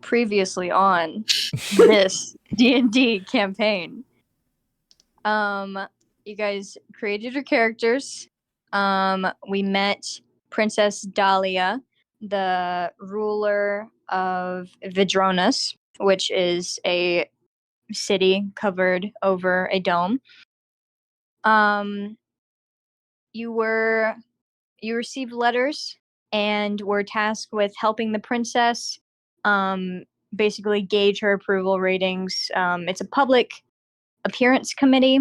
previously on this D&D campaign. You guys created your characters. We met Princess Dahlia, the ruler of Vidronas, which is a city covered over a dome. You received letters and were tasked with helping the princess basically gauge her approval ratings. It's a public appearance committee,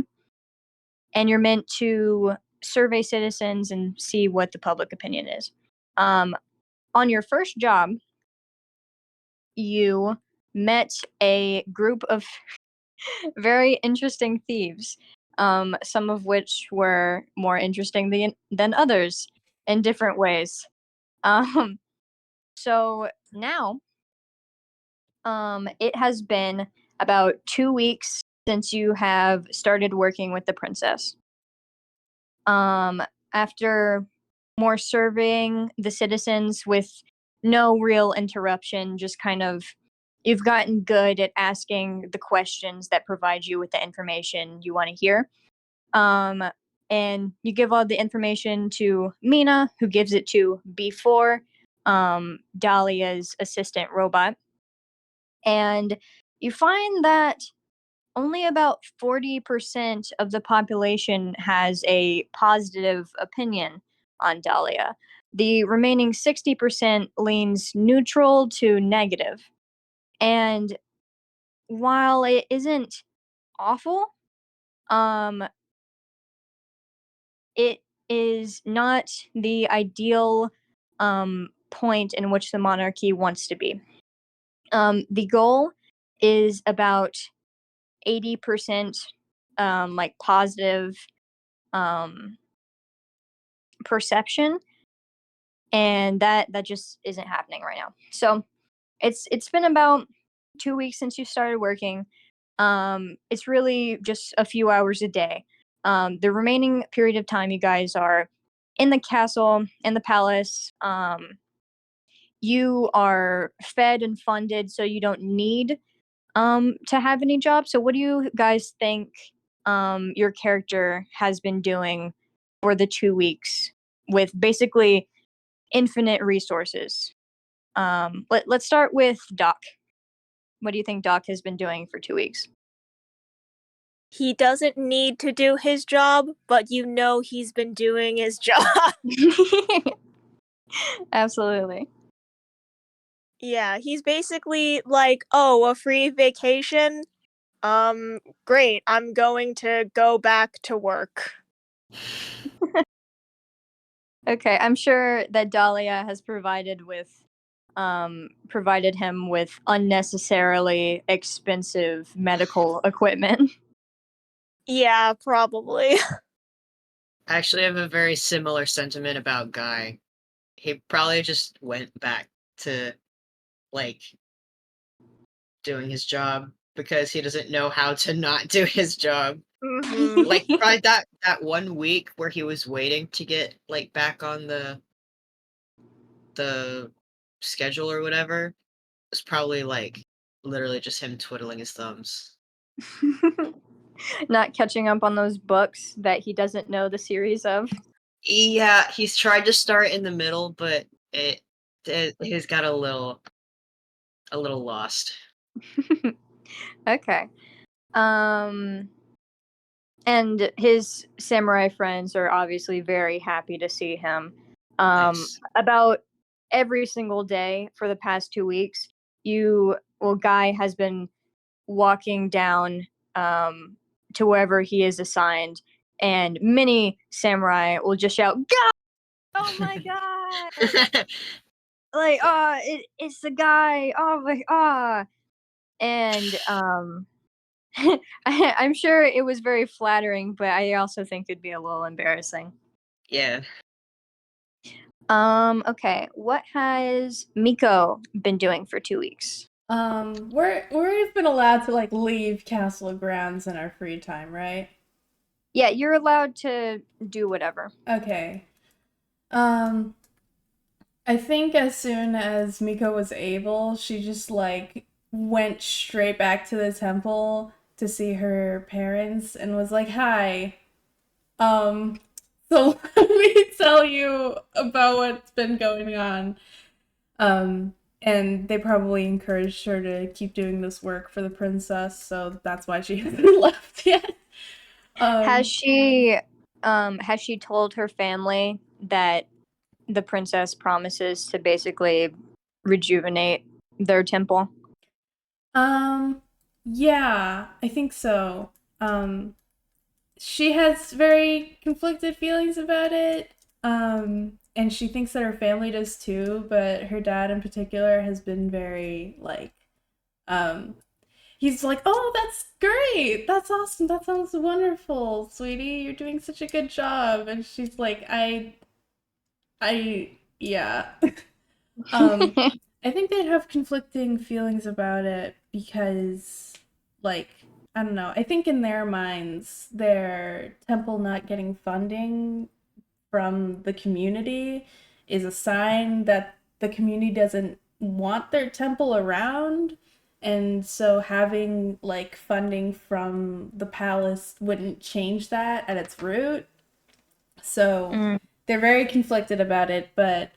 and you're meant to survey citizens and see what the public opinion is. On your first job, you met a group of very interesting thieves, some of which were more interesting than others in different ways. So now, it has been about 2 weeks since you have started working with the princess. After more surveying the citizens with no real interruption, just kind of you've gotten good at asking the questions that provide you with the information you want to hear. And you give all the information to Mina, who gives it to B4, Dahlia's assistant robot. And you find that only about 40% of the population has a positive opinion on Dahlia. The remaining 60% leans neutral to negative. And while it isn't awful, it is not the ideal point in which the monarchy wants to be. The goal is about 80% like positive perception, and that just isn't happening right now. So it's been about 2 weeks since you started working. It's really just a few hours a day. The remaining period of time you guys are in the castle, in the palace. You are fed and funded, so you don't need to have any job. So what do you guys think your character has been doing for the 2 weeks with basically infinite resources? Let's start with Doc. What do you think Doc has been doing for 2 weeks? He doesn't need to do his job, but you know he's been doing his job. Absolutely. Yeah, he's basically like, oh, a free vacation? Great, I'm going to go back to work. Okay, I'm sure that Dahlia has provided him with unnecessarily expensive medical equipment. Yeah, probably. I actually have a very similar sentiment about Guy. He probably just went back to, like, doing his job because he doesn't know how to not do his job. Mhm. Like, probably that 1 week where he was waiting to get, like, back on the schedule or whatever was probably, like, literally just him twiddling his thumbs. Not catching up on those books that he doesn't know the series of. Yeah, he's tried to start in the middle, but he's got a little lost. Okay. And his samurai friends are obviously very happy to see him. Nice. About every single day for the past 2 weeks, Guy has been walking down to wherever he is assigned, and many samurai will just shout, "God! Oh my god!" Like, it's the guy. Oh my, and I'm sure it was very flattering, but I also think it'd be a little embarrassing. Yeah. Okay. What has Miko been doing for 2 weeks? We've been allowed to like leave castle grounds in our free time, right? Yeah, you're allowed to do whatever. Okay. I think as soon as Miko was able, she just like went straight back to the temple to see her parents and was like, "Hi, um, so let me tell you about what's been going on." And they probably encouraged her to keep doing this work for the princess, so that's why she hasn't left yet. Has she told her family that the princess promises to basically rejuvenate their temple? Um, yeah, I think so. She has very conflicted feelings about it. And she thinks that her family does too, but her dad in particular has been very like um he's like, "Oh, that's great. That's awesome. That sounds wonderful, sweetie. You're doing such a good job." And she's like, yeah. Um, I think they'd have conflicting feelings about it because, like, I don't know. I think in their minds, their temple not getting funding from the community is a sign that the community doesn't want their temple around. And so having like funding from the palace wouldn't change that at its root. So Mm. they're very conflicted about it, but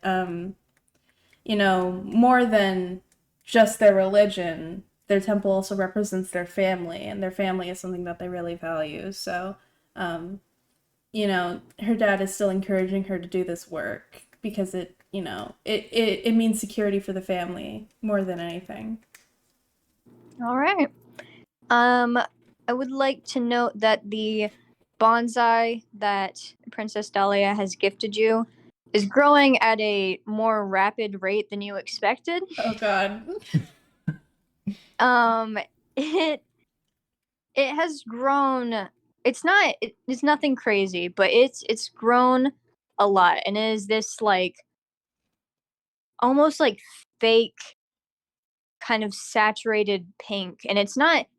more than just their religion, their temple also represents their family, and their family is something that they really value. So, her dad is still encouraging her to do this work because it means security for the family more than anything. All right. I would like to note that the bonsai that Princess Dahlia has gifted you is growing at a more rapid rate than you expected. Oh God. It has grown. It's nothing crazy, but it's grown a lot, and it is this like almost like fake kind of saturated pink, and it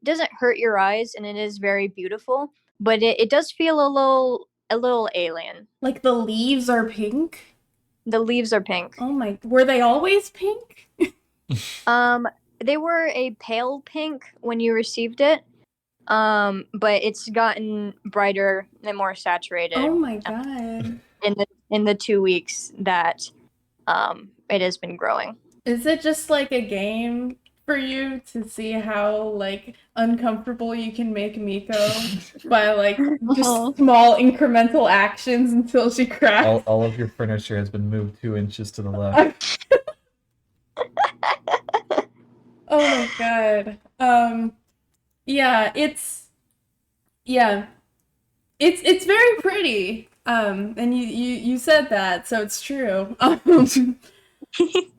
doesn't hurt your eyes, and it is very beautiful, but it does feel a little alien. Like the leaves are pink? The leaves are pink. Oh my, were they always pink? They were a pale pink when you received it, but it's gotten brighter and more saturated Oh my God. in the 2 weeks that it has been growing. Is it just like a game for you to see how like uncomfortable you can make Miko by like just small incremental actions until she cracks? All of your furniture has been moved 2 inches to the left. Oh my God. Yeah, it's very pretty. And you said that, so it's true.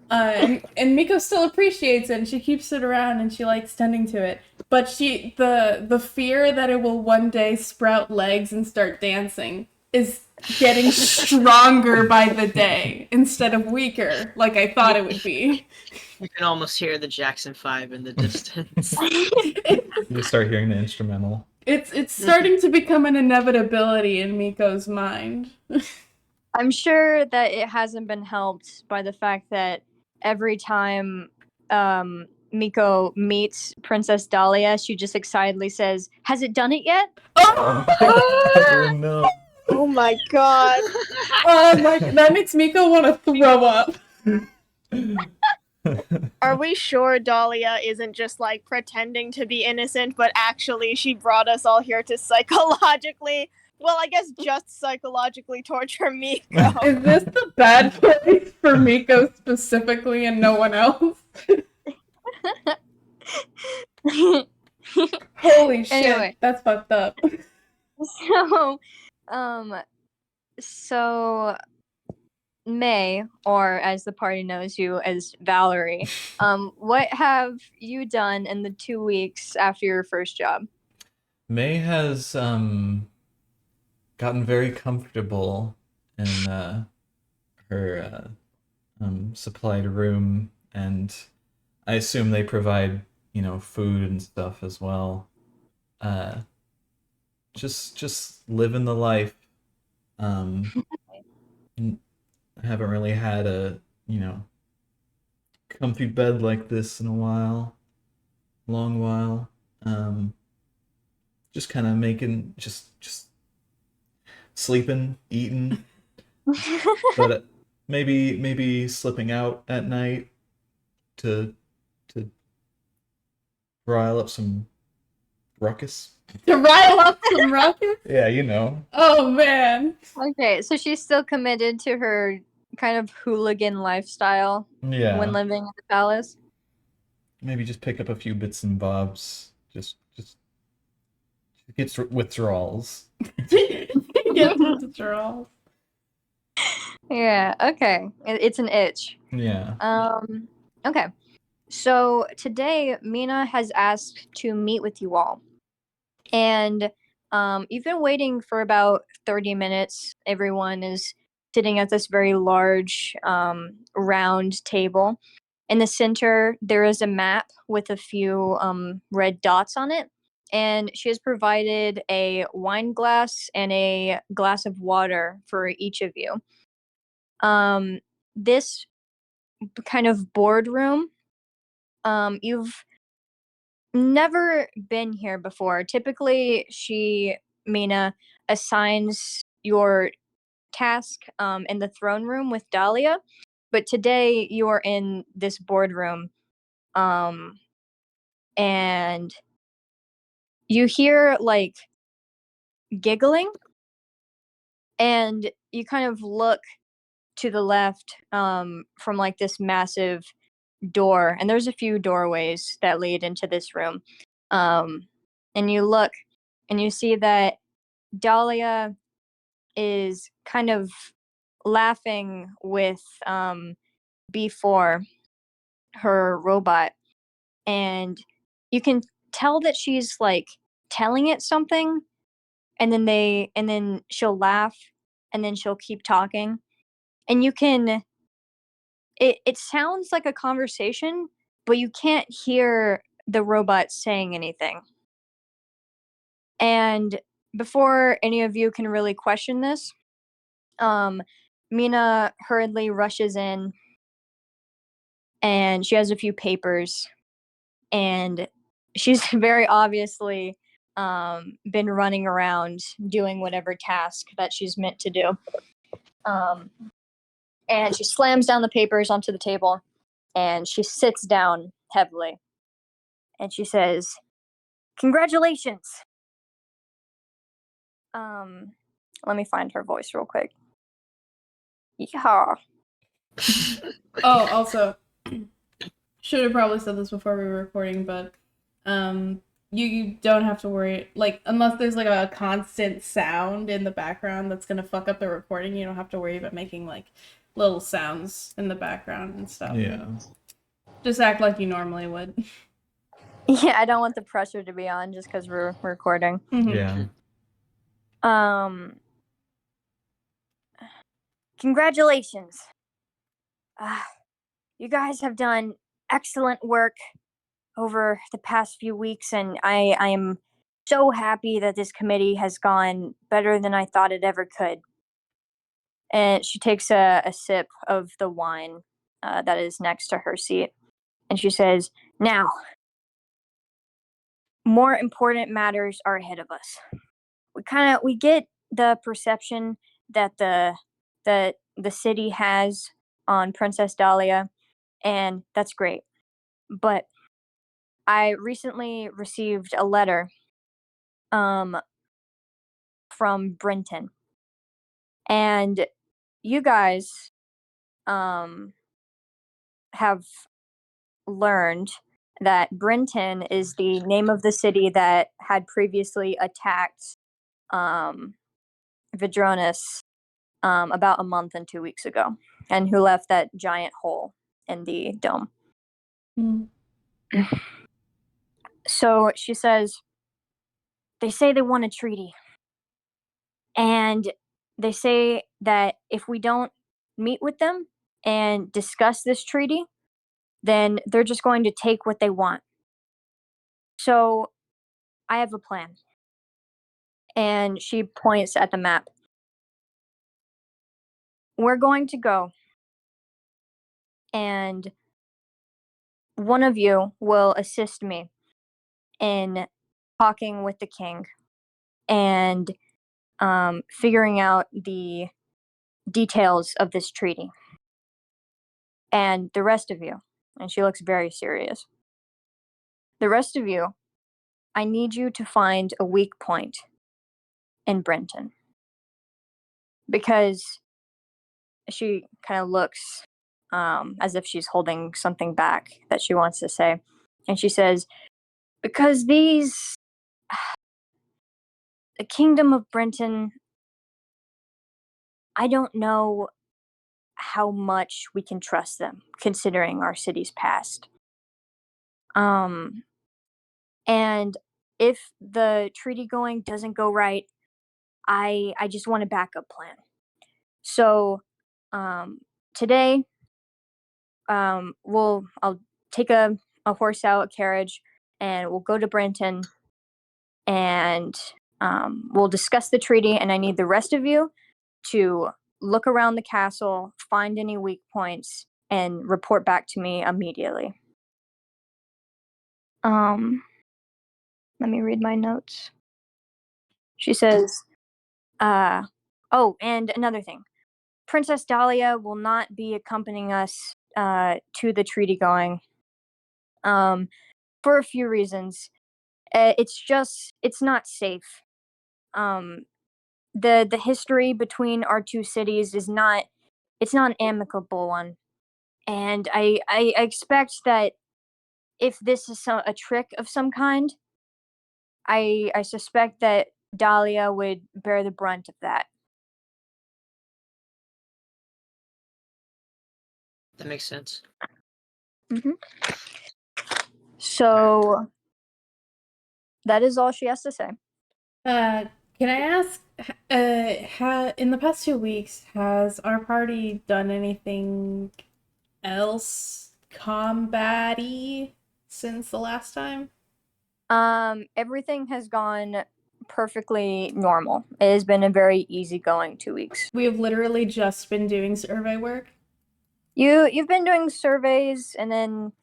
And Miko still appreciates it, and she keeps it around, and she likes tending to it. But the fear that it will one day sprout legs and start dancing is getting stronger by the day instead of weaker, like I thought it would be. You can almost hear the Jackson 5 in the distance. You start hearing the instrumental. It's starting to become an inevitability in Miko's mind. I'm sure that it hasn't been helped by the fact that every time Miko meets Princess Dahlia, she just excitedly says, "Has it done it yet?" Oh no. Oh my God. Oh my, that makes Miko want to throw up. Are we sure Dahlia isn't just like pretending to be innocent, but actually she brought us all here to psychologically, well, I guess just psychologically torture Miko? Is this the bad place for Miko specifically and no one else? Holy shit, Anyway. that's fucked up. So May, or as the party knows you as Valerie, what have you done in the 2 weeks after your first job? May has gotten very comfortable in her supplied room, and I assume they provide, food and stuff as well. Just living the life. I haven't really had a comfy bed like this in a while, long while. Just kind of making, just sleeping, eating, but maybe slipping out at night to to rile up some ruckus. To rile up some ruckus? Yeah, you know. Oh, man. Okay, so she's still committed to her kind of hooligan lifestyle Yeah. when living at the palace. Maybe just pick up a few bits and bobs. Just gets withdrawals. Get withdrawals. Yeah, okay. It's an itch. Yeah. Okay. So today Mina has asked to meet with you all. And you've been waiting for about 30 minutes. Everyone is sitting at this very large round table. In the center, there is a map with a few red dots on it. And she has provided a wine glass and a glass of water for each of you. This kind of boardroom, you've never been here before. Typically, Mina, assigns your task in the throne room with Dahlia, but today you are in this boardroom, and you hear like giggling, and you kind of look to the left from like this massive door, and there's a few doorways that lead into this room. And you look and you see that Dahlia is kind of laughing with B4, her robot, and you can tell that she's like telling it something, and then she'll laugh, and then she'll keep talking, and it sounds like a conversation, but you can't hear the robot saying anything. And before any of you can really question this, Mina hurriedly rushes in, and she has a few papers, and she's very obviously been running around doing whatever task that she's meant to do. And she slams down the papers onto the table, and she sits down heavily, and she says, "Congratulations." Let me find her voice real quick. Yeah. Oh, also, should have probably said this before we were recording, but you don't have to worry, like, unless there's like a constant sound in the background that's gonna fuck up the recording, you don't have to worry about making like little sounds in the background and stuff. Yeah. Just act like you normally would. Yeah, I don't want the pressure to be on just because we're recording. Mhm. Yeah. Congratulations. You guys have done excellent work over the past few weeks, and I am so happy that this committee has gone better than I thought it ever could. And she takes a sip of the wine that is next to her seat, and she says, "Now, more important matters are ahead of us. We get the perception that the city has on Princess Dahlia, and that's great. But I recently received a letter from Brenton, and you guys have learned that Brenton is the name of the city that had previously attacked Vidronis about a month and 2 weeks ago, and who left that giant hole in the dome." Mm. So she says, "They say they want a treaty. And they say that if we don't meet with them and discuss this treaty, then they're just going to take what they want. So I have a plan." And she points at the map. "We're going to go and one of you will assist me in talking with the king and figuring out the details of this treaty. And the rest of you, and she looks very serious, the rest of you, I need you to find a weak point in Brenton. Because she kind of looks as if she's holding something back that she wants to say. And she says, because the kingdom of Brenton, I don't know how much we can trust them, considering our city's past. And if the treaty going doesn't go right, I just want a backup plan. So today, I'll take a horse out, a carriage, and we'll go to Brenton, and we'll discuss the treaty. And I need the rest of you to look around the castle, find any weak points, and report back to me immediately. Let me read my notes. She says, oh, and another thing. Princess Dahlia will not be accompanying us to the treaty going for a few reasons. It's not safe. The history between our two cities is not an amicable one. And I expect that if this is a trick of some kind, I suspect that Dahlia would bear the brunt of that. That makes sense. Mm-hmm. So that is all she has to say. Can I ask, in the past 2 weeks, has our party done anything else combat-y since the last time? Everything has gone perfectly normal. It has been a very easygoing 2 weeks. We have literally just been doing survey work. You've been doing surveys and then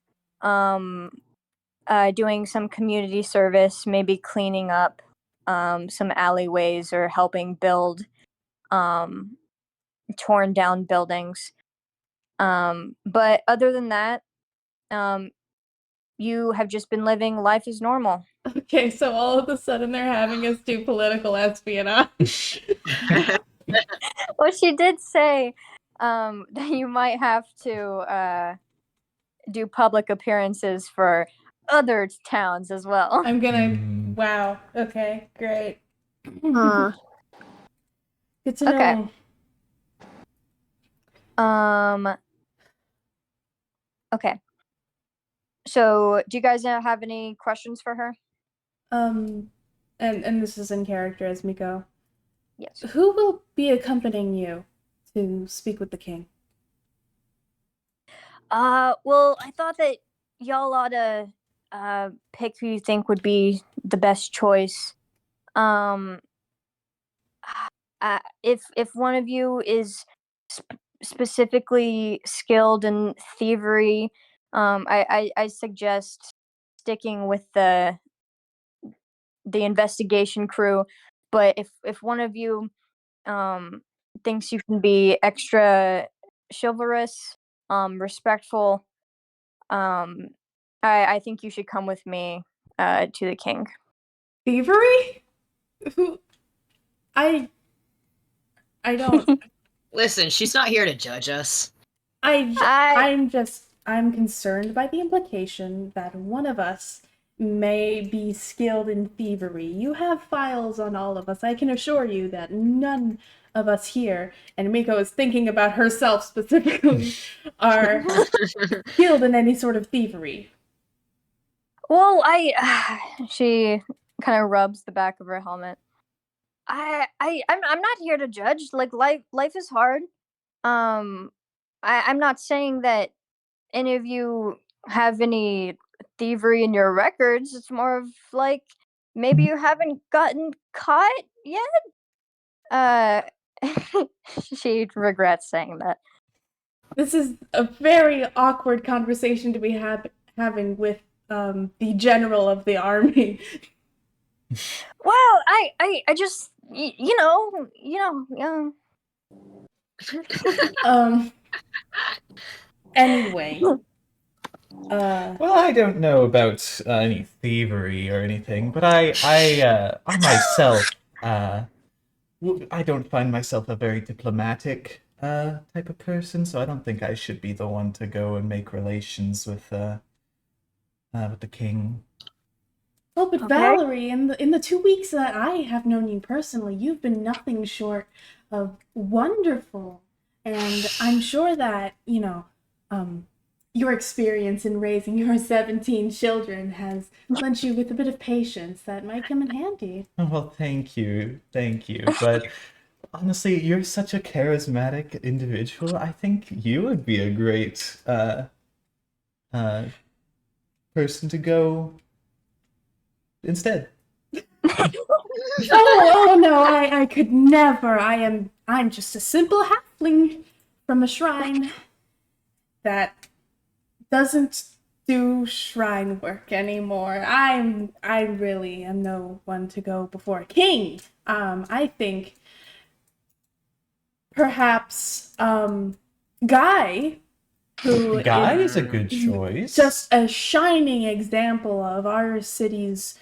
doing some community service, maybe cleaning up some alleyways or helping build torn down buildings. But other than that, you have just been living life as normal. Okay, so all of a sudden they're having us do political espionage. Well, she did say that you might have to do public appearances for other towns as well. I'm gonna. Wow. Okay. Great. Good to know. Okay. So, do you guys have any questions for her? And this is in character as Miko. Yes. Who will be accompanying you to speak with the king? Well, I thought that y'all ought to pick who you think would be the best choice. If one of you is specifically skilled in thievery, I suggest sticking with the investigation crew. But if one of you thinks you can be extra chivalrous, respectful, I think you should come with me to the king. Thievery? Who? I don't. Listen, she's not here to judge us. I'm concerned by the implication that one of us may be skilled in thievery. You have files on all of us. I can assure you that none of us here, and Miko is thinking about herself specifically, are skilled in any sort of thievery. Well, she kind of rubs the back of her helmet. I'm not here to judge. Like life is hard. I'm not saying that any of you have any thievery in your records. It's more of like maybe you haven't gotten caught yet. She regrets saying that. This is a very awkward conversation to be having with the general of the army. Well, I just, you know. Anyway. Well, I don't know about any thievery or anything, but I myself, I don't find myself a very diplomatic type of person, so I don't think I should be the one to go and make relations with the king. Well, but Okay. Valerie, in the 2 weeks that I have known you personally, you've been nothing short of wonderful. And I'm sure that, your experience in raising your 17 children has lent you with a bit of patience that might come in handy. Oh, well, thank you, but honestly, you're such a charismatic individual. I think you would be a great person to go instead. Oh no, I could never. I'm just a simple halfling from a shrine that doesn't do shrine work anymore. I really am no one to go before a king. I think perhaps Guy, who Guy is is a good choice. just a shining example of our city's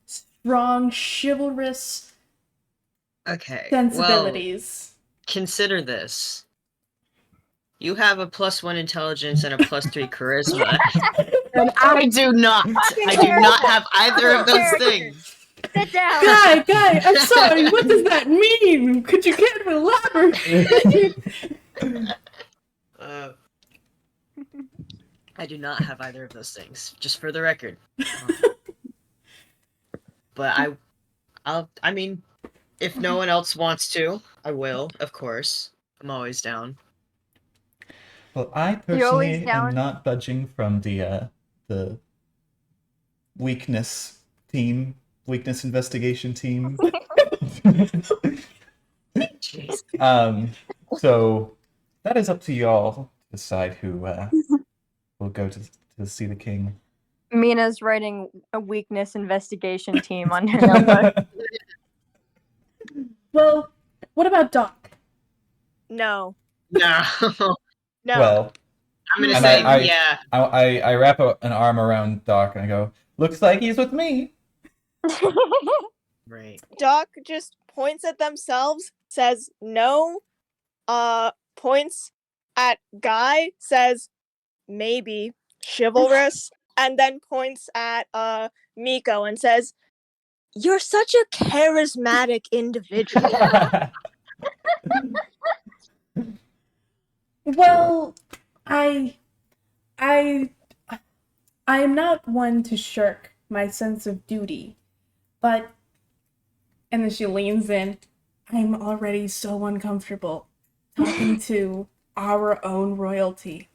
strong chivalrous Okay. sensibilities. Well, consider this. You have a +1 intelligence and a +3 charisma. And I do not. I do not have either of those things. Sit down. Guy, I'm sorry, what does that mean? Could you kind of elaborate? I do not have either of those things, just for the record. But I mean, if no one else wants to, I will, of course. I'm always down. Well, I You're always personally down? am not budging from the weakness investigation team. Jeez. So that is up to y'all to decide who will go to see the king. Mina's writing a weakness investigation team on her notebook. Well, what about Doc? No. No. No. Well, I'm gonna and say, yeah. I wrap an arm around Doc and I go, looks like he's with me. Right. Doc just points at themselves, says no, points at Guy, says maybe, chivalrous, and then points at Miko and says, "You're such a charismatic individual." Well, I am not one to shirk my sense of duty, but, and then she leans in, I'm already so uncomfortable talking to our own royalty.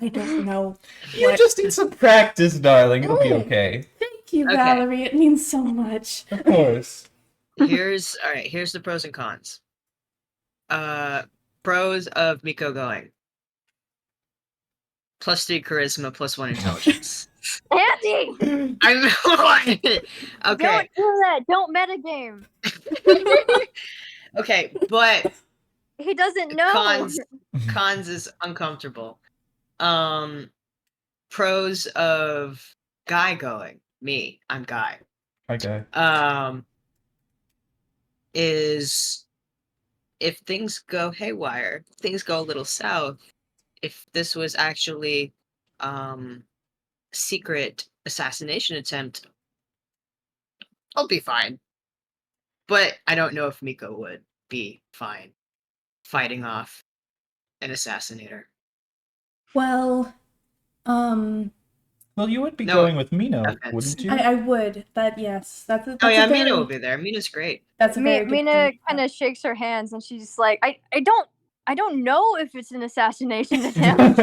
I don't know. You just need some practice, darling. It'll be Oh. okay. Thank you, Okay. Valerie. It means so much. Of course. Here's the pros and cons. Pros of Miko going. +3 charisma, +1 intelligence. Andy! I'm okay. Don't do that. Don't metagame. Okay, but He doesn't know. cons is uncomfortable. Pros of Guy going. Me, I'm Guy. Okay. Is if things go haywire, things go a little south, if this was actually secret assassination attempt, I'll be fine. But I don't know if Miko would be fine fighting off an assassinator. Well, Well, you would be No, going with Mino, offense. wouldn't you? I would. Yes. That's Oh yeah, a very, Mina will be there. Mina's great. That's a very good Mina point. kind of shakes her hands and she's like, I don't know if it's an assassination attempt.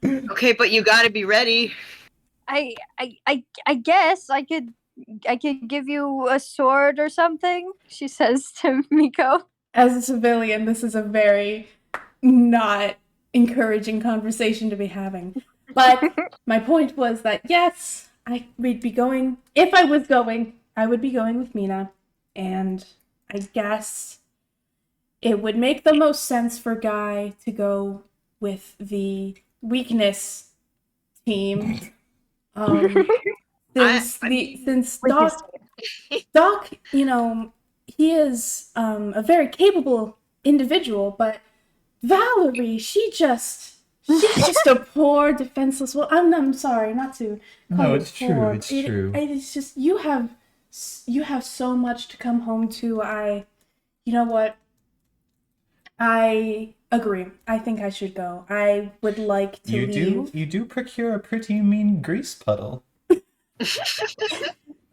Okay, but you gotta be ready. I guess I could give you a sword or something, she says to Miko. As a civilian, this is a very not encouraging conversation to be having. But my point was that yes, we'd be going. If I was going, I would be going with Mina, and I guess it would make the most sense for Guy to go with the weakness team. Since Doc, he is a very capable individual, but Valerie, she's just a poor, defenseless. Well, I'm sorry, not to call No, you it's true. poor. It's true. It's just you have so much to come home to. You know what? I agree. I think I should go. I would like to leave. You do procure a pretty mean grease puddle.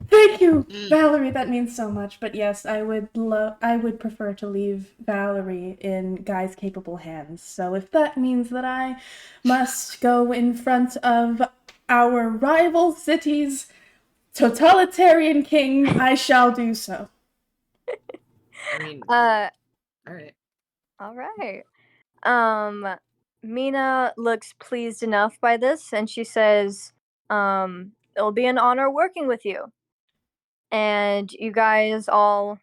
Thank you, Valerie. That means so much. But yes, I would prefer to leave Valerie in Guy's capable hands. So if that means that I must go in front of our rival city's totalitarian king, I shall do so. I mean, All right. Mina looks pleased enough by this, and she says, it'll be an honor working with you. And you guys all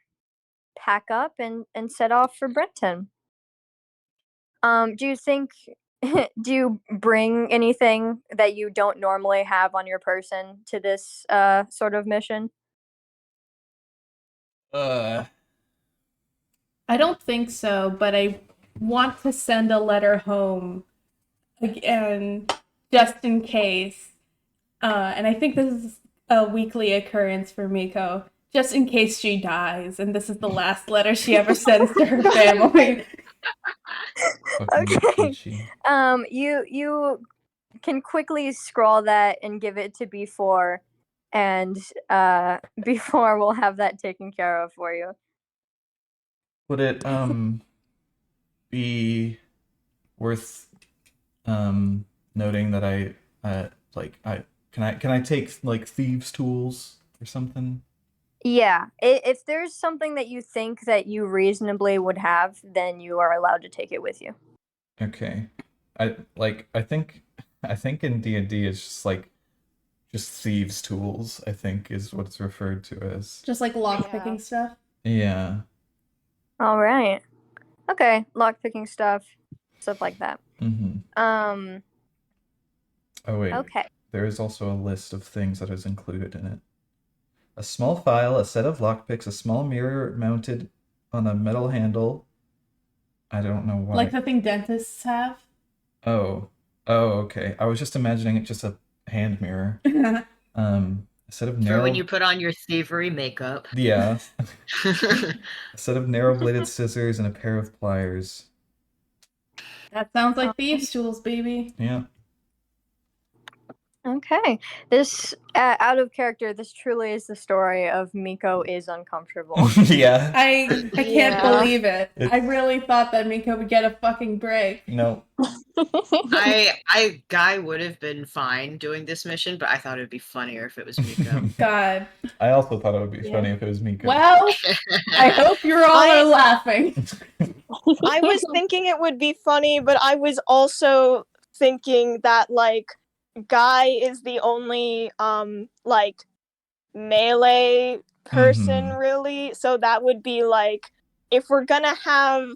pack up and set off for Brenton. Do you think, do you bring anything that you don't normally have on your person to this sort of mission? I don't think so, but I want to send a letter home again, just in case. And I think this is a weekly occurrence for Miko, just in case she dies, and this is the last letter she ever sends to her family. Okay. You can quickly scrawl that and give it to B4, and B4 will have that taken care of for you. Would it be worth noting that I can I take like thieves' tools or something? Yeah, if there's something that you think that you reasonably would have, then you are allowed to take it with you. Okay, I think in D&D it's just thieves' tools. I think is what it's referred to as. Just like lockpicking stuff. Yeah. All right. Okay, lockpicking stuff like that. Mm-hmm. Oh wait. Okay. There is also a list of things that is included in it. A small file, a set of lockpicks, a small mirror mounted on a metal handle. I don't know why. Like the thing dentists have? Oh, okay. I was just imagining it just a hand mirror. A set of narrow... For when you put on your thievery makeup. Yeah. A set of narrow-bladed scissors and a pair of pliers. That sounds like thieves' tools, baby. Yeah. Okay. This, out of character, this truly is the story of Miko is uncomfortable. Yeah. I can't believe it. I really thought that Miko would get a fucking break. No. Guy would have been fine doing this mission, but I thought it would be funnier if it was Miko. God. I also thought it would be funny if it was Miko. Well, I hope you're all laughing. I was thinking it would be funny, but I was also thinking that, like, Guy is the only, melee person, really. So that would be, like, if we're gonna have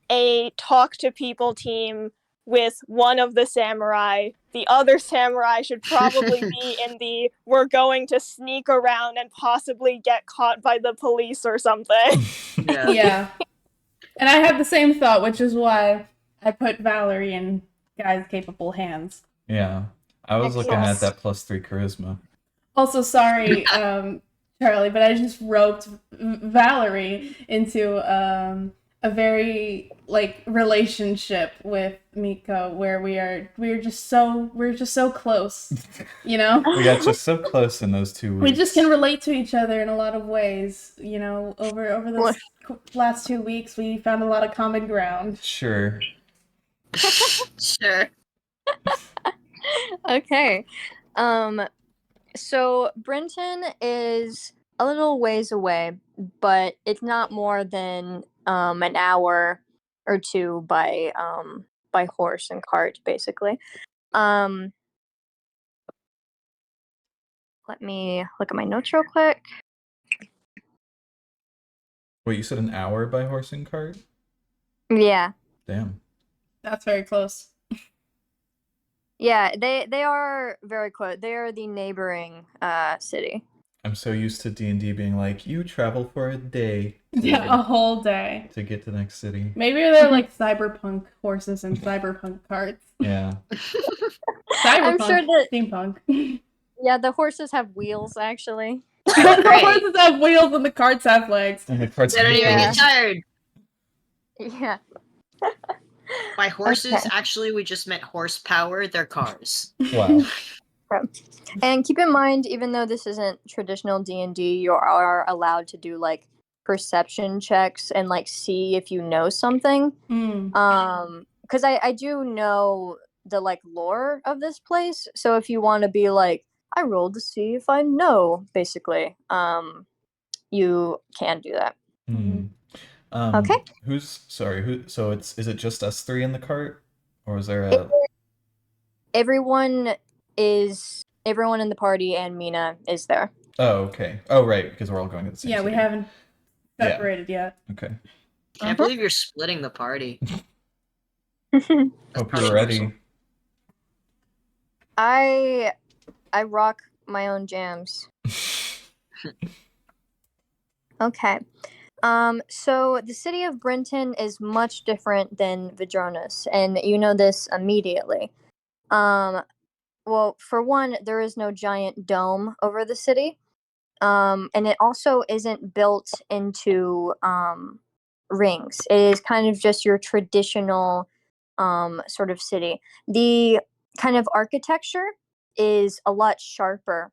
a talk to people team with one of the samurai, the other samurai should probably be in the we're going to sneak around and possibly get caught by the police or something. Yeah. And I had the same thought, which is why I put Valerie in Guy's capable hands. Yeah. I was looking at that +3 charisma. Also, sorry, Charlie, but I just roped Valerie into a very relationship with Miko where we're just so close, you know? We got just so close in those 2 weeks. We just can relate to each other in a lot of ways, you know. Over those last 2 weeks, we found a lot of common ground. Sure. Sure. Okay. So Brenton is a little ways away, but it's not more than an hour or two by by horse and cart, basically. Let me look at my notes real quick. Wait, you said an hour by horse and cart? Yeah. Damn. That's very close. Yeah, they are very close. They are the neighboring city. I'm so used to D&D being like, you travel for a day Yeah, a whole day. to get to the next city. Maybe they're like cyberpunk horses and cyberpunk carts. Yeah. Cyberpunk, I'm sure that steampunk. yeah, the horses have wheels actually. The Great. horses have wheels and the carts have legs. And the cart's They don't even Yeah. get tired. Yeah. By horses, Okay. actually, we just meant horsepower. They're cars. Wow. And keep in mind, even though this isn't traditional D&D, you are allowed to do like perception checks and like see if you know something. Because I do know the like lore of this place. So if you want to be like, I rolled to see if I know, basically, you can do that. Okay. So is it just us three in the cart? Or is there a Everyone in the party and Mina is there. Oh, okay. Oh, right, because we're all going to the same Yeah, we city. haven't separated yet. Okay. Can't believe you're splitting the party. Hope you're ready. I rock my own jams. Okay. So the city of Brenton is much different than Vadronis, and you know this immediately. Well, for one, there is no giant dome over the city. And it also isn't built into rings. It is kind of just your traditional sort of city. The kind of architecture is a lot sharper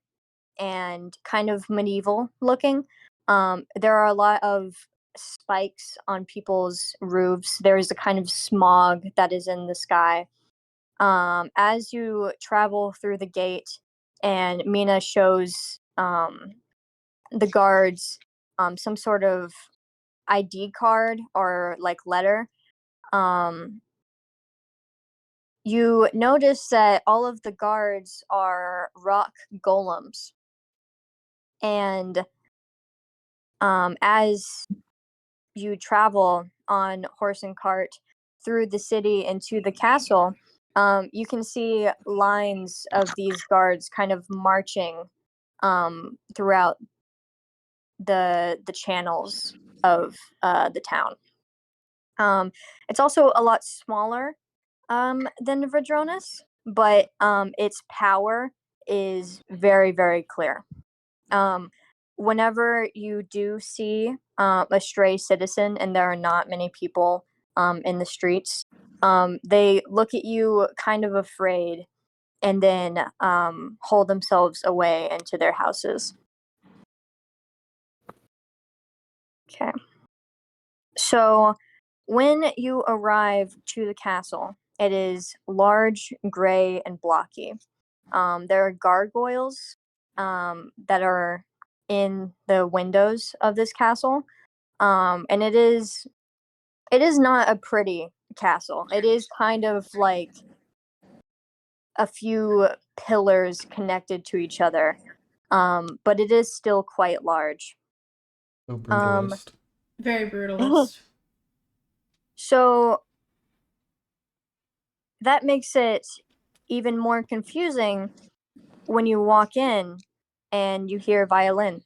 and kind of medieval looking. There are a lot of spikes on people's roofs. There is a kind of smog that is in the sky. As you travel through the gate, and Mina shows the guards some sort of ID card or like letter, you notice that all of the guards are rock golems. And as you travel on horse and cart through the city into the castle, you can see lines of these guards kind of marching throughout the channels of the town. It's also a lot smaller than Vadronis, but its power is very, very clear. Whenever you do see a stray citizen, and there are not many people in the streets, they look at you kind of afraid and then hold themselves away into their houses. Okay. So when you arrive to the castle, it is large, gray, and blocky. There are gargoyles that are in the windows of this castle, and it is not a pretty castle. It is kind of like a few pillars connected to each other, but it is still quite large. So brutalist. Very brutalist. So that makes it even more confusing when you walk in and you hear violin.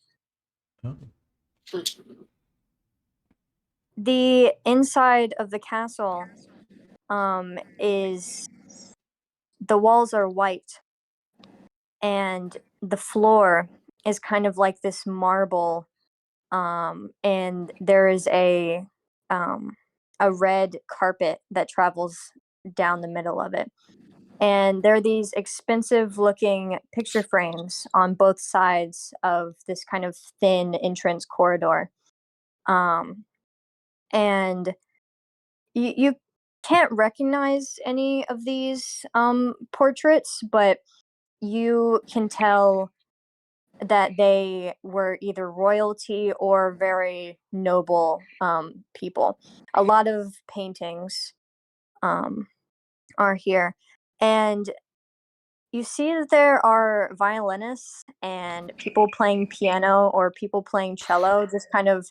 Oh. The inside of the castle is the walls are white, and the floor is kind of like this marble, and there is a red carpet that travels down the middle of it. And there are these expensive looking picture frames on both sides of this kind of thin entrance corridor. And you can't recognize any of these portraits, but you can tell that they were either royalty or very noble people. A lot of paintings are here. And you see that there are violinists and people playing piano or people playing cello just kind of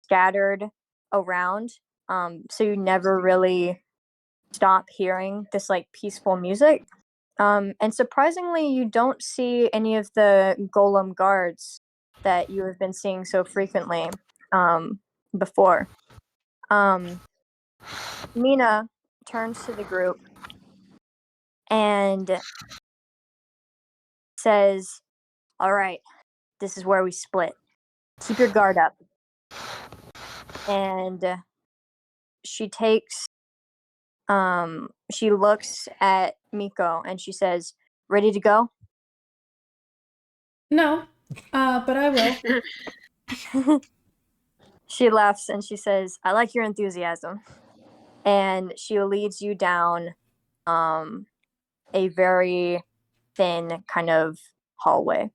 scattered around. So you never really stop hearing this like peaceful music. And surprisingly, you don't see any of the golem guards that you have been seeing so frequently before. Mina turns to the group and says, "All right, this is where we split. Keep your guard up." And she takes, she looks at Miko and she says, "Ready to go?" No, but I will. She laughs and she says, "I like your enthusiasm." And she leads you down a very thin kind of hallway.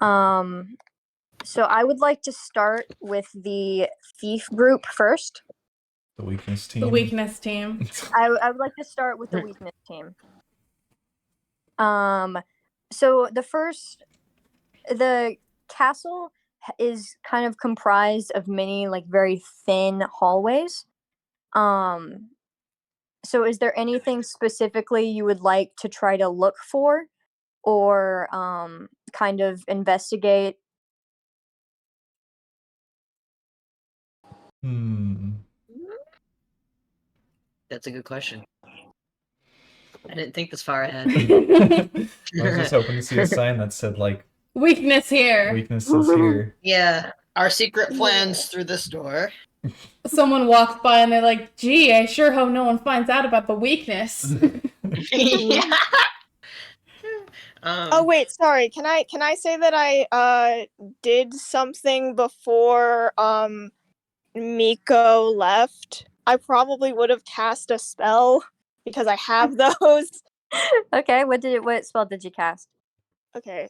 So I would like to start with the thief group first. The weakness team. The weakness team. I would like to start with the weakness team. So the castle is kind of comprised of many like very thin hallways. So is there anything specifically you would like to try to look for or kind of investigate? That's a good question. I didn't think this far ahead. I was just hoping to see a sign that said like Weakness here. weakness is here. Yeah, our secret plans through this door. Someone walks by and they're like, "Gee, I sure hope no one finds out about the weakness." Yeah. Oh wait, sorry. Can I say that I did something before Miko left? I probably would have cast a spell because I have those. Okay, what spell did you cast? Okay.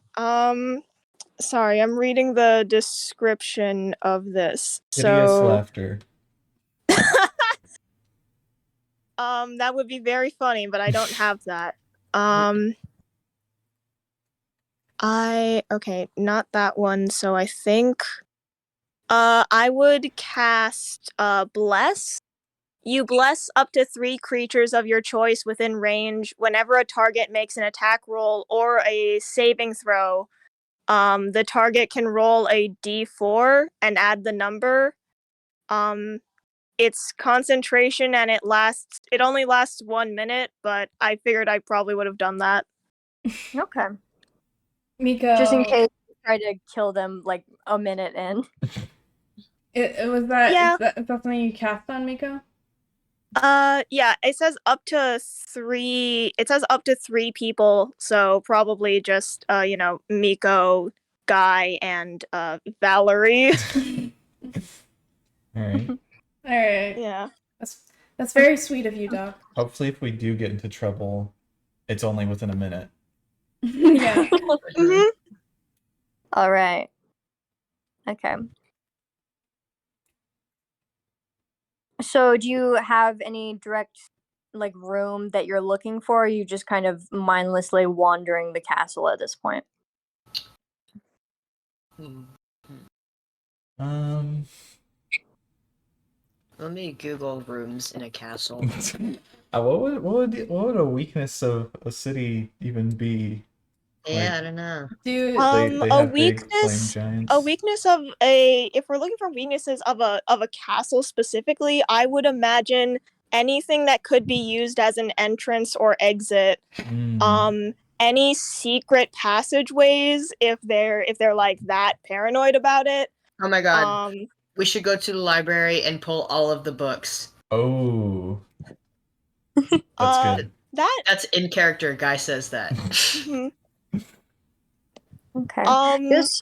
Sorry, I'm reading the description of this. Hideous So laughter. that would be very funny, but I don't have that. Okay, not that one. So I think I would cast bless. You bless up to 3 creatures of your choice within range whenever a target makes an attack roll or a saving throw. The target can roll a d4 and add the number. It's concentration and it only lasts 1 minute, but I figured I probably would have done that. Okay. Miko. Just in case you try to kill them like a minute in. It was that. Yeah. Is that something you cast on Miko? Yeah, it says up to 3. It says up to 3 people, so probably just Miko, Guy, and Valerie. All right. All right. Yeah. That's very sweet of you, Doc. Hopefully, if we do get into trouble, it's only within a minute. Yeah. Mm-hmm. All right. Okay. So do you have any direct like room that you're looking for, or are you just kind of mindlessly wandering the castle at this point? Let me Google rooms in a castle. What would a weakness of a city even be? Yeah, I don't know. Dude, They a have big flame weakness. giants. A weakness of if we're looking for weaknesses of a castle specifically, I would imagine anything that could be used as an entrance or exit. Any secret passageways if they're like that paranoid about it. Oh my god. We should go to the library and pull all of the books. Oh. That's good. That's in character. Guy says that. Okay. This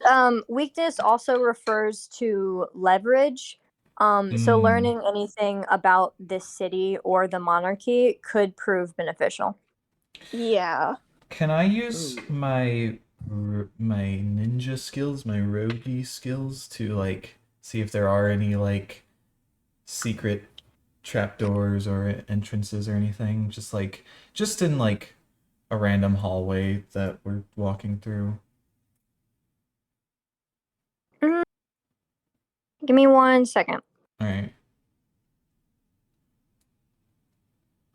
weakness also refers to leverage. So learning anything about this city or the monarchy could prove beneficial. Yeah. Can I use my ninja skills, my roguey skills, to like see if there are any like secret trapdoors or entrances or anything. Just in like a random hallway that we're walking through. Give me 1 second. All right.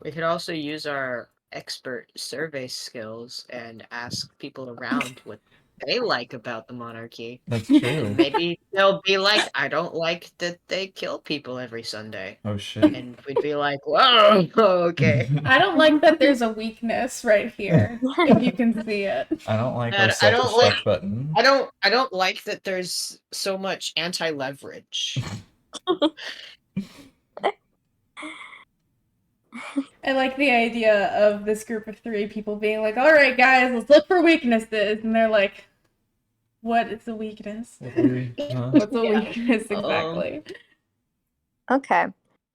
We could also use our expert survey skills and ask people around what they like about the monarchy. That's true. Maybe they'll be like, I don't like that they kill people every Sunday. Oh shit. And we'd be like, whoa, okay. I don't like that there's a weakness right here, if you can see it. I don't like And our I don't self-destruct like- button. I don't like that there's so much anti-leverage. I like the idea of this group of 3 people being like, all right, guys, let's look for weaknesses. And they're like, what is a weakness? Huh? What's a Yeah. weakness exactly? Okay.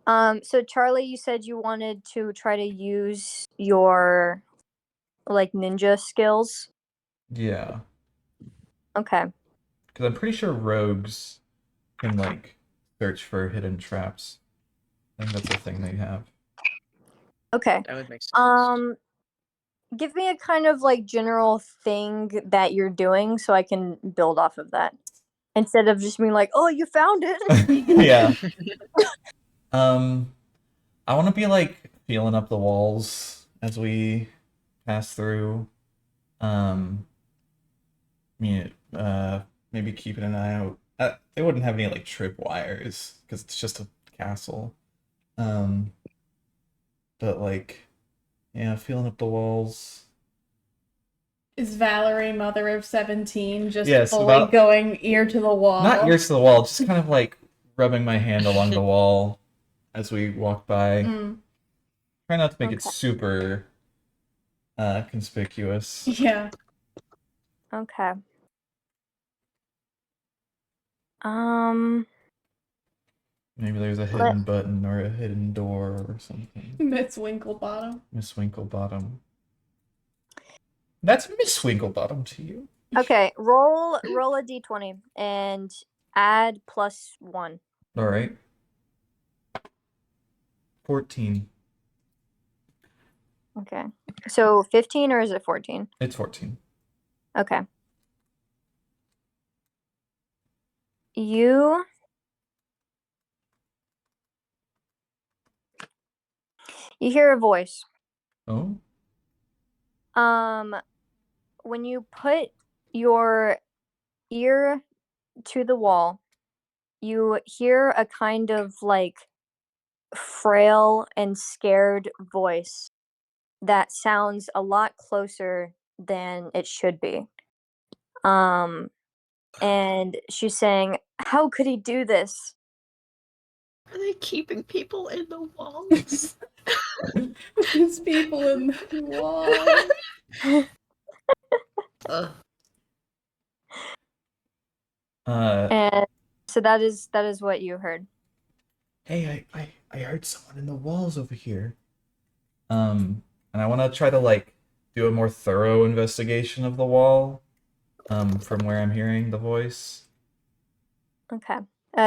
So Charlie, you said you wanted to try to use your like ninja skills. Yeah. Okay. Because I'm pretty sure rogues can like search for hidden traps. I think that's a thing they have. Okay. That would make sense. Give me a kind of like general thing that you're doing so I can build off of that. Instead of just being like, "Oh, you found it." Yeah. I want to be like feeling up the walls as we pass through. Maybe keeping an eye out. They wouldn't have any like trip wires because it's just a castle. But like, yeah, feeling up the walls. Is Valerie, mother of 17, just Yes, fully about- going ear to the wall? Not ears to the wall, just kind of like rubbing my hand along the wall as we walk by. Try not to make it Okay. super conspicuous. Yeah. Okay. Maybe there's a hidden button or a hidden door or something. Miss Winklebottom. Miss Winklebottom. That's Miss Winklebottom to you. Okay. Roll a d20 and add +1. All right. 14. Okay. So 15 or is it 14? It's 14. Okay. You hear a voice. Oh? When you put your ear to the wall, you hear a kind of like frail and scared voice that sounds a lot closer than it should be. And she's saying, "How could he do this?" Are they keeping people in the walls? There's people in the wall. Ugh. And so that is what you heard. Hey, I heard someone in the walls over here. And I want to try to like do a more thorough investigation of the wall. From where I'm hearing the voice. Okay.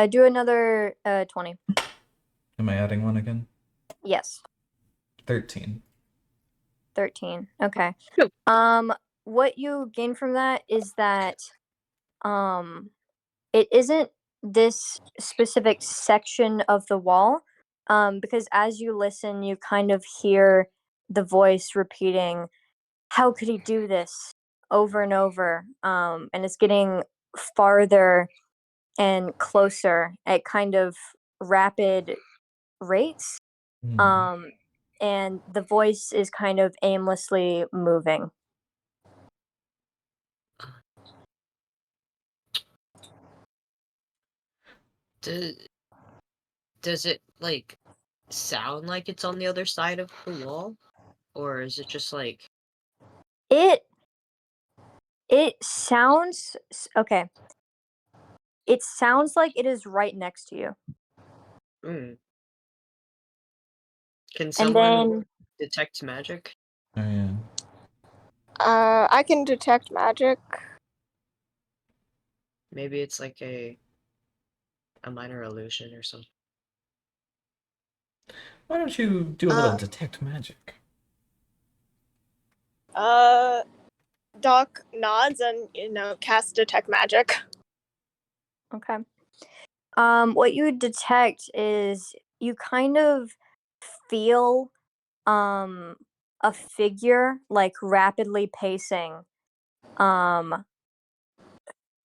Do another 20. Am I adding one again? Yes. 13. 13. Okay. Yep. What you gain from that is that it isn't this specific section of the wall, because as you listen, you kind of hear the voice repeating, "How could he do this?" over and over, and it's getting farther and closer at kind of rapid rates. And the voice is kind of aimlessly moving. Does it like sound like it's on the other side of the wall, or is it just like It sounds okay. It sounds like it is right next to you. mm. Can And someone then detect magic? Oh yeah. I can detect magic. Maybe it's like a minor illusion or something. Why don't you do a little detect magic? Doc nods and, casts detect magic. Okay. What you detect is you kind of feel a figure like rapidly pacing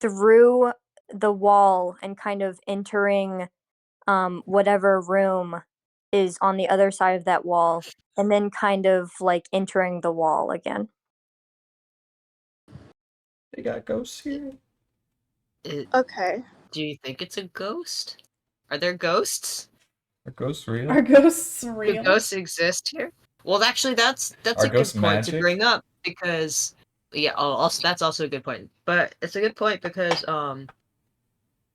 through the wall and kind of entering whatever room is on the other side of that wall, and then kind of like entering the wall again. They got ghosts here. Okay. Do you think it's a ghost? Are there ghosts? Are ghosts real? Are ghosts Do real? ghosts exist here? Well, actually, that's Are a good ghosts point to magic? bring up because also that's also a good point. But it's a good point because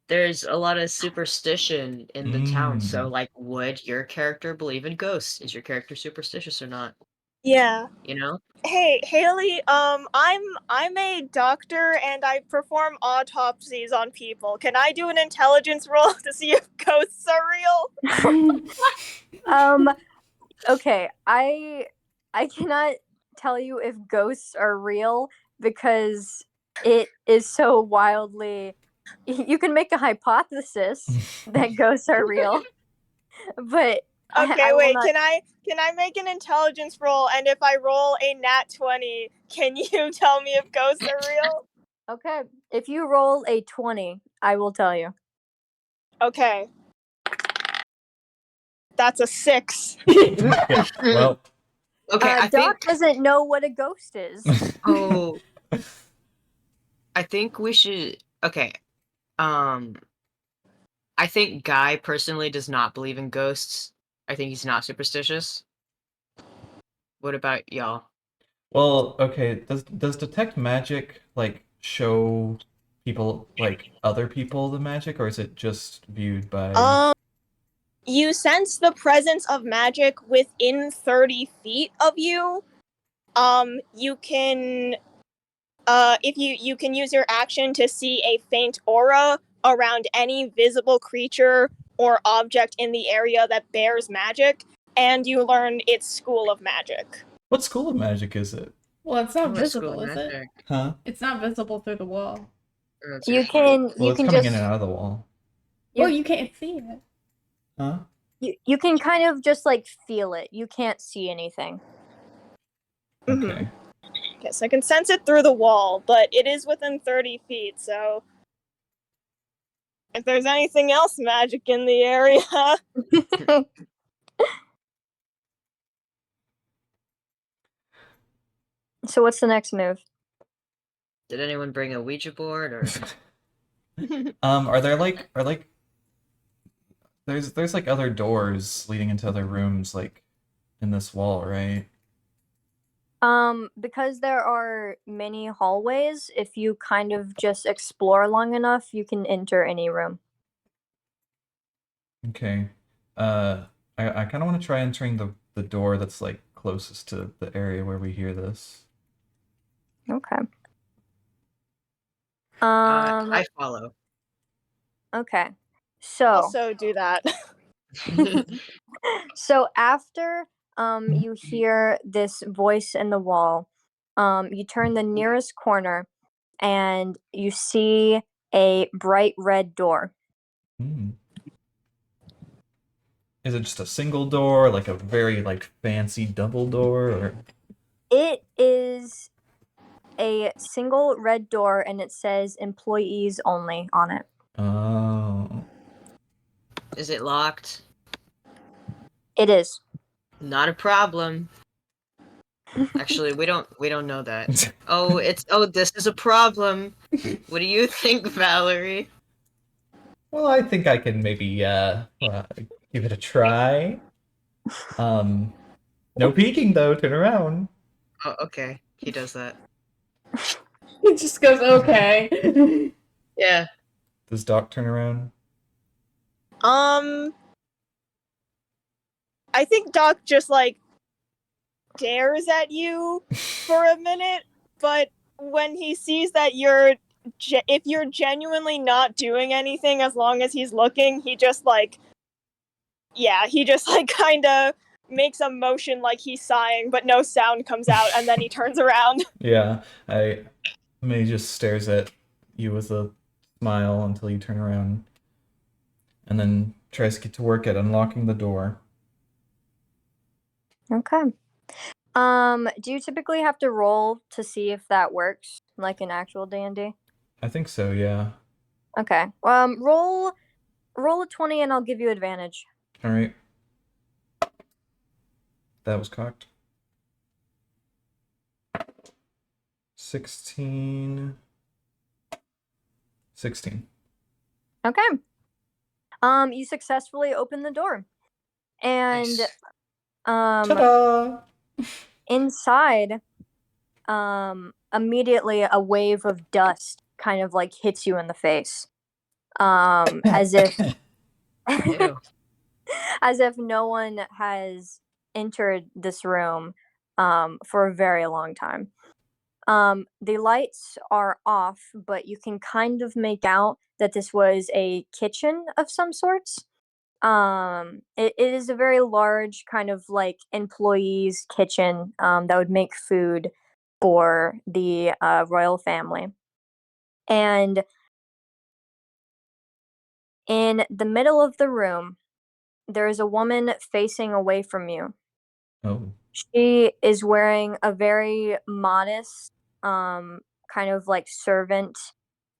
there's a lot of superstition in the town. So, like, would your character believe in ghosts? Is your character superstitious or not? Yeah. You know? Hey, Haley, I'm a doctor and I perform autopsies on people. Can I do an intelligence roll to see if ghosts are real? Okay, I cannot tell you if ghosts are real because it is so wildly. You can make a hypothesis that ghosts are real, but Okay, I will wait, not. can I make an intelligence roll, and if I roll a nat 20, can you tell me if ghosts are real? Okay, if you roll a 20, I will tell you. Okay. That's a 6. Well, Okay, I Doc think. doesn't know what a ghost is. Oh, I think we should. Okay, um, I think Guy personally does not believe in ghosts. I think he's not superstitious. What about y'all? well, okay. Does detect magic like show people like other people the magic, or is it just viewed by? You sense the presence of magic within 30 feet of you. You can if you can use your action to see a faint aura around any visible creature or object in the area that bears magic, and you learn its school of magic. What school of magic is it? Well, it's not Oh, a school visible, of is it? magic. Huh? It's not visible through the wall. Oh, that's a You good point. Well, you it's can coming just in and out of the wall. Well, you can't see it. Huh? you can kind of just like feel it. You can't see anything. Okay. Yes, I can sense it through the wall, but it is within 30 feet, so if there's anything else magic in the area. So what's the next move? Did anyone bring a Ouija board or? Are there like there's like other doors leading into other rooms like in this wall, right? Because there are many hallways, if you kind of just explore long enough, you can enter any room. Okay. I kind of want to try entering the door that's like closest to the area where we hear this. Okay. I follow. Okay. So Also do that. so after you hear this voice in the wall, you turn the nearest corner and you see a bright red door. Hmm. Is it just a single door, like a very like fancy double door, or? It is a single red door and it says employees only on it. Oh. Is it locked? It is. Not a problem. Actually, we don't know that. This is a problem. What do you think, Valerie? Well, I think I can maybe give it a try. No peeking though. Turn around. Oh, okay. He does that. It just goes, okay. Yeah. Does Doc turn around? I think Doc just like stares at you for a minute, but when he sees that if you're genuinely not doing anything as long as he's looking, he just like yeah, he just like kind of makes a motion like he's sighing, but no sound comes out, and then he turns around. Yeah, May just stares at you with a smile until you turn around, and then tries to get to work at unlocking the door. Okay. Do you typically have to roll to see if that works, like an actual D&D? I think so, yeah. Okay. Roll a 20 and I'll give you advantage. All right. That was cocked. 16. 16. Okay. You successfully open the door. And Nice. Ta-da! inside, immediately a wave of dust kind of like hits you in the face. As if Ew. as if no one has entered this room for a very long time. The lights are off, but you can kind of make out that this was a kitchen of some sorts. It is a very large kind of like employees' kitchen that would make food for the royal family. And in the middle of the room, there is a woman facing away from you. Oh. She is wearing a very modest, kind of like servant,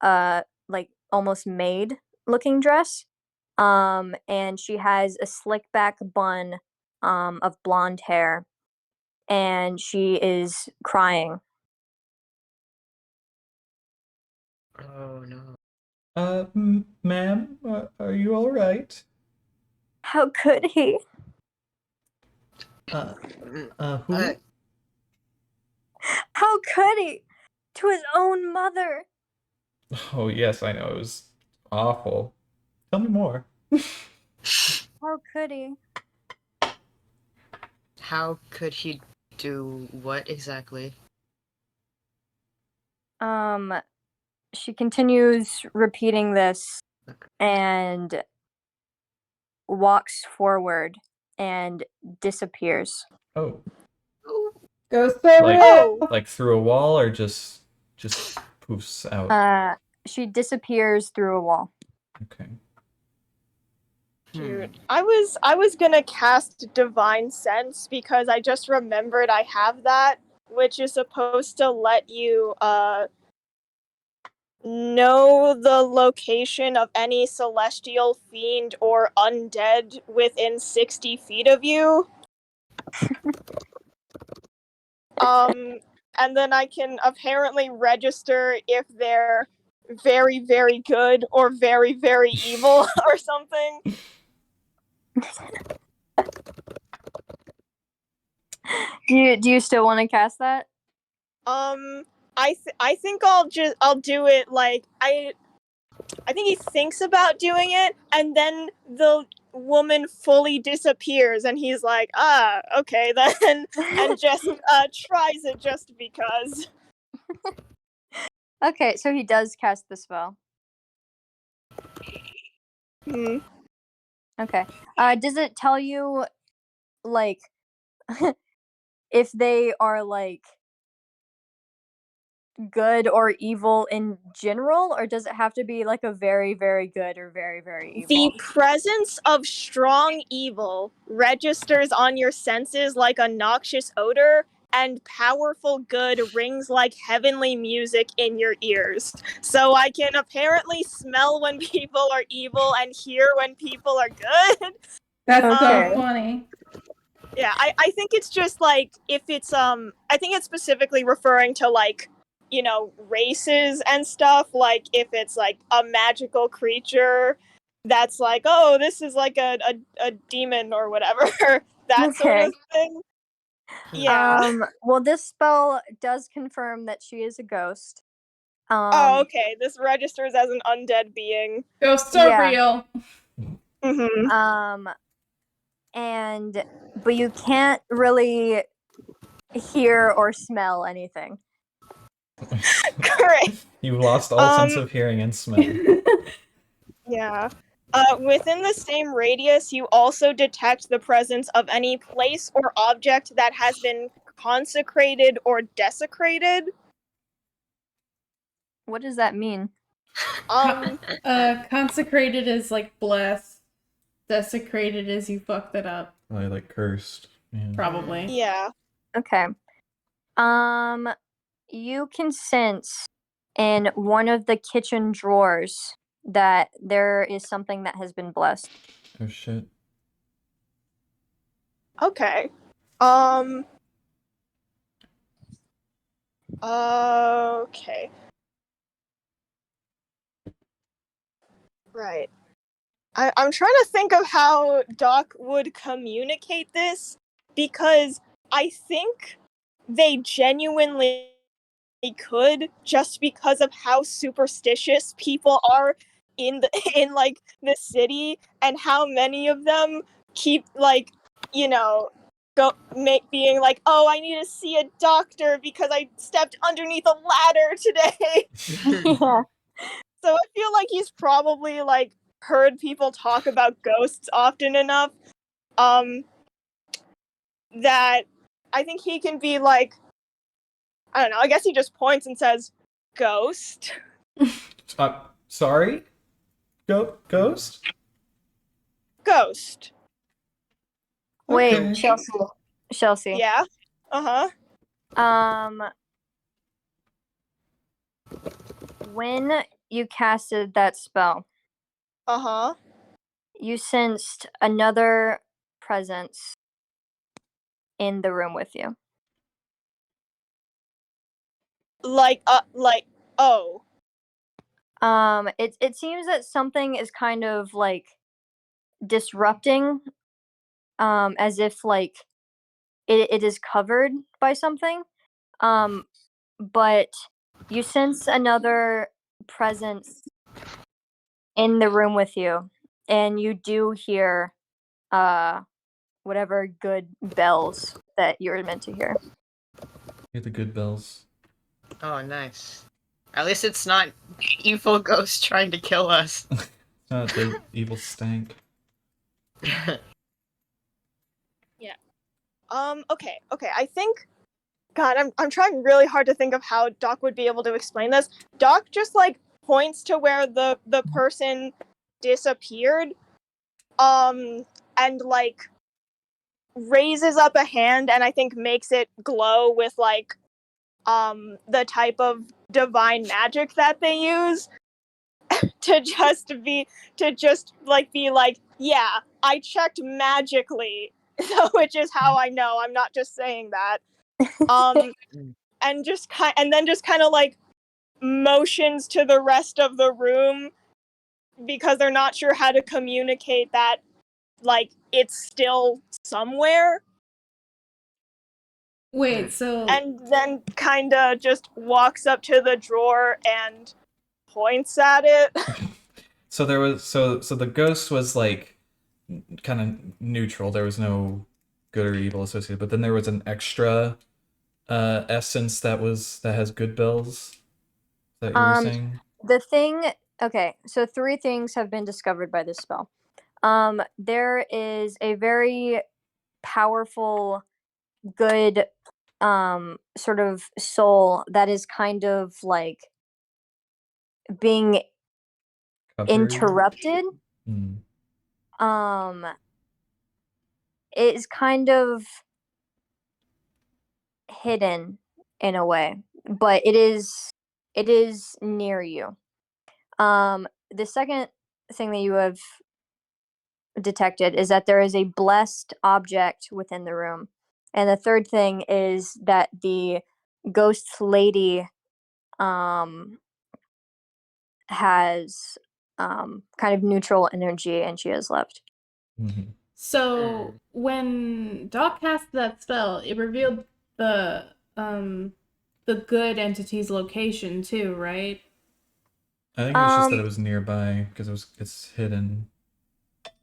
like almost maid looking dress. And she has a slick back bun, of blonde hair, and she is crying. Oh no. Ma'am, are you all right? How could he? Who? How could he? To his own mother. Oh, yes, I know. It was awful. Tell me more. How could he? How could he do what exactly? She continues repeating this and walks forward and disappears. Oh, Ghost like over Oh, like through a wall or just poofs out? She disappears through a wall. Okay. shoot. I was gonna cast Divine Sense because I just remembered I have that, which is supposed to let you know the location of any celestial fiend or undead within 60 feet of you. And then I can apparently register if they're very, very good or very, very evil or something. Do you still want to cast that? I think I'll do it like I think he thinks about doing it, and then the woman fully disappears, and he's like, okay then, and just tries it just because. Okay, so he does cast the spell. Hmm. Okay. Does it tell you, like, if they are, like, good or evil in general, or does it have to be, like, a very, very good or very, very evil? The presence of strong evil registers on your senses like a noxious odor, and powerful good rings like heavenly music in your ears. So I can apparently smell when people are evil and hear when people are good. That's Okay. so funny. Yeah, I think it's just like if it's I think it's specifically referring to like, you know, races and stuff, like if it's like a magical creature that's like, oh, this is like a demon or whatever. That sort Okay. of thing. Yeah. Well, this spell does confirm that she is a ghost. Oh, okay. This registers as an undead being. Ghosts are Yeah. real. Mm-hmm. But you can't really hear or smell anything. Great. You've lost all sense of hearing and smell. Yeah. Within the same radius, you also detect the presence of any place or object that has been consecrated or desecrated. What does that mean? Consecrated is like blessed. Desecrated is you fucked it up. Probably like cursed. Yeah. Probably. Yeah. Okay. You can sense in one of the kitchen drawers that there is something that has been blessed. Oh shit. Okay. Okay. Right. I'm trying to think of how Doc would communicate this, because I think they genuinely could, just because of how superstitious people are in the city, and how many of them keep being like, oh, I need to see a doctor because I stepped underneath a ladder today. Yeah. So I feel like he's probably heard people talk about ghosts often enough that I think he can be like, I don't know, I guess he just points and says, ghost. Sorry? Ghost? Ghost. Wait, Okay. Chelsea. Yeah. Uh-huh. When you casted that spell, Uh-huh. you sensed another presence in the room with you. Oh. It seems that something is kind of like disrupting, as if like it is covered by something. But you sense another presence in the room with you, and you do hear whatever good bells that you're meant to hear. Hear the good bells. Oh, nice. At least it's not evil ghosts trying to kill us. It's not the evil stank. Okay. I think, God, I'm trying really hard to think of how Doc would be able to explain this. Doc just points to where the person disappeared, and raises up a hand and I think makes it glow with the type of divine magic that they use to be like, yeah, I checked magically, which is how I know I'm not just saying that. And then just kind of motions to the rest of the room, because they're not sure how to communicate that it's still somewhere. Wait, so And then kind of just walks up to the drawer and points at it. So there was so the ghost was like kind of neutral. There was no good or evil associated, but then there was an extra essence that has good bells that you were saying. The thing, okay, so 3 things have been discovered by this spell. There is a very powerful, good, sort of soul that is kind of like being Covered? interrupted. Hmm. It is kind of hidden in a way, but it is near you. The second thing that you have detected is that there is a blessed object within the room. And the third thing is that the ghost lady has kind of neutral energy and she has left. Mm-hmm. So when Doc cast that spell, it revealed the good entity's location too, right? I think it was just that it was nearby because it's hidden.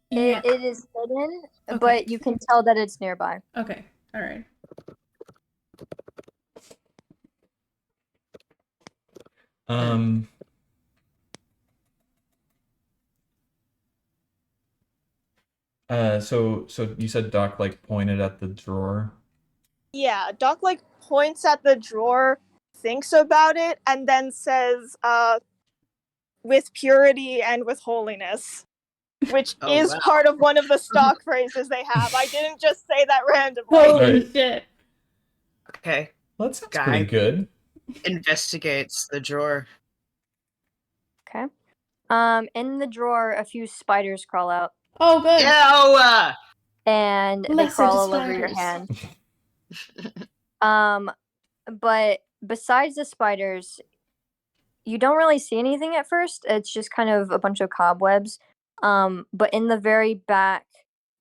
It is hidden, Okay. but you can tell that it's nearby. Okay. All right. So you said Doc like pointed at the drawer. Yeah, Doc like points at the drawer, thinks about it, and then says, with purity and with holiness. Which Oh, is wow. part of one of the stock phrases they have. I didn't just say that randomly. Holy Right. shit. Okay. Well, that sounds Guy. pretty good. Investigates the drawer. Okay. In the drawer, a few spiders crawl out, Oh, good. Yeah, and they Blessed crawl all over your spiders. hand. But besides the spiders, you don't really see anything at first. It's just kind of a bunch of cobwebs. But in the very back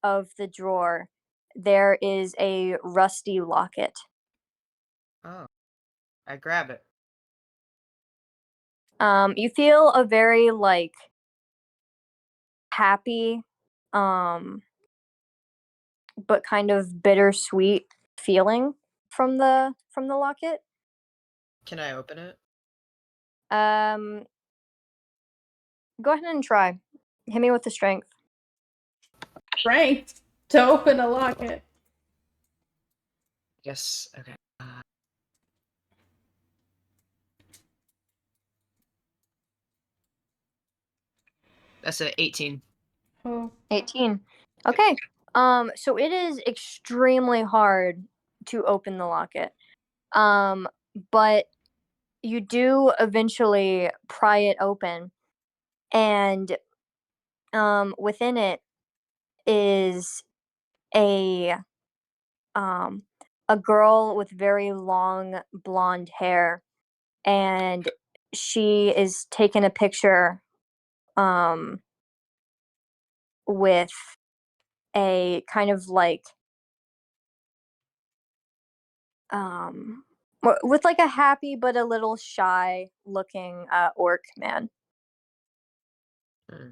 of the drawer, there is a rusty locket. Oh, I grab it. You feel a very like happy, but kind of bittersweet feeling from the locket. Can I open it? Um, go ahead and try. Hit me with the strength. Strength to open a locket. Yes. Okay. That's a 18. Oh. 18. Okay. So it is extremely hard to open the locket. But you do eventually pry it open, and within it is a um a girl with very long blonde hair, and she is taking a picture um with a kind of like with like a happy but a little shy looking orc man. Hmm.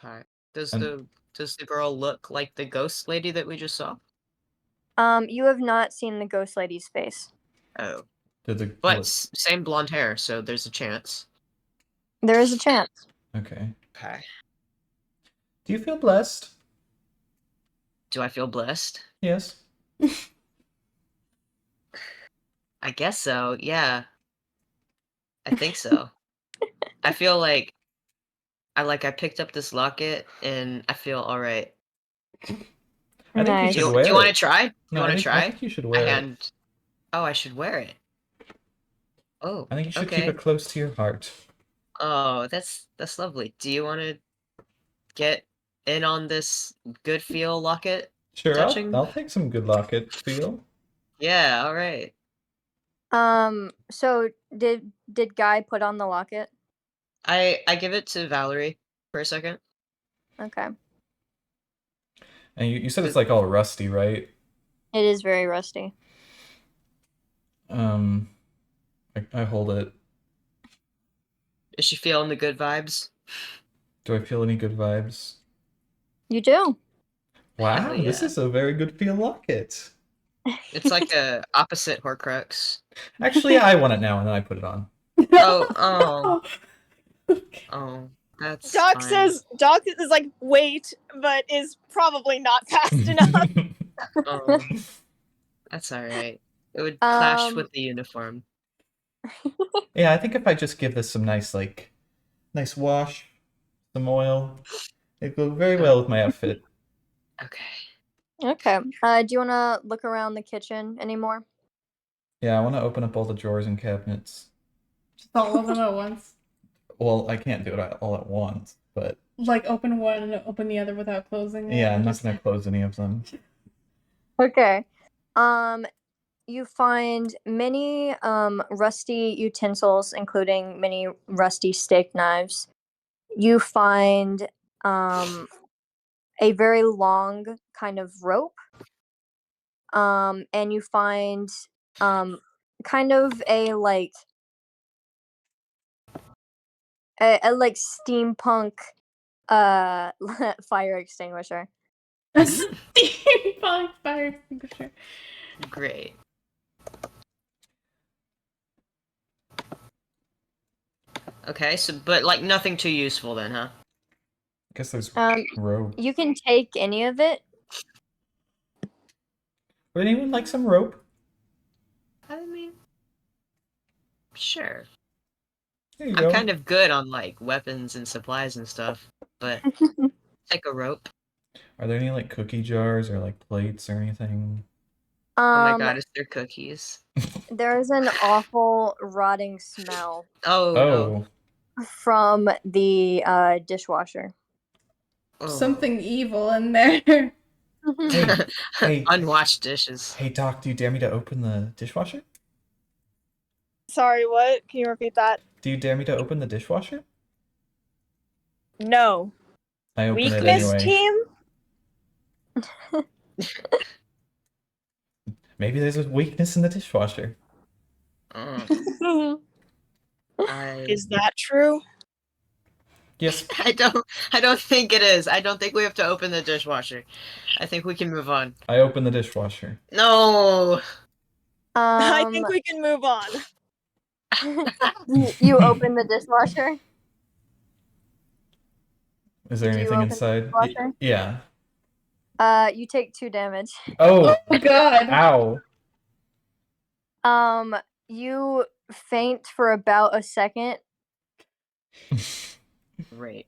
Okay. Does And the girl look like the ghost lady that we just saw? You have not seen the ghost lady's face. Oh, did the but what? same blonde hair, so there's a chance. There is a chance. Okay. Okay. Do you feel blessed? Do I feel blessed? Yes. I guess so. Yeah, I think so. I feel like I picked up this locket and I feel all right. I think you Nice. should Do wear you want to it. try? Do you No, want to I try? think you should I wear it. hand. Oh, I should wear it. Oh, I think you should keep okay. it close to your heart. Oh, that's lovely. Do you want to get in on this good feel locket Sure, touching? I'll take some good locket feel. Yeah, all right. So did Guy put on the locket? I give it to Valerie for a second. Okay. And you said it's Does- like all rusty, right? It is very rusty. Um, I hold it. Is she feeling the good vibes? Do I feel any good vibes? You do. Wow, Hell this yeah. is a very good feel locket. It's like a opposite Horcrux. Actually, I want it now, and then I put it on. Oh, oh, that's Doc fine. Doc is like, wait, but is probably not fast enough. Oh, that's all right. It would clash Um, with the uniform. Yeah, I think if I just give this some nice wash, some oil, it'd go very well with my outfit. Okay. Okay. Do you want to look around the kitchen anymore? Yeah, I want to open up all the drawers and cabinets. Just all of them at once. Well, I can't do it all at once, but Like open one and open the other without closing it. yeah, I'm and not just... gonna close any of them. Okay. You find many rusty utensils, including many rusty steak knives. You find a very long kind of rope. And you find kind of a like like steampunk fire extinguisher. A steampunk fire extinguisher. Great. Okay, so but like nothing too useful then, huh? guess there's Um, rope. you can take any of it. Would anyone like some rope? I mean, sure. There you I'm go. kind of good on like weapons and supplies and stuff, but like a rope. Are there any like cookie jars or like plates or anything? Oh my god, is there cookies? There's an awful rotting smell Oh no. Oh, from the dishwasher. Oh. Something evil in there. hey, hey, Unwashed dishes. hey, Doc, do you dare me to open the dishwasher? Sorry, what? Can you repeat that? Do you dare me to open the dishwasher? No. I open it Weakness anyway. team? Maybe there's a weakness in the dishwasher. Is that true? Yes. I don't think it is. I don't think we have to open the dishwasher. I think we can move on. I open the dishwasher. No. I think we can move on. You open the dishwasher. Is there Do you anything open the inside? dishwasher? Yeah. You take 2 damage. Oh, Oh god. ow. You faint for about a second, Great.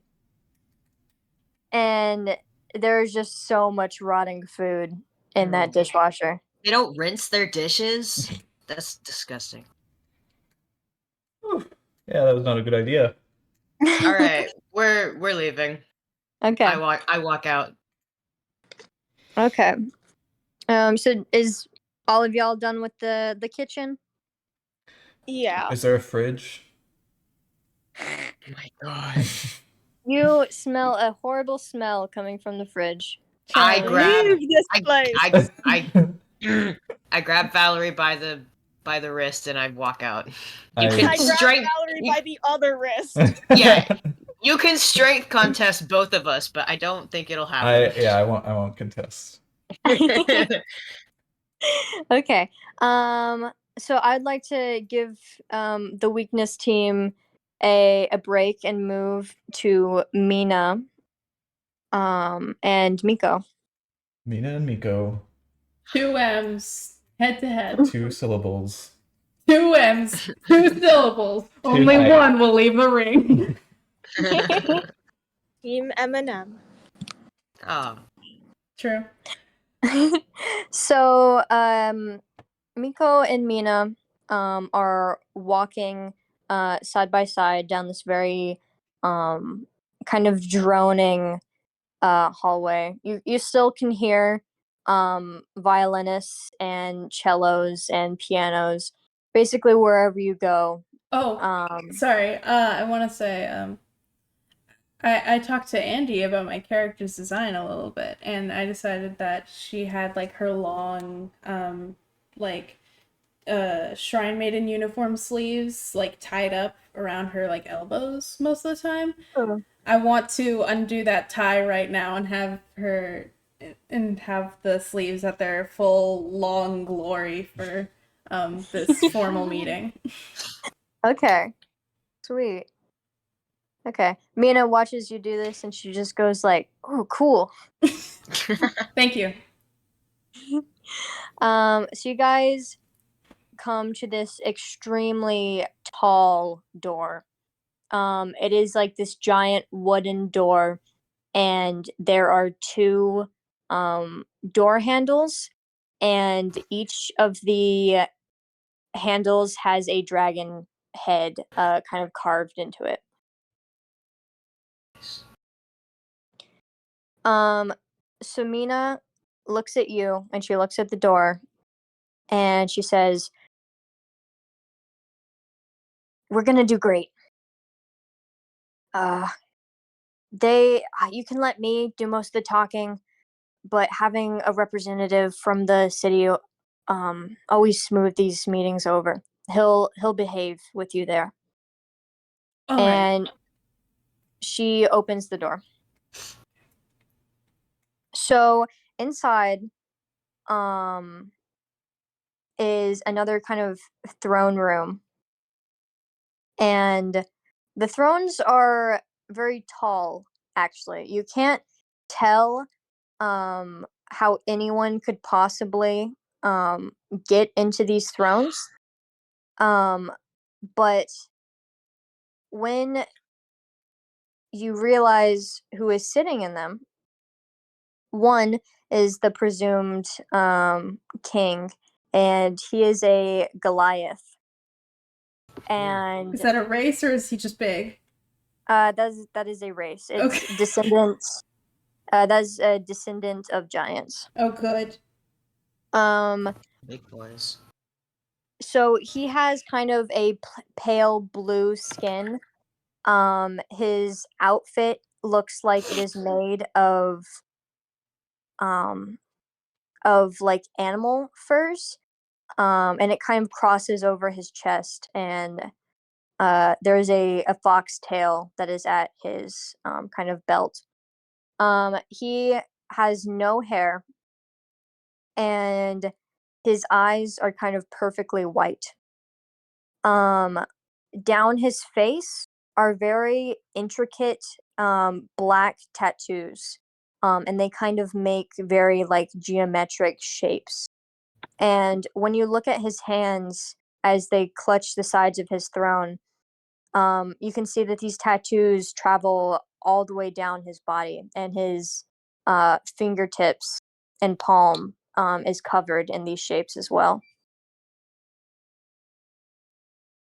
and there's just so much rotting food in that dishwasher. They don't rinse their dishes? That's disgusting. Whew. Yeah, that was not a good idea. All right, we're leaving. Okay. I walk out. Okay. So is all of y'all done with the kitchen? Yeah. Is there a fridge? Oh my god. You smell a horrible smell coming from the fridge. I grab Leave this place. I grab Valerie by the wrist and I walk out. You I- can I grab strength Valerie by the other wrist. Yeah. You can strength contest both of us, but I don't think it'll happen. I won't contest. Okay. So I'd like to give the weakness team a break and move to Mina and Miko. Mina and Miko, 2 M's head to head. 2 syllables. 2 M's, 2 syllables. Only I- one will leave the ring. Team Eminem. Oh. True. So Miko and Mina are walking side by side down this very kind of droning hallway. You still can hear violinists and cellos and pianos basically wherever you go. Oh, sorry. I want to say, I talked to Andy about my character's design a little bit, and I decided that she had like her long, Shrine Maiden uniform sleeves like tied up around her like elbows most of the time. Oh. I want to undo that tie right now and have the sleeves at their full long glory for this formal meeting. Okay. Sweet. Okay. Mina watches you do this and she just goes like, "Oh, cool." Thank you. So you guys come to this extremely tall door. It is like this giant wooden door, and there are 2 door handles, and each of the handles has a dragon head kind of carved into it. So Mina looks at you and she looks at the door and she says, "We're gonna do great. You can let me do most of the talking, but having a representative from the city always smooth these meetings over. He'll behave with you there." All right. And she opens the door. So inside is another kind of throne room. And the thrones are very tall actually. You can't tell how anyone could possibly get into these thrones. But when you realize who is sitting in them, one is the presumed king, and he is a Goliath. And Is that a race or is he just big? that is a race. It's Okay. descendants. That is a descendant of giants. Oh, good. Big boys. So he has kind of a pale blue skin. His outfit looks like it is made of like animal furs. And it kind of crosses over his chest, and there's a fox tail that is at his kind of belt. He has no hair, and his eyes are kind of perfectly white. Down his face are very intricate black tattoos, and they kind of make very like geometric shapes. And when you look at his hands as they clutch the sides of his throne, you can see that these tattoos travel all the way down his body, and his fingertips and palm is covered in these shapes as well.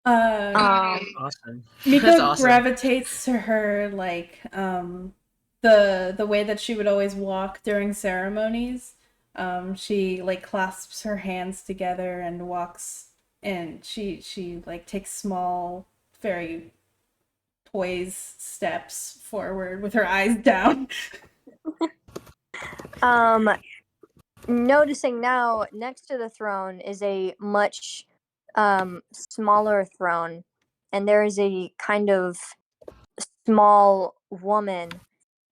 Awesome. Miko That's awesome. gravitates to her like the way that she would always walk during ceremonies. She like clasps her hands together and walks, and she like takes small, very poised steps forward with her eyes down. Noticing now, next to the throne is a much smaller throne, and there is a kind of small woman,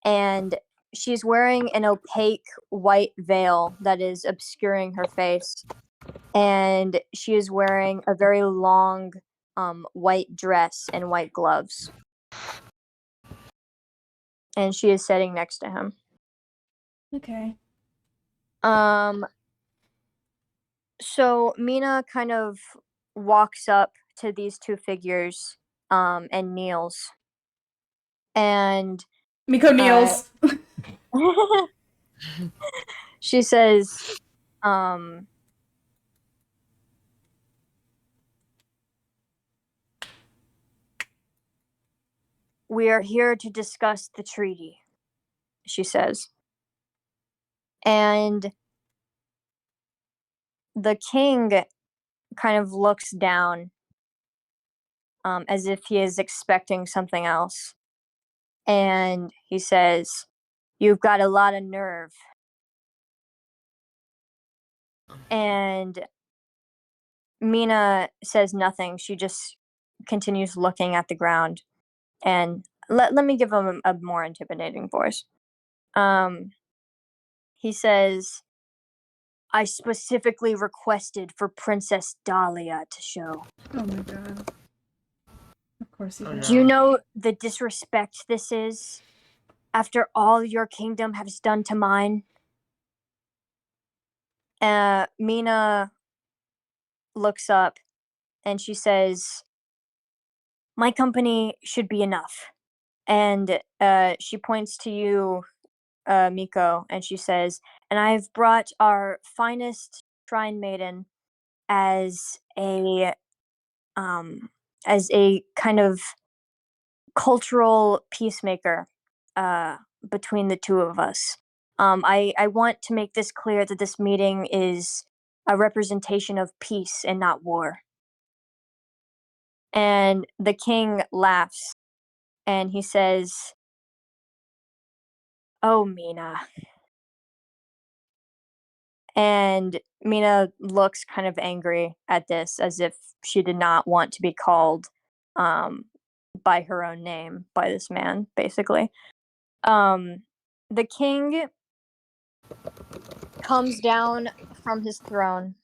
and she's wearing an opaque white veil that is obscuring her face, and she is wearing a very long white dress and white gloves, and she is sitting next to him. Okay. So Mina kind of walks up to these two figures and kneels, and Miko kneels. she says, "We are here to discuss the treaty," she says. And the king kind of looks down as if he is expecting something else. And he says, "You've got a lot of nerve." And Mina says nothing. She just continues looking at the ground. And let me give him a more intimidating voice. He says, "I specifically requested for Princess Dahlia to show." Oh my god. Of course he did. "Do you know the disrespect this is? After all your kingdom has done to mine?" Mina looks up and she says, "My company should be enough." And she points to you, Miko, and she says, "And I've brought our finest shrine maiden as a kind of cultural peacemaker between the two of us. I want to make this clear that this meeting is a representation of peace and not war." And the king laughs and he says, "Oh, Mina." And Mina looks kind of angry at this, as if she did not want to be called by her own name by this man, basically. The king comes down from his throne,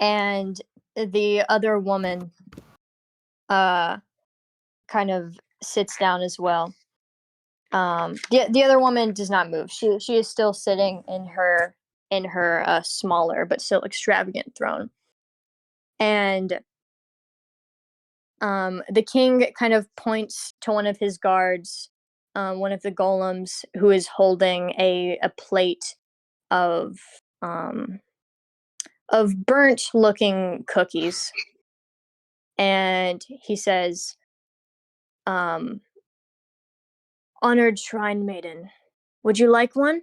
and the other woman kind of sits down as well. The other woman does not move. She is still sitting in her smaller but still extravagant throne. And the king kind of points to one of his guards, one of the golems, who is holding a plate of burnt looking cookies. And he says, honored shrine maiden, would you like one?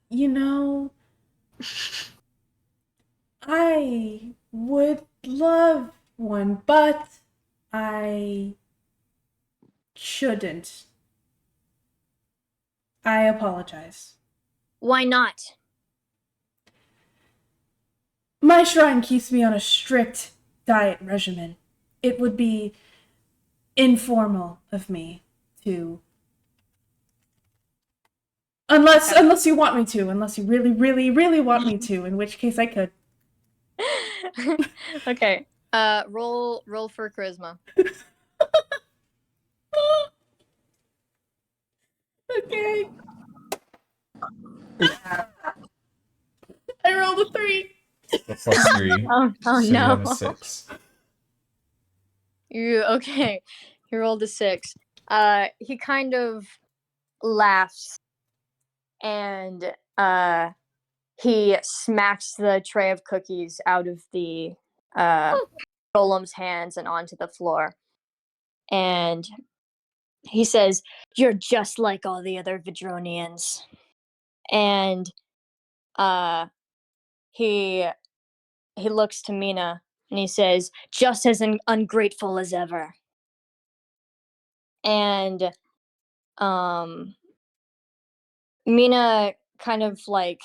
You know, I would love one, but I shouldn't. I apologize. Why not? My shrine keeps me on a strict diet regimen. It would be informal of me to... Unless you want me to. Unless you really, really, really want me to, in which case I could. Okay. Roll for charisma. Okay. I rolled a 3. Plus 3. Oh so you no. have a 6. Okay. He rolled a 6. He kind of laughs and he smacks the tray of cookies out of the golem's hands and onto the floor. And he says, "You're just like all the other Vidronians." And he looks to Mina and he says, "Just as ungrateful as ever." And Mina kind of like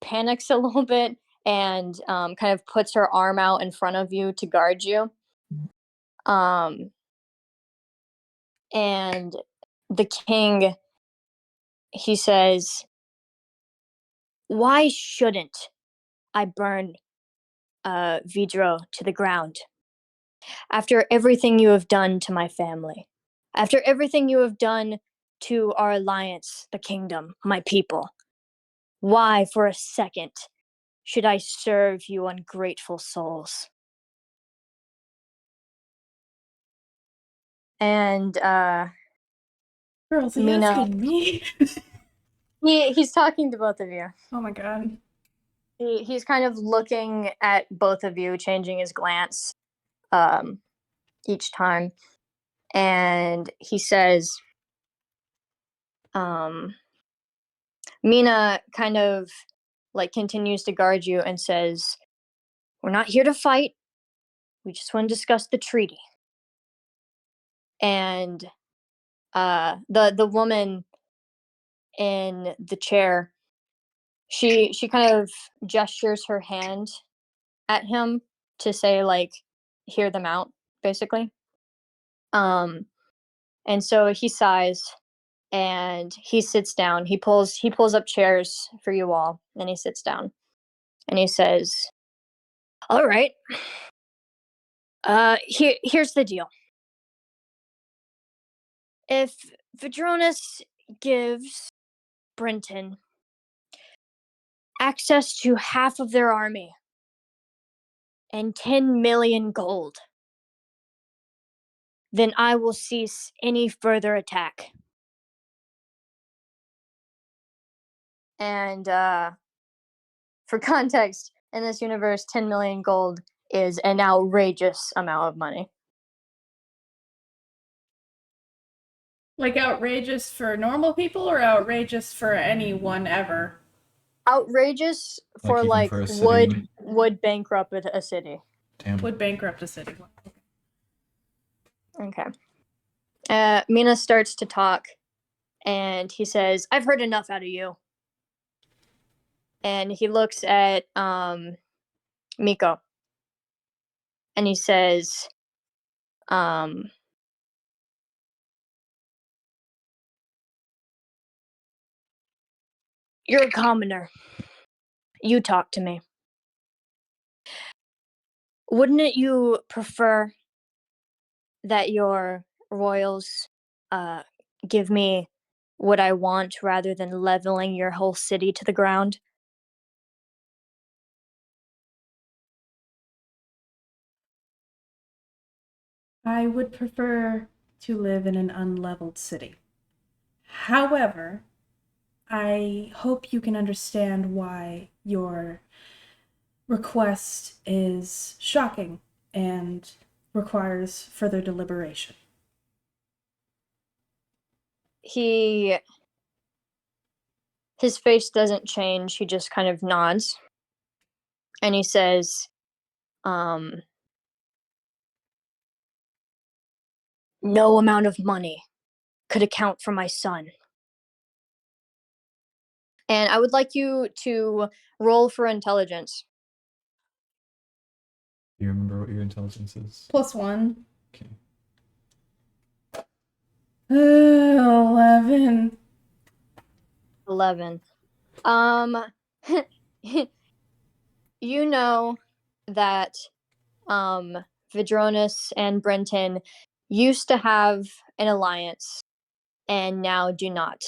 panics a little bit and kind of puts her arm out in front of you to guard you. And the king, he says, "Why shouldn't I burn Vidro to the ground? After everything you have done to my family, after everything you have done to our alliance, the kingdom, my people, why for a second should I serve you ungrateful souls?" And Girls, are you Mina, asking me? he's talking to both of you. Oh my god. He's kind of looking at both of you, changing his glance each time. And he says, Mina kind of like continues to guard you and says, "We're not here to fight. We just want to discuss the treaty." And the woman in the chair, she kind of gestures her hand at him to say, like, hear them out, basically. And so he sighs and he sits down. He pulls up chairs for you all, and he sits down. And he says, "All right. Here's the deal. If Vadronis gives Brenton access to half of their army and 10 million gold, then I will cease any further attack." And for context, in this universe, 10 million gold is an outrageous amount of money. Like outrageous for normal people or outrageous for anyone ever? Outrageous for even like for a city. would bankrupt a city. Damn. Would bankrupt a city. Okay. Mina starts to talk, and he says, "I've heard enough out of you." And he looks at Miko, and he says, "You're a commoner. You talk to me. wouldn't you prefer that your royals give me what I want rather than leveling your whole city to the ground? I would prefer to live in an unleveled city. However, I hope you can understand why your request is shocking and requires further deliberation. His face doesn't change. He just kind of nods. And he says, no amount of money could account for my son. And I would like you to roll for intelligence. Do you remember what your intelligence is? +1. Okay. 11. 11. You know that Vidronis and Brenton used to have an alliance and now do not.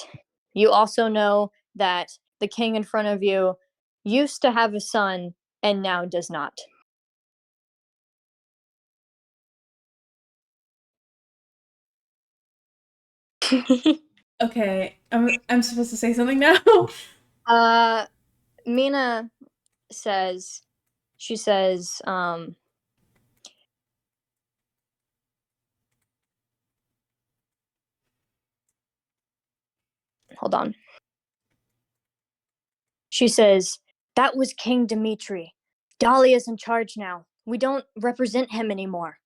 You also know that the king in front of you used to have a son and now does not. Okay, I'm supposed to say something now? Mina says, hold on. She says, that was King Dimitri. Dahlia's in charge now. We don't represent him anymore.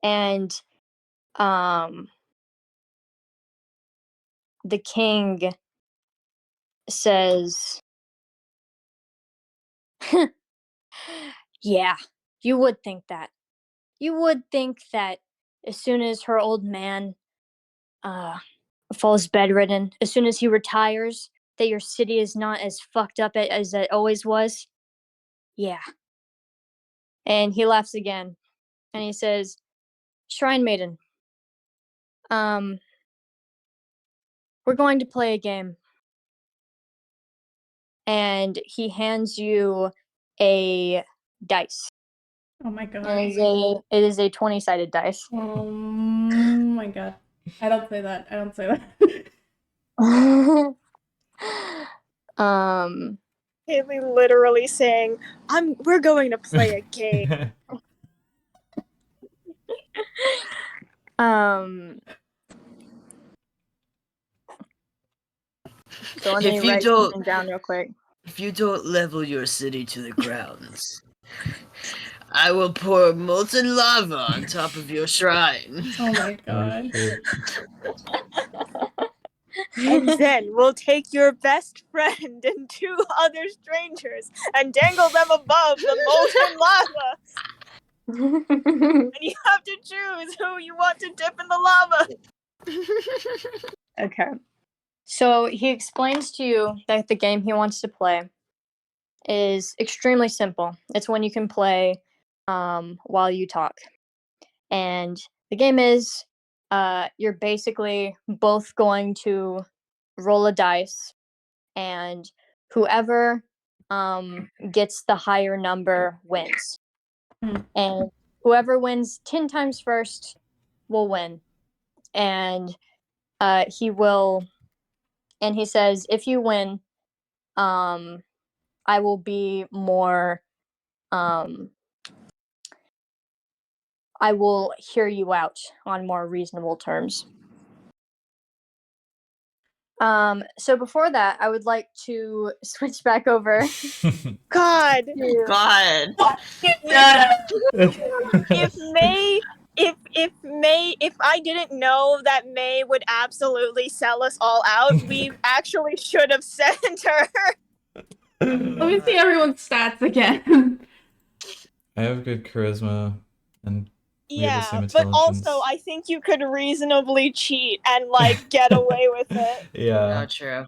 And the king says, yeah, you would think that. You would think that as soon as her old man falls bedridden, as soon as he retires, that your city is not as fucked up as it always was. Yeah. And he laughs again. And he says, Shrine Maiden, we're going to play a game. And he hands you a dice. Oh my god. It is a 20-sided dice. Oh my god. I don't say that. Haley literally saying, we're going to play a game. So let me write something down real quick. If you don't level your city to the grounds, I will pour molten lava on top of your shrine. Oh my god. And then we'll take your best friend and 2 other strangers and dangle them above the molten lava. And you have to choose who you want to dip in the lava. Okay. So he explains to you that the game he wants to play is extremely simple. It's one you can play while you talk. And the game is you're basically both going to roll a dice, and whoever gets the higher number wins. And whoever wins 10 times first will win. And he says, if you win, I will be more, I will hear you out on more reasonable terms. So before that, I would like to switch back over. God. If I didn't know that May would absolutely sell us all out, we actually should have sent her. Let me see everyone's stats again. I have good charisma, and we have the same but intelligence. also I think you could reasonably cheat and get away with it. Yeah. Not true.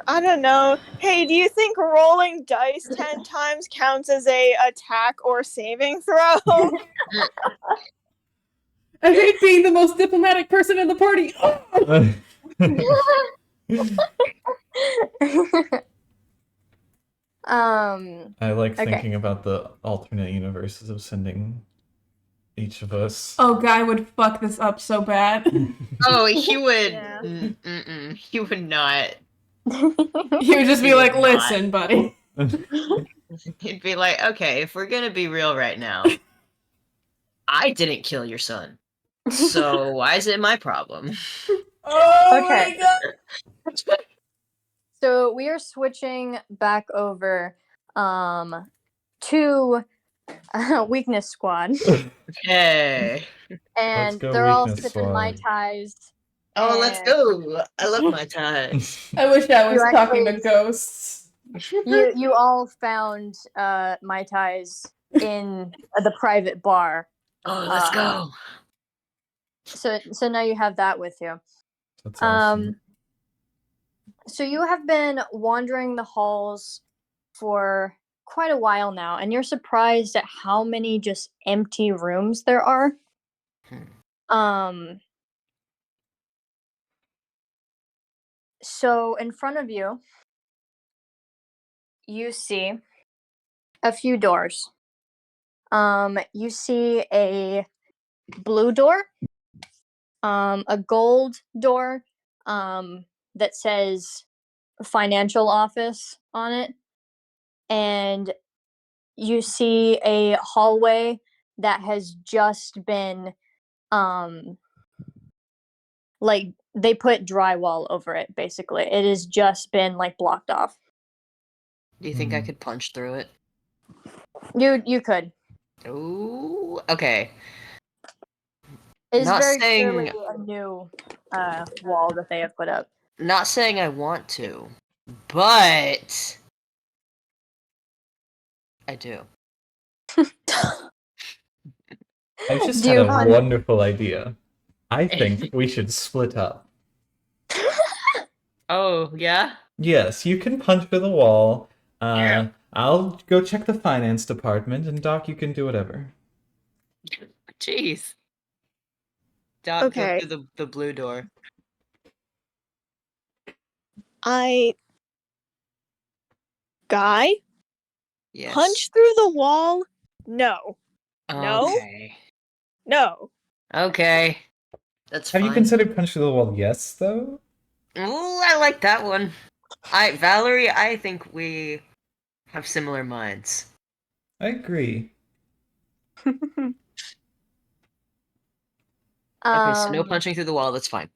I don't know. Hey, do you think rolling dice 10 times counts as a attack or saving throw? I hate being the most diplomatic person in the party. I like Okay. thinking about the alternate universes of sending each of us. Oh, Guy would fuck this up so bad. Oh, he would. Yeah. He would not. He would just be He like, would not. listen, buddy. He'd be like, okay, if we're gonna be real right now, I didn't kill your son. So why is it my problem? Oh Okay. my god. So we are switching back over to Weakness Squad. Hey. And go, they're all Weakness sipping Mai Squad. Tais. Oh, let's and go. I love my time. I wish I was You talking to actually- ghosts. You all found Mai Tais in the private bar. Oh, let's go. So now you have that with you. That's awesome. So you have been wandering the halls for quite a while now, and you're surprised at how many just empty rooms there are. So in front of you, you see a few doors. You see a blue door, a gold door, that says financial office on it, and you see a hallway that has just been like they put drywall over it. Basically, it has just been like blocked off. Do you think I could punch through it? You could. Ooh, okay. It is Not very saying- clearly a new wall that they have put up. Not saying I want to, but I do. I just Do had you a want- wonderful idea. I think we should split up. Oh, yeah? Yes, you can punch through the wall. Yeah. I'll go check the finance department, and Doc, you can do whatever. Jeez. Doc, Okay. go through the blue door. Guy? Yes. Punch through the wall? No. No? Okay. No. Okay. That's Have fine. you considered punch through the wall? Yes, though. Ooh, I like that one. Valerie, I think we have similar minds. I agree. Okay, so no punching through the wall, that's fine.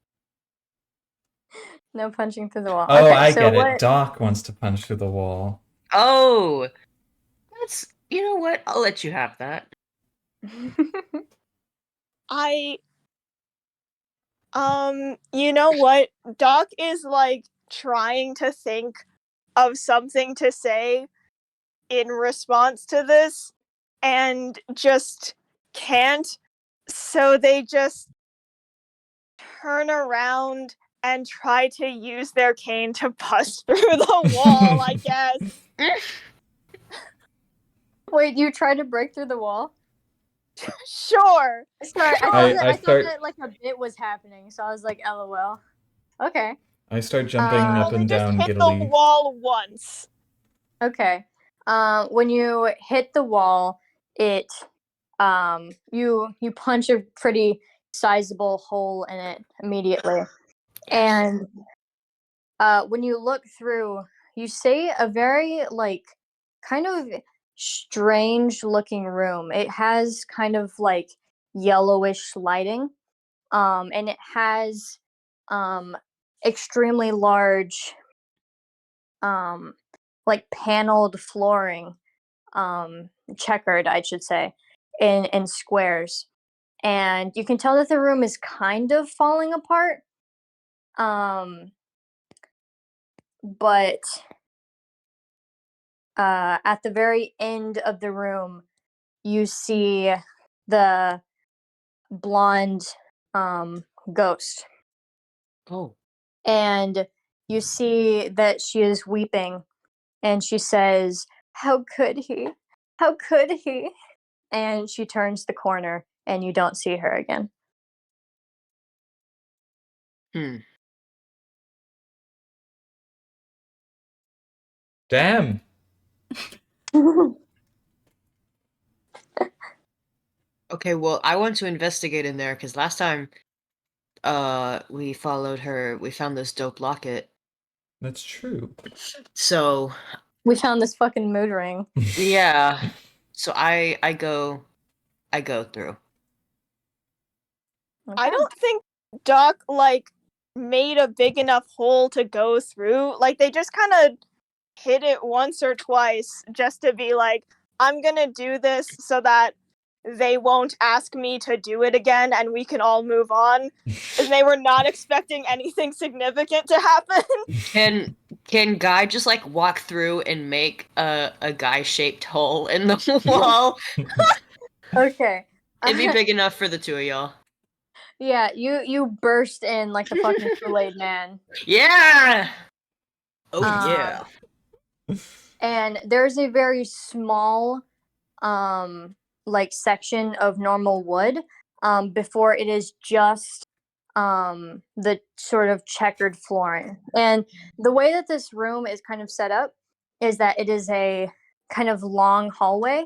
No punching through the wall. Oh, okay, I so get what... it. Doc wants to punch through the wall. Oh! You know what? I'll let you have that. You know what? Doc is like trying to think of something to say in response to this and just can't. So they just turn around and try to use their cane to bust through the wall, I guess. Wait, you tried to break through the wall? Sure. Sorry, I I thought start- that like a bit was happening, so I was like, LOL. Okay. I start jumping up Only and just down hit giddily. the wall once. Okay. When you hit the wall, it you punch a pretty sizable hole in it immediately. And when you look through, you see a very like kind of strange looking room. It has kind of like yellowish lighting. And it has extremely large like paneled flooring, checkered, I should say, in squares. And you can tell that the room is kind of falling apart. But at the very end of the room, you see the blonde ghost. Oh. And you see that she is weeping, and she says, "How could he? How could he?" And she turns the corner, and you don't see her again. Damn. Okay, well, I want to investigate in there because last time we followed her, we found this dope locket. That's true. So We found this fucking mood ring. yeah. So I go through. I don't think Doc like made a big enough hole to go through. Like they just kind of hit it once or twice just to be like, I'm gonna do this so that they won't ask me to do it again and we can all move on. And they were not expecting anything significant to happen. Can Guy just like walk through and make a guy shaped hole in the wall? Okay. It'd be big enough for the two of y'all. Yeah, you burst in like the fucking Kool-Aid man. Yeah. Oh Um, yeah. And there's a very small like section of normal wood before it is just the sort of checkered flooring. And the way that this room is kind of set up is that it is a kind of long hallway,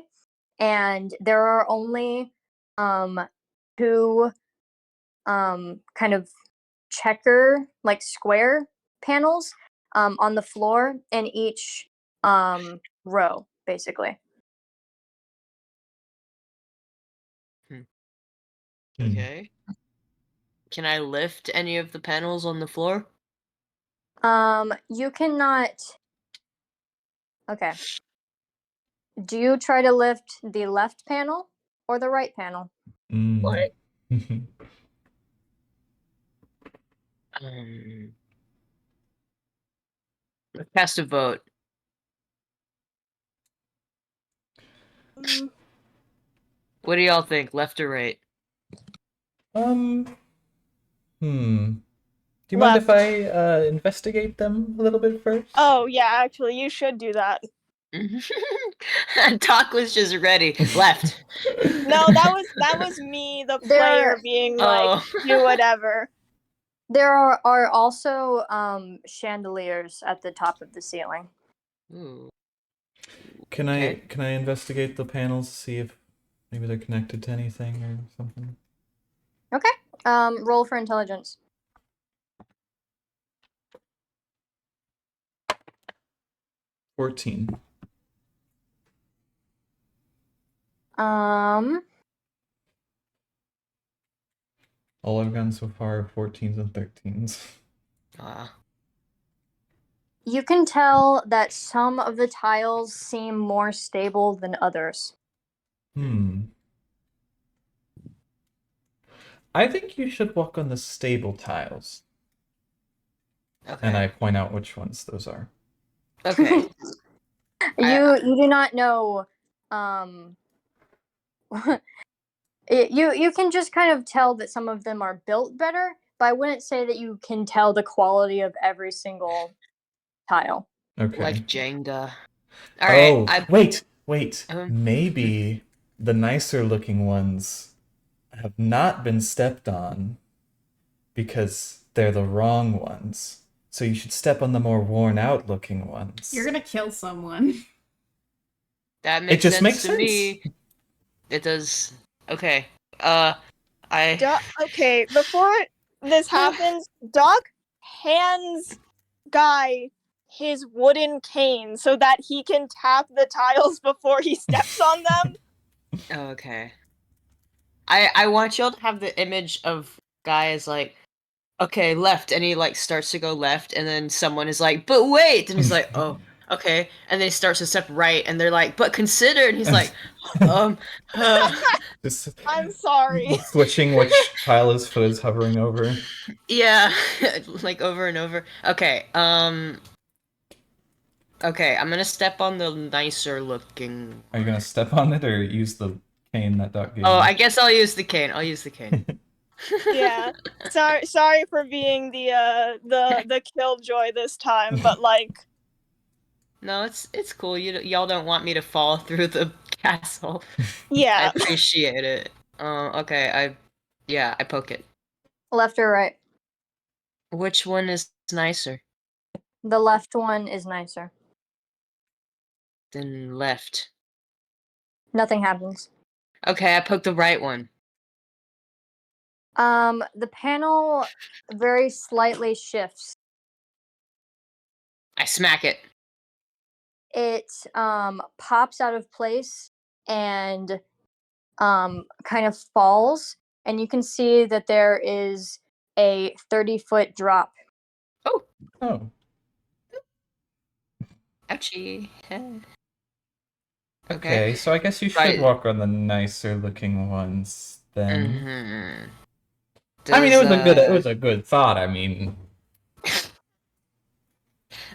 and there are only two kind of checker like square panels on the floor in each row, basically. Okay. Can I lift any of the panels on the floor? You cannot. Okay. Do you try to lift the left panel or the right panel? What? Cast a vote. What do y'all think, left or right? Do you mind if I investigate them a little bit first? Oh yeah, actually you should do that. Doc was just ready. Left. No, that was me, the player, being like, do whatever. There are also chandeliers at the top of the ceiling. Ooh. Can I investigate the panels to see if maybe they're connected to anything or something? Okay. Roll for intelligence. 14. All I've gotten so far are 14s and 13s. You can tell that some of the tiles seem more stable than others. I think you should walk on the stable tiles. Okay. And I point out which ones those are. Okay. You do not know. You can just kind of tell that some of them are built better, but I wouldn't say that you can tell the quality of every single tile. Okay. Like Jenga. All right. Wait. Maybe the nicer looking ones have not been stepped on because they're the wrong ones. So you should step on the more worn out looking ones. You're gonna kill someone. That makes sense sense to me. It does. Okay. Okay, before this happens, Doc hands Guy his wooden cane so that he can tap the tiles before he steps on them. Okay. I want y'all to have the image of Guy as like, okay, left, and he like starts to go left, and then someone is like, but wait, and he's like, oh, okay, and then he starts to step right, and they're like, but consider, and he's like, I'm sorry. Switching which tile his foot is hovering over. Yeah, like over and over. Okay, okay, I'm gonna step on the nicer looking. Are you gonna step on it or use the cane that Doc gave Oh, you? I guess I'll use the cane. I'll use the cane. Yeah. Sorry for being the killjoy this time, but like No, it's cool. Y'all don't want me to fall through the castle. I yeah. appreciate it. Okay, I poke it. Left or right? Which one is nicer? The left one is nicer. Then left. Nothing happens. Okay, I poked the right one. The panel very slightly shifts. I smack it. It pops out of place and kind of falls, and you can see that there is a 30-foot drop. Oh, Oh. ouchie. Okay, so I guess you should Right. walk on the nicer looking ones then. Mm-hmm. I mean, it was a good thought. I mean,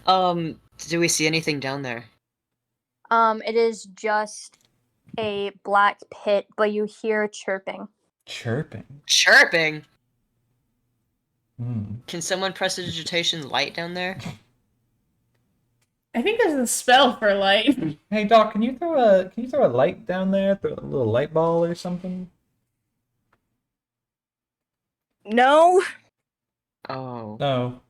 Do we see anything down there? It is just a black pit, but you hear chirping. chirping. Chirping? Hmm. Can someone prestidigitation light down there? I think there's a spell for light. Hey Doc, can you throw a light down there? Throw a little light ball or something? No. Oh. No.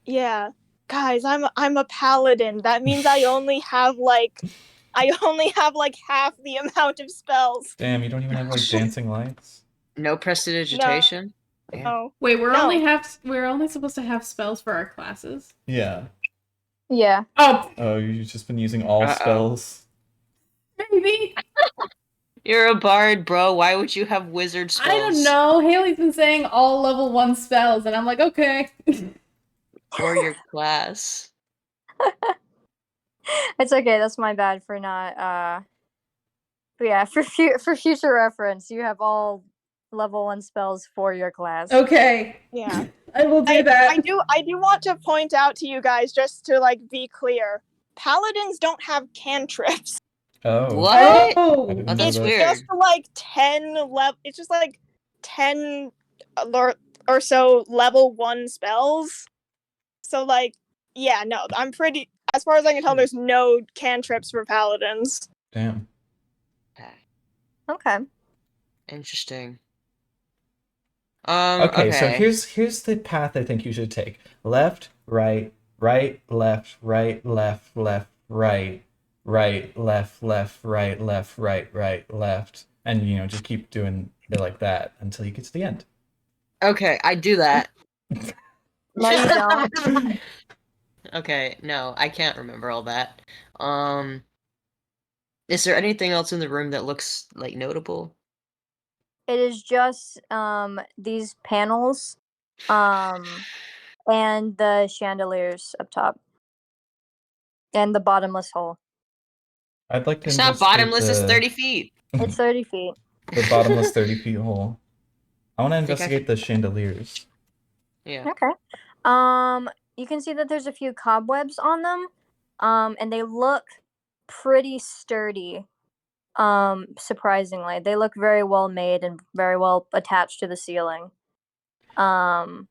Yeah. Guys, I'm a paladin. That means I only have like half the amount of spells. Damn, you don't even have like dancing lights? No prestidigitation? Damn. No. Wait, we're No. only supposed to have spells for our classes. Yeah. Yeah. Oh, Oh, you've just been using all Uh-oh. spells? maybe. You're a bard, bro. Why would you have wizard spells? I don't know. Haley's been saying all level 1 spells, and I'm like, okay. For your class. It's okay. That's my bad for not. But yeah, for future reference, you have all level 1 spells for your class. Okay. Yeah. I will do that. I do want to point out to you guys, just to like be clear, paladins don't have cantrips. Oh. What? I Oh, didn't Oh, know that's that. weird. Just like 10 it's just like 10 or so level 1 spells. So like, yeah, no, I'm pretty, as far as I can tell, there's no cantrips for paladins. Damn. Okay. Interesting. Okay, so Okay. here's the path I think you should take. Left, right, right, left, right, left, left, right, right, left, left, right, left, right, right, left. And just keep doing it like that until you get to the end. Okay, I do that. No, you don't. Okay, no, I can't remember all that. Is there anything else in the room that looks like notable? It is just these panels, and the chandeliers up top, and the bottomless hole. I'd like to It's not investigate bottomless, it's 30 feet. It's 30 feet. the bottomless 30 feet hole. I want to think I investigate the chandeliers. Yeah. Okay. You can see that there's a few cobwebs on them, and they look pretty sturdy. Surprisingly, they look very well made and very well attached to the ceiling. And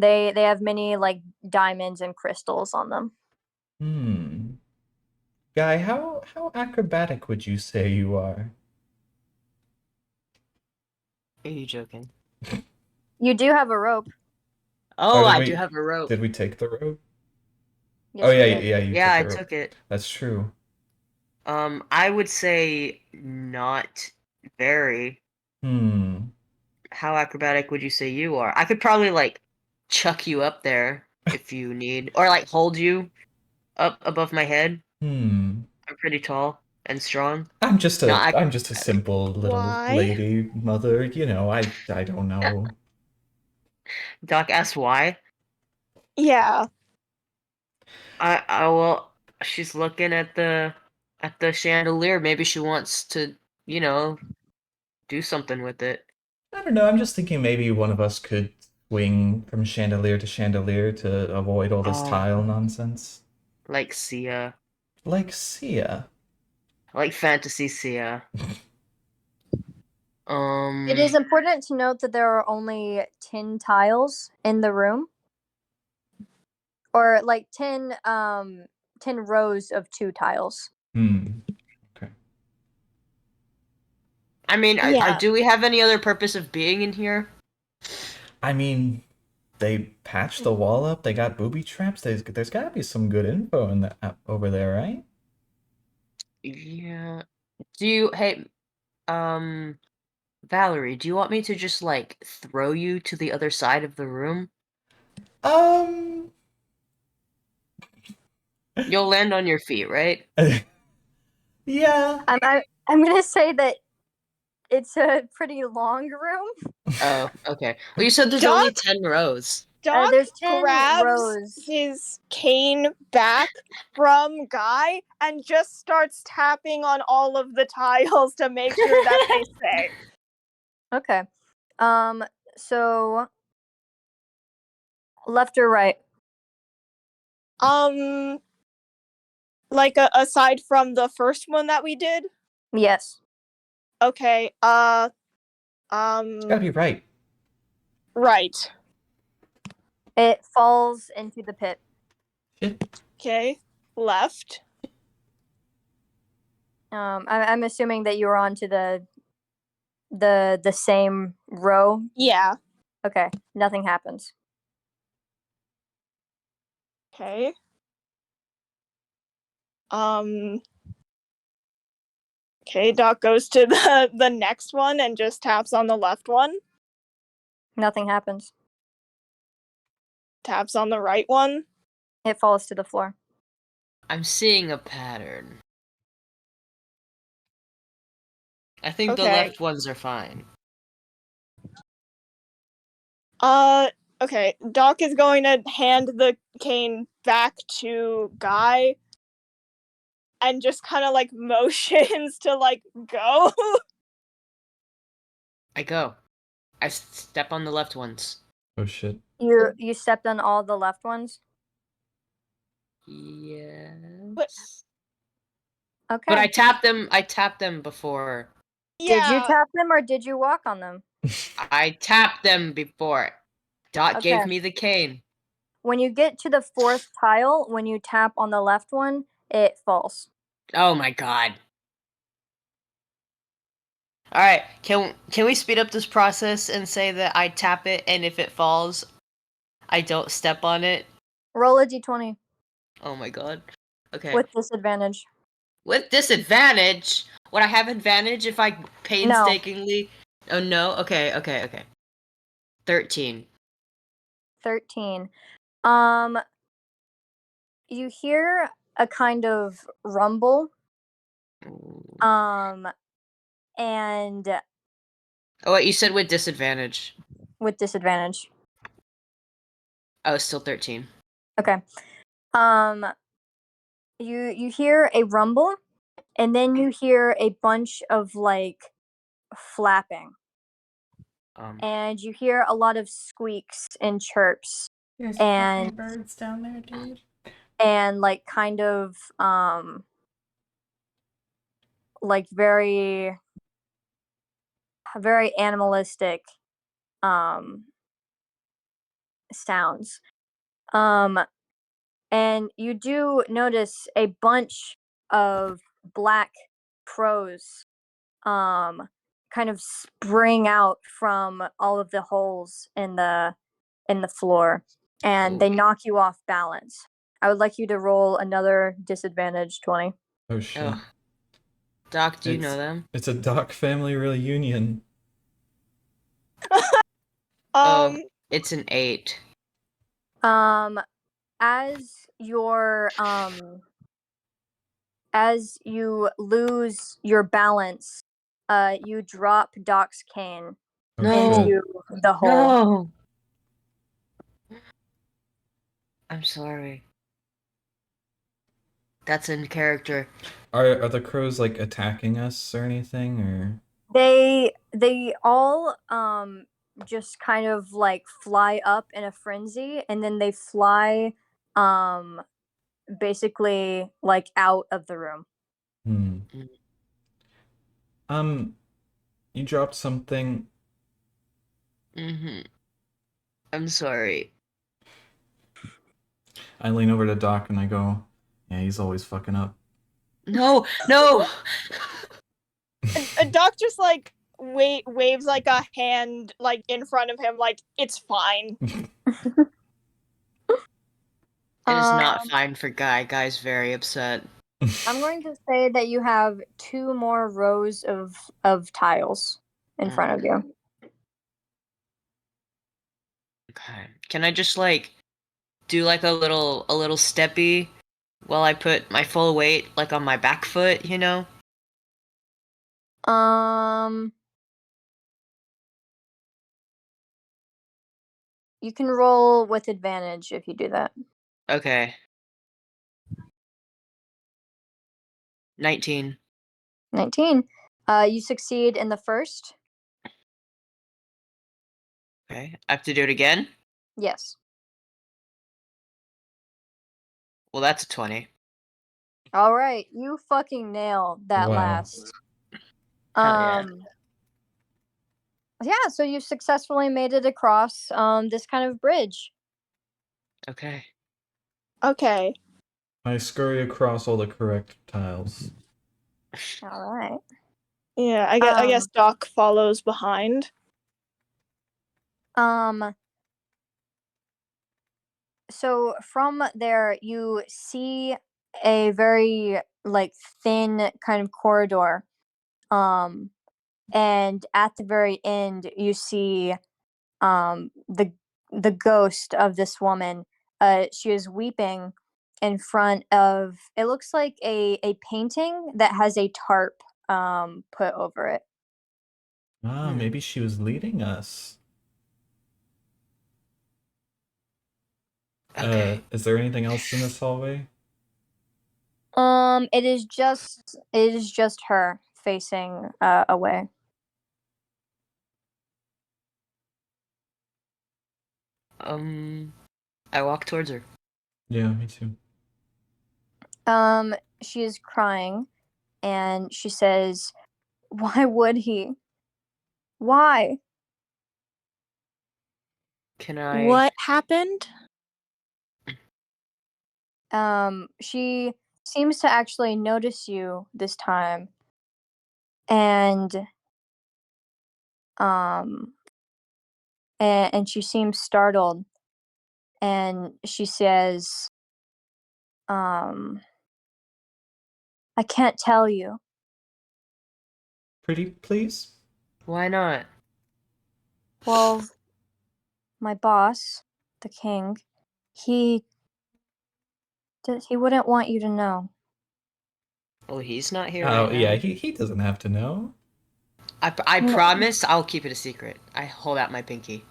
they have many like diamonds and crystals on them. Guy, how acrobatic would you say you are? Are you joking? You do have a rope. Oh, did I we- do have a rope. Did we take the rope? Yes, Oh you yeah, did. yeah, you Yeah, I took the rope. took it. That's true. I would say not very. How acrobatic would you say you are? I could probably like chuck you up there if you need, or like hold you up above my head. I'm pretty tall and strong. I'm just a Not I'm just a simple little Why? lady mother, I don't know. Doc asks why. Yeah. Well, she's looking at the chandelier. Maybe she wants to, do something with it. I don't know, I'm just thinking maybe one of us could swing from chandelier to chandelier to avoid all this Oh. tile nonsense. Like Sia. Like Sia. Like fantasy Sia. It is important to note that there are only 10 tiles in the room. Or like 10 rows of 2 tiles. Okay. I mean, Yeah. do we have any other purpose of being in here? I mean, they patched the wall up. They got booby traps. There's got to be some good info in the over there, right? Yeah. Hey, Valerie, do you want me to just like throw you to the other side of the room? You'll land on your feet, right? Yeah. I'm gonna say that it's a pretty long room. Oh, okay. Well, you said there's Doc? only 10 rows. Doc There's 10 grabs rows. his cane back from Guy and just starts tapping on all of the tiles to make sure that they stay. Okay. So left or right? Like aside from the first one that we did? Yes. Okay, It's gotta be right. right. It falls into the pit. Shit. Okay, left. I'm assuming that you're onto the same row. Yeah. Okay, nothing happens. Okay. Okay, Doc goes to the next one and just taps on the left one. Nothing happens. Taps on the right one. It falls to the floor. I'm seeing a pattern. I think the Okay. left ones are fine. Okay. Doc is going to hand the cane back to Guy and just kind of like motions to like go. I go. I step on the left ones. Oh shit. You stepped on all the left ones? Yes. Okay. But I tapped them before. Did you Yeah. tap them or did you walk on them? I tapped them before. Dot Okay. gave me the cane. When you get to the 4th tile, when you tap on the left one, it falls. Oh my god. Alright, can we speed up this process and say that I tap it and if it falls, I don't step on it? Roll a d20 Oh my god. Okay. with disadvantage. With disadvantage? Would I have advantage if I painstakingly... No. Oh no? Okay. 13. 13. You hear a kind of rumble. And Oh wait, you said with disadvantage. with disadvantage. Oh, still 13. Okay. You hear a rumble, and then you hear a bunch of like flapping. And you hear a lot of squeaks and chirps. There's And fucking birds down there, dude. And like kind of like very animalistic sounds. And you do notice a bunch of black crows kind of spring out from all of the holes in the floor, and they knock you off balance. I would like you to roll another disadvantage 20. Oh shit. Ugh. Doc, do you know them? It's a Doc family reunion. It's an 8. As you lose your balance, you drop Doc's cane into the hole. No. I'm sorry. That's in character. Are the crows like attacking us or anything, or? They all just kind of like fly up in a frenzy, and then they fly basically like out of the room. You dropped something. Mm-hmm. I'm sorry. I lean over to Doc and I go, yeah, he's always fucking up. No, no. And Doc just like waves like a hand like in front of him, like it's fine. It is not Um, fine for Guy. Guy's very upset. I'm going to say that you have 2 more rows of tiles in front of you. Okay. Can I just like do like a little steppy while I put my full weight like on my back foot, you know? You can roll with advantage if you do that. Okay. 19. 19. You succeed in the first. Okay. I have to do it again? Yes. Well, that's a 20. All right, you fucking nailed that Wow. last. Hell yeah. Yeah, so you successfully made it across this kind of bridge. Okay. Okay. I scurry across all the correct tiles. All right. Yeah, I guess Doc follows behind. So from there you see a very like thin kind of corridor. And at the very end you see the ghost of this woman. She is weeping in front of, it looks like a painting that has a tarp put over it. Ah, maybe she was leading us. Okay. Is there anything else in this hallway? It is just her facing away. I walk towards her. Yeah, me too. She is crying and she says, "Why would he? Why?" Can I? What happened? She seems to actually notice you this time, and um and she seems startled, and she says, "I can't tell you." Pretty please? Why not? Well, my boss, the king, he he wouldn't want you to know. Well, he's not here Oh, right yeah, now. he doesn't have to know. I promise I'll keep it a secret. I hold out my pinky.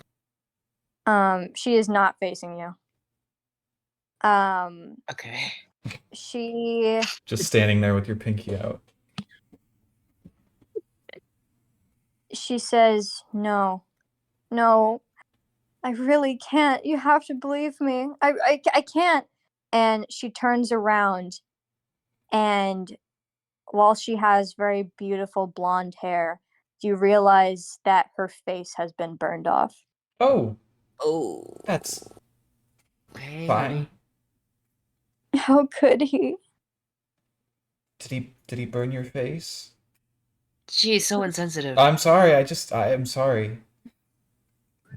She is not facing you. Okay. She Just standing there with your pinky out. says, "No, no, I really can't. You have to believe me. I can't." And she turns around, and while she has very beautiful blonde hair, you realize that her face has been burned off. Oh, Oh. that's Hey, fine. honey. How could he? Did he burn your face? She's so insensitive. I'm sorry, I am sorry.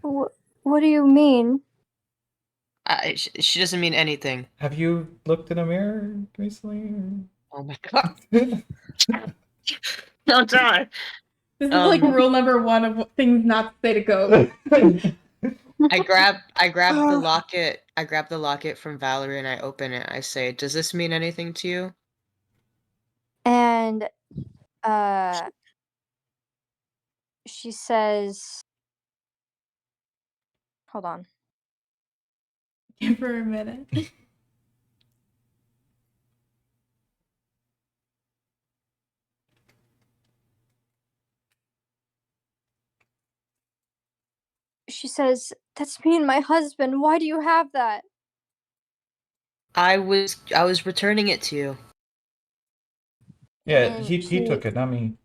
What do you mean? She doesn't mean anything. Have you looked in a mirror recently? Oh my god. Don't die. This is like rule number 1 of things not to say to go. I grab the locket. I grab the locket from Valerie and I open it. I say, "Does this mean anything to you?" And she says, hold on. Give her a minute. She says, "That's me and my husband. Why do you have that?" I was returning it to you. Yeah, And he took it, not me.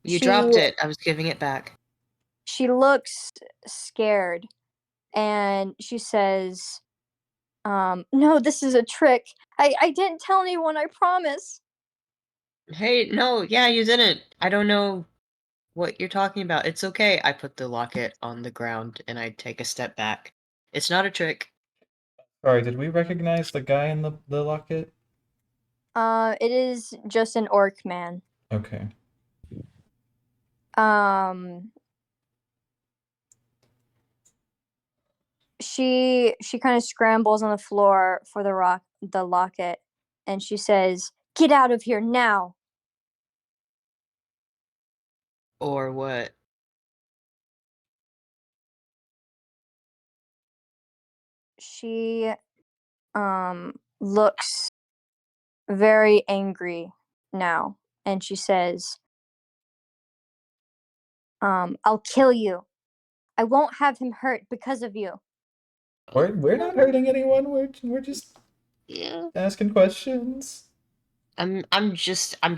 You dropped it. I was giving it back. She looks scared, and she says, no, this is a trick. I didn't tell anyone, I promise. Hey, no, yeah, you didn't. I don't know what you're talking about. It's okay. I put the locket on the ground and I take a step back. It's not a trick. Sorry, did we recognize the guy in the locket? It is just an orc man. Okay. She kind of scrambles on the floor for the locket, and she says, "Get out of here now." Or what? She looks very angry now, and she says, "I'll kill you. I won't have him hurt because of you." We're not hurting anyone. We're just Yeah. asking questions. I'm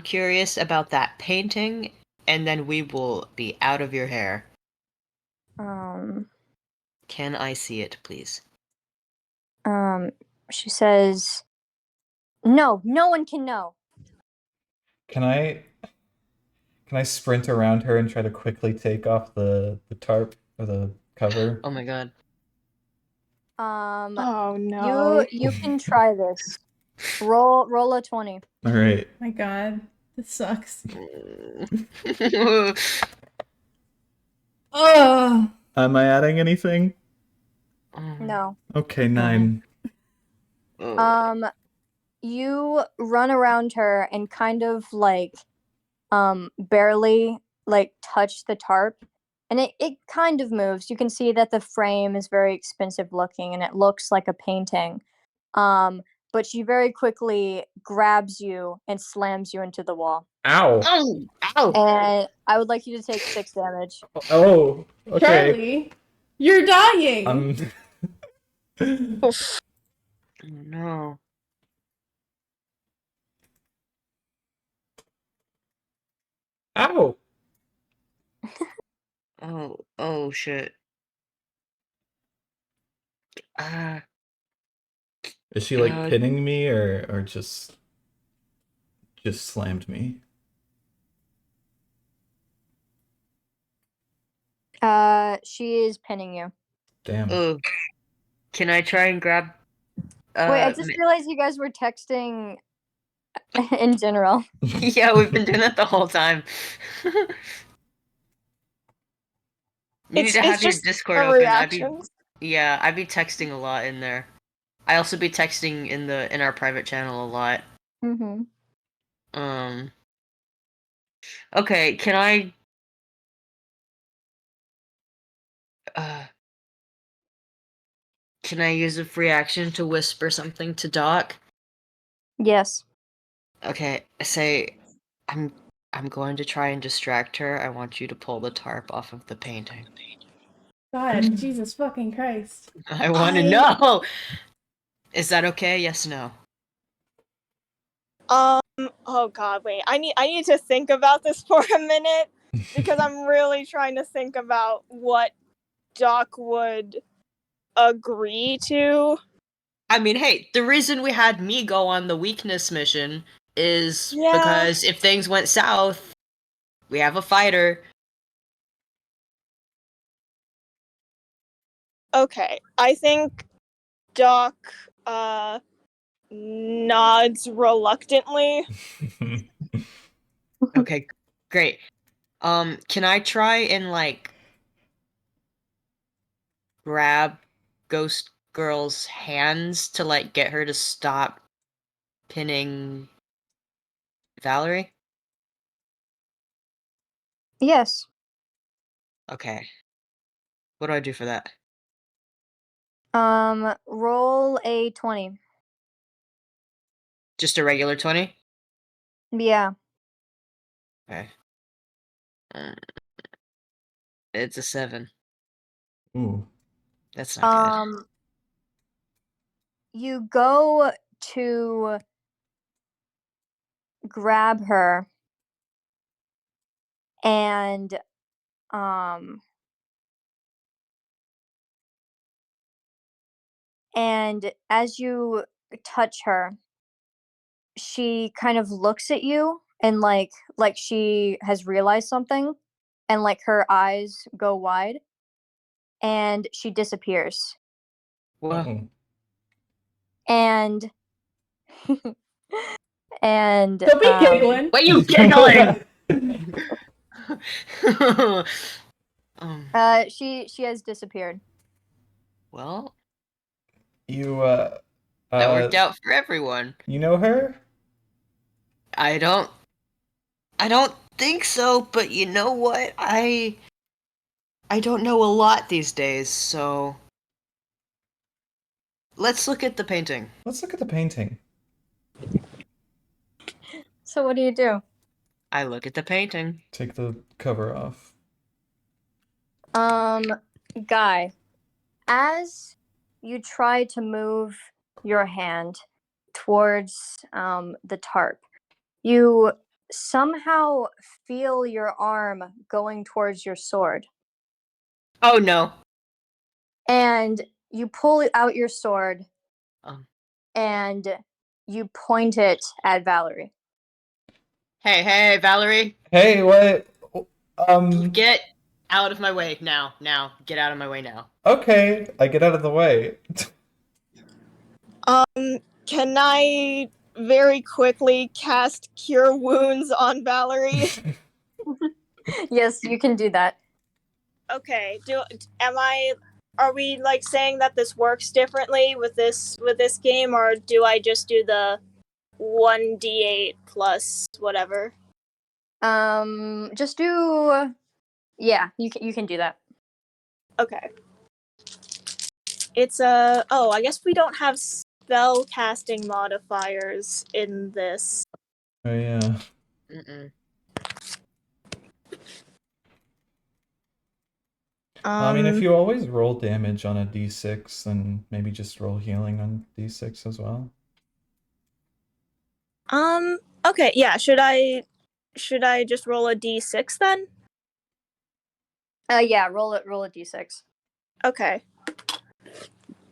curious about that painting, and then we will be out of your hair. Can I see it, please? She says, "No, no one can know." Can I sprint around her and try to quickly take off the tarp or the cover? Oh my god. Oh no. You can try this. Roll a 20. All right. My God, this sucks. Oh. Am I adding anything? No. Okay, 9. You run around her and kind of barely touch the tarp, and it kind of moves. You can see that the frame is very expensive looking and it looks like a painting. But she very quickly grabs you and slams you into the wall. Ow. Oh! Ow! And I would like you to take 6 damage. Oh, okay. Charlie, you're dying. Oh no. Ow. Oh shit. Is she like pinning me or just slammed me? She is pinning you. Damn. Oh. Can I try and grab Wait, I just realized you guys were texting in general. Yeah, we've been doing that the whole time. You need to have your just Discord our open. reactions. I'd be texting a lot in there. I also be texting in our private channel a lot. Mm-hmm. Okay, can I use a free action to whisper something to Doc? Yes. Okay, say I'm going to try and distract her. I want you to pull the tarp off of the painting. God, Jesus fucking Christ. I want to know. Is that okay? Yes, no. Oh god, wait. I need to think about this for a minute because I'm really trying to think about what Doc would agree to. I mean, hey, the reason we had me go on the weakness mission is Yeah. because if things went south, we have a fighter. Okay, I think Doc nods reluctantly. Okay, great. Can I try and grab Ghost Girl's hands to get her to stop pinning Valerie? Yes. Okay. What do I do for that? Roll a 20. Just a regular 20? Yeah. Okay. It's a 7. Ooh. That's not good. You go to grab her, and um and as you touch her, she kind of looks at you and like she has realized something, and like her eyes go wide and she disappears. What? Uh-oh. And and Don't be giggling. What are you giggling? she has disappeared. Well, You that worked out for everyone. you know her? I don't think so, but you know what? I don't know a lot these days, so let's look at the painting. Let's look at the painting. So what do you do? I look at the painting. Take the cover off. Guy, as you try to move your hand towards the tarp, you somehow feel your arm going towards your sword, Oh no. and you pull out your sword Um, and you point it at Valerie. hey, Valerie, Hey, what? get out of my way now. Now, get out of my way now. Okay, I get out of the way. Can I very quickly cast Cure Wounds on Valerie? Yes, you can do that. Okay. Are we like saying that this works differently with this game, or do I just do the 1d8 plus whatever? Just do. Yeah, you can do that. Okay. It's I guess we don't have spell casting modifiers in this. Oh yeah. Mm-mm. I mean, if you always roll damage on a d6, then maybe just roll healing on d6 as well. Okay, yeah, should I just roll a d6 then? Yeah, roll a d6. Okay.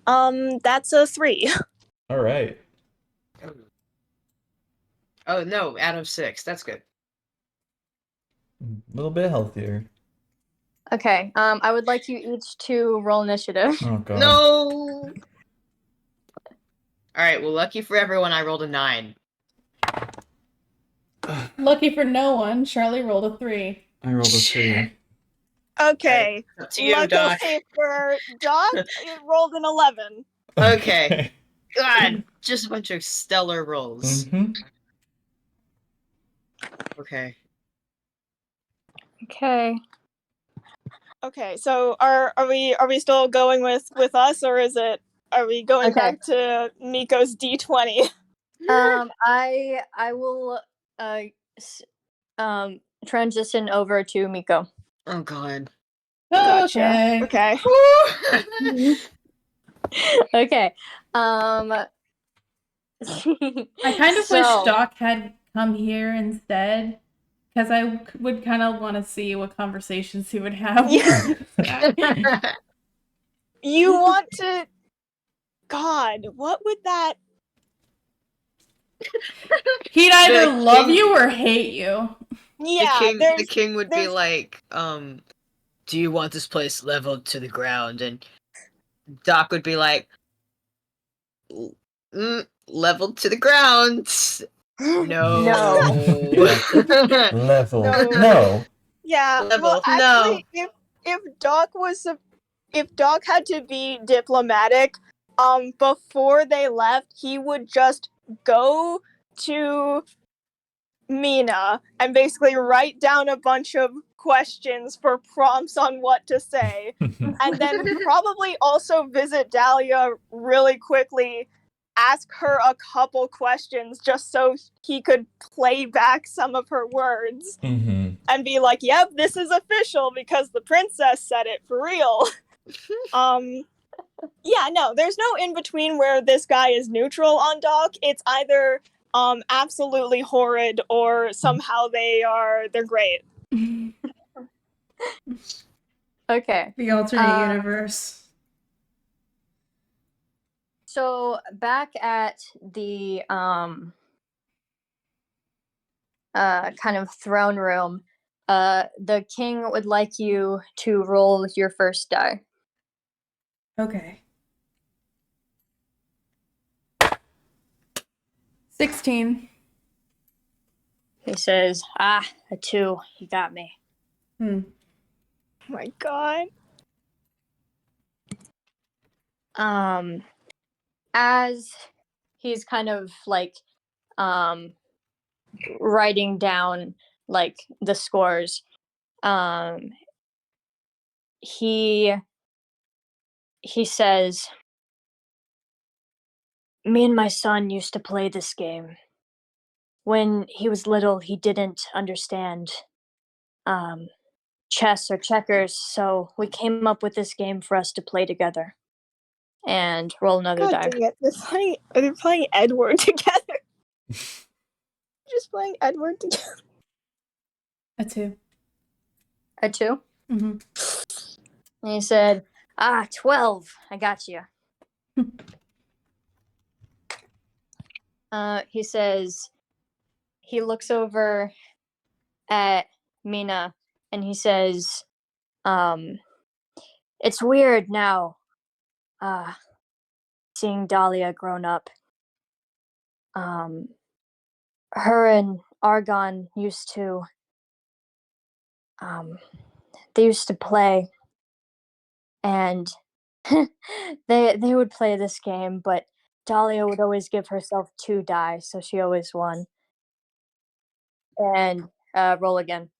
That's a 3. All right. Oh no, out of 6. That's good. A little bit healthier. Okay. I would like you each to roll initiative. Oh god. No. All right. Well, lucky for everyone, I rolled a 9. Lucky for no one, Charlie rolled a 3. I rolled a 3. Okay. Up to you, Doc. Luckily for Doc, it rolled an 11. Okay. God, just a bunch of stellar rolls. Mm-hmm. Okay. Okay. Okay, so are we still going with us, or are we going Okay. back to Nico's D20? I will transition over to Miko. Oh God. Gotcha. Okay. Okay. I kind of wish Doc had come here instead, because I would kind of want to see what conversations he would have. Yeah. You want to... God, what would that... He'd either The love king- you or hate you. Yeah, the king would be there's- like, do you want this place leveled to the ground? And Doc would be like, leveled to the ground. No. No. Level. No. No. Yeah, Level, well, actually, if Doc had to be diplomatic, before they left, he would just go to Mina and basically write down a bunch of questions for prompts on what to say, and then probably also visit Dahlia really quickly, ask her a couple questions just so he could play back some of her words, Mm-hmm. and be like, yep, this is official because the princess said it for real. Yeah, no, there's no in between where this guy is neutral on Doc. It's either absolutely horrid or somehow they're great. Okay. The alternate Uh, universe. So back at the kind of throne room, the king would like you to roll your first die. Okay. 16. He says, "Ah, a 2. You got me." Hmm. Oh my god. As he's kind of like um writing down like the scores, um he says, "Me and my son used to play this game. When he was little, he didn't understand um chess or checkers, so we came up with this game for us to play together." And roll another God die. dang it. They're playing Edward together. Just playing Edward together. A 2. A 2. Mm-hmm. And he said, 12. I got you. He says, he looks over at Mina and he says, "It's weird now, seeing Dahlia grown up. Her and Argon used to, they used to play, and they would play this game, but Dahlia would always give herself 2 die, so she always won." And roll again.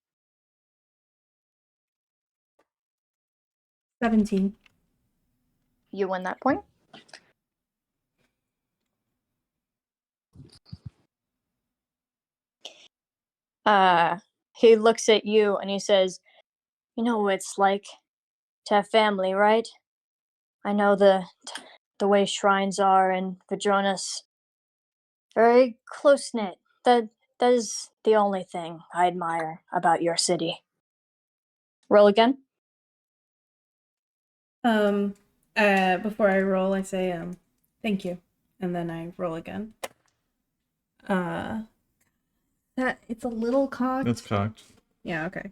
17. You win that point. He looks at you and he says, "You know what it's like to have family, right? I know the way shrines are in Vadronis. Very close knit. That is the only thing I admire about your city." Roll again. Before I roll, I say, thank you. And then I roll again. That it's a little cocked. It's cocked. Yeah, okay.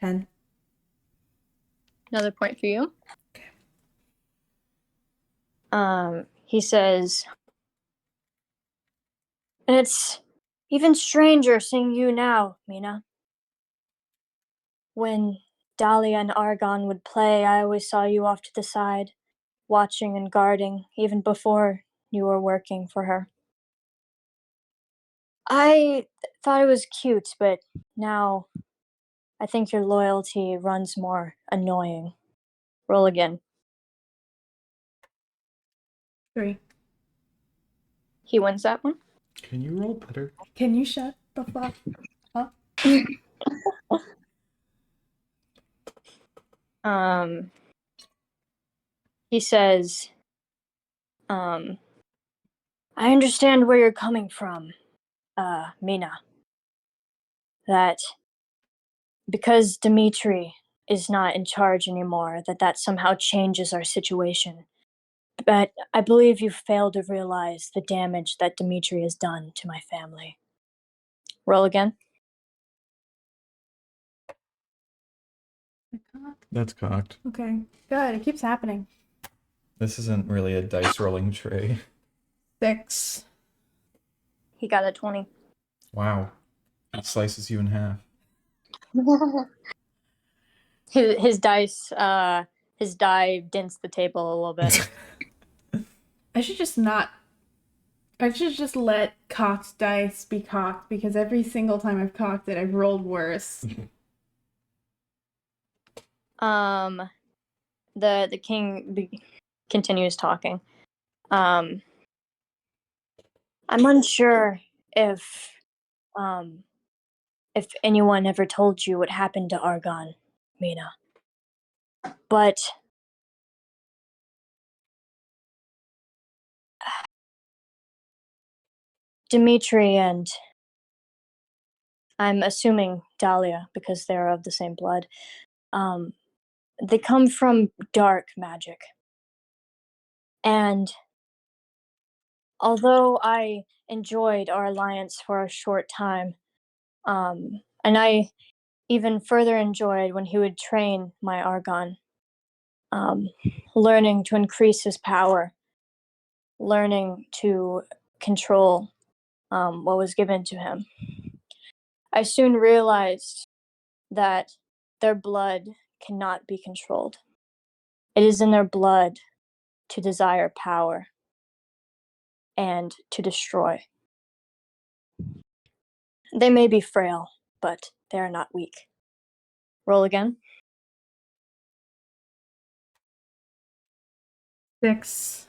10. Another point for you. Okay. He says, "And it's even stranger seeing you now, Mina. When Dahlia and Argon would play, I always saw you off to the side, watching and guarding, even before you were working for her. I thought it was cute, but now I think your loyalty runs more annoying." Roll again. 3. He wins that one. Can you roll better? Can you shut the fuck up? He says, I understand where you're coming from, Mina. That because Dimitri is not in charge anymore, that somehow changes our situation. But I believe you fail to realize the damage that Dimitri has done to my family. Roll again. That's cocked. Okay. Good. It keeps happening. This isn't really a dice rolling tray. 6. He got a 20. Wow. It slices you in half. his dice, his die dents the table a little bit. I should just let cocked dice be cocked, because every single time I've cocked it, I've rolled worse. The king continues talking. I'm unsure if anyone ever told you what happened to Argon, Mina. But Dimitri and I'm assuming Dahlia because they're of the same blood. They come from dark magic. And although I enjoyed our alliance for a short time, and I even further enjoyed when he would train my Argon, learning to increase his power, learning to control what was given to him. I soon realized that their blood cannot be controlled. It is in their blood to desire power and to destroy. They may be frail, but they are not weak. Roll again. 6.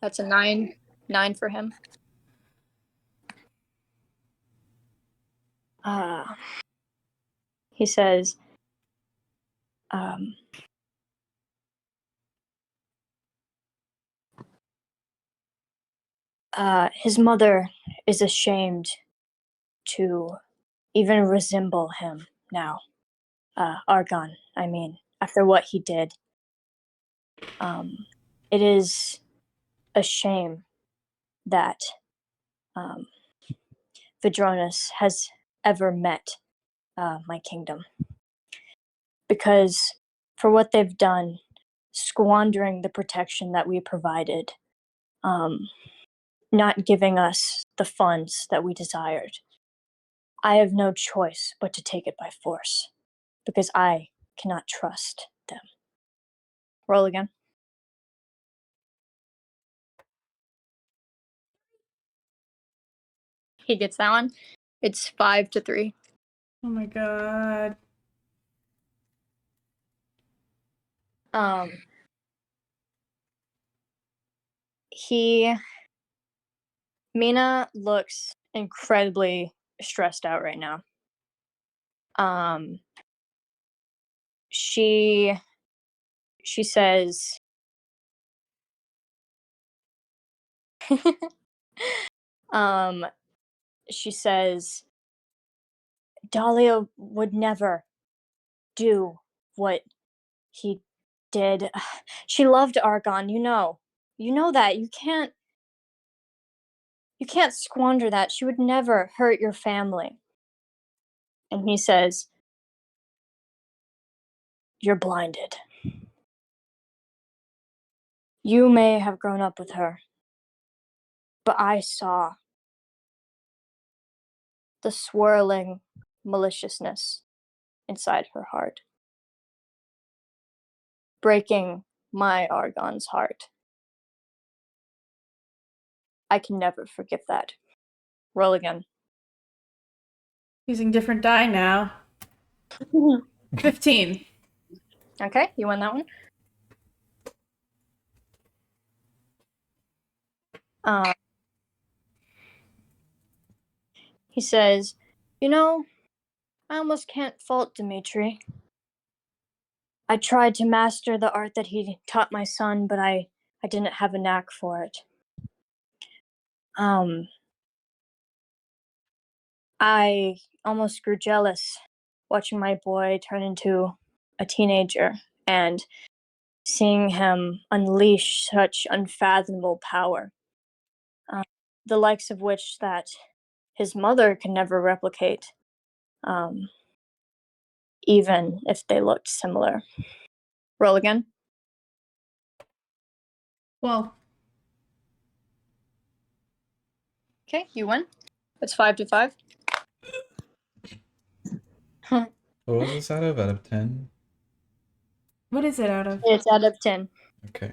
That's a 9. 9 for him. He says, his mother is ashamed to even resemble him now. Argon, I mean, after what he did. It is a shame that Vidronus has ever met my kingdom. Because for what they've done, squandering the protection that we provided, not giving us the funds that we desired, I have no choice but to take it by force, because I cannot trust them. Roll again. He gets that one. It's 5-3. Oh my god. Mina looks incredibly stressed out right now. She says, she says, Dahlia would never do what he did. She loved Argon, you know that. You can't squander that. She would never hurt your family. And he says, you're blinded. You may have grown up with her, but I saw the swirling maliciousness inside her heart, breaking my Argon's heart. I can never forgive that. Roll again. Using different die now. 15. Okay, you won that one. He says, I almost can't fault Dimitri. I tried to master the art that he taught my son, but I didn't have a knack for it. I almost grew jealous watching my boy turn into a teenager and seeing him unleash such unfathomable power, the likes of which that his mother can never replicate, even if they looked similar. Roll again. Well, okay, you win. It's 5-5. What was this out of? Out of 10? what is it out of? It's out of 10. Okay.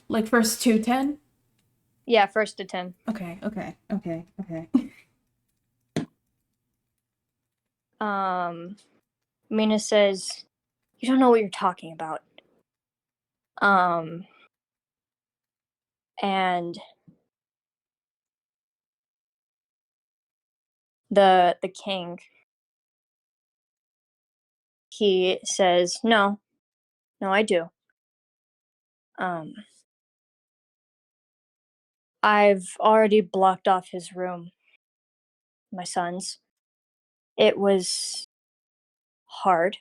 Like first 2 10? Yeah, first to 10. Okay. Mina says, you don't know what you're talking about. And the king, he says, no, I do. I've already blocked off his room, my son's. It was hard,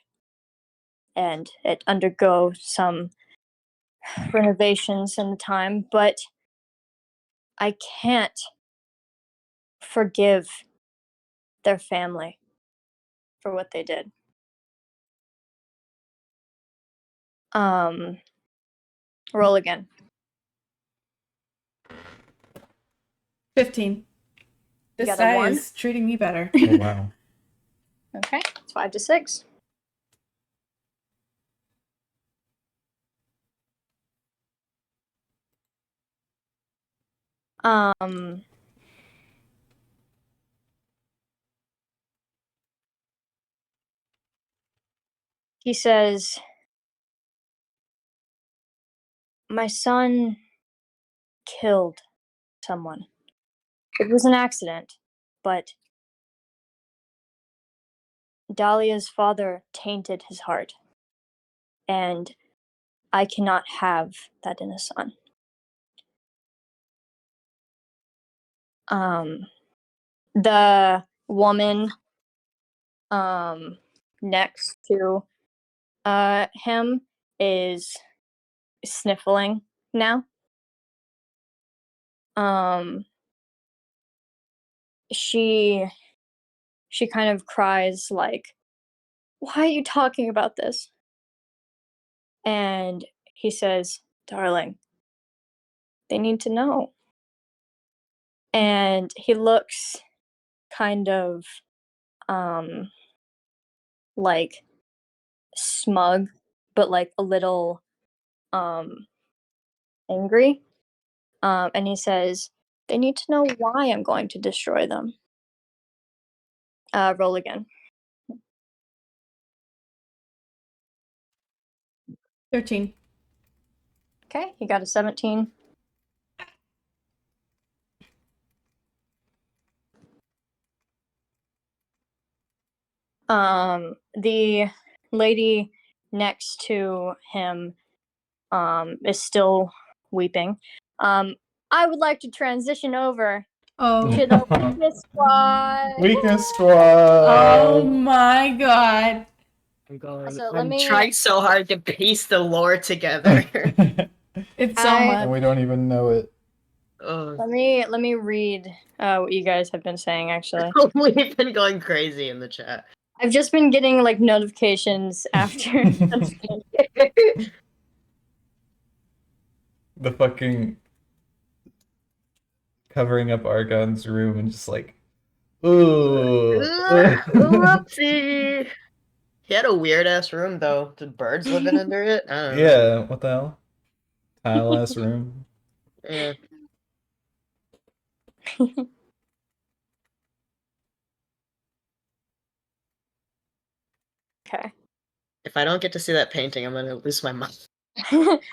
and it undergo some renovations in the time, but I can't forgive their family for what they did. Roll again. 15. This got a guy 1? is treating me better. Oh, wow. Okay, it's 5 to 6. He says, my son killed someone. It was an accident, but Dahlia's father tainted his heart, and I cannot have that in a son. The woman next to him is sniffling now. She kind of cries like, why are you talking about this? And he says, darling, they need to know. And he looks kind of like smug, but like a little angry. And he says, they need to know why I'm going to destroy them. Roll again. 13. Okay, you got a 17. The lady next to him is still weeping. I would like to transition over to the weakness squad. Weakness squad. Oh my god. I'm trying so hard to piece the lore together. It's so I- much. And we don't even know it. Let me read what you guys have been saying. Actually, We've been going crazy in the chat. I've just been getting like notifications after. The fucking covering up Argon's room and just like, ooh. Whoopsie. He had a weird ass room though. The birds living under it. I don't know. Yeah, what the hell? Tile ass room. Yeah. Okay. If I don't get to see that painting, I'm gonna lose my mind.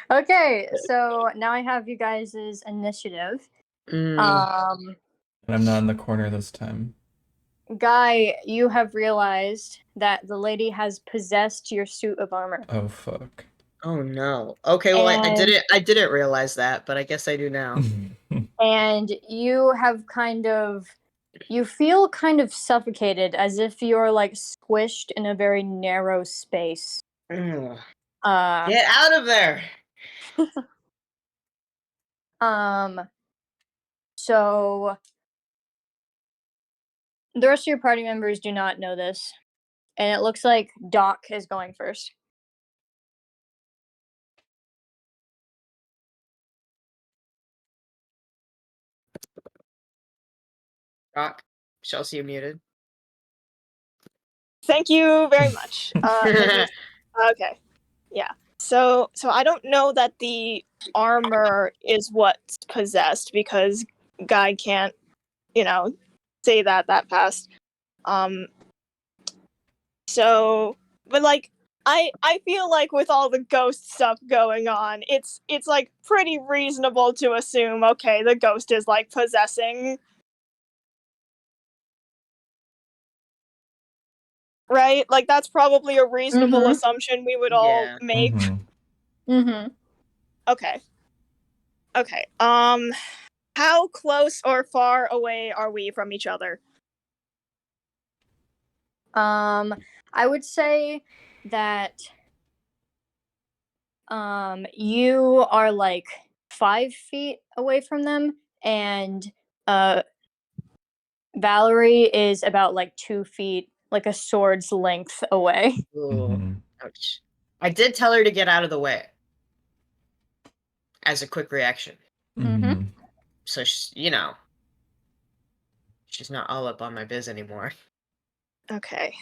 Okay, so now I have you guys' initiative. Mm. And I'm not in the corner this time. Guy, you have realized that the lady has possessed your suit of armor. Oh fuck. Oh no. Okay, well I didn't realize that, but I guess I do now. And you have you feel kind of suffocated, as if you're like squished in a very narrow space. Ugh. Get out of there! So the rest of your party members do not know this, and it looks like Doc is going first. Rock, Chelsea, you're muted. Thank you very much. Okay. Yeah. So I don't know that the armor is what's possessed because Guy can't, say that fast. So, but like I feel like with all the ghost stuff going on, it's like pretty reasonable to assume, okay, the ghost is like possessing. Right? Like that's probably a reasonable assumption we would all make. Mm-hmm. Okay. Okay. how close or far away are we from each other? I would say that you are like 5 feet away from them, and Valerie is about like 2 feet, like a sword's length away. Ooh, Mhm. ouch. I did tell her to get out of the way as a quick reaction. Mhm. So, she's not all up on my biz anymore. Okay.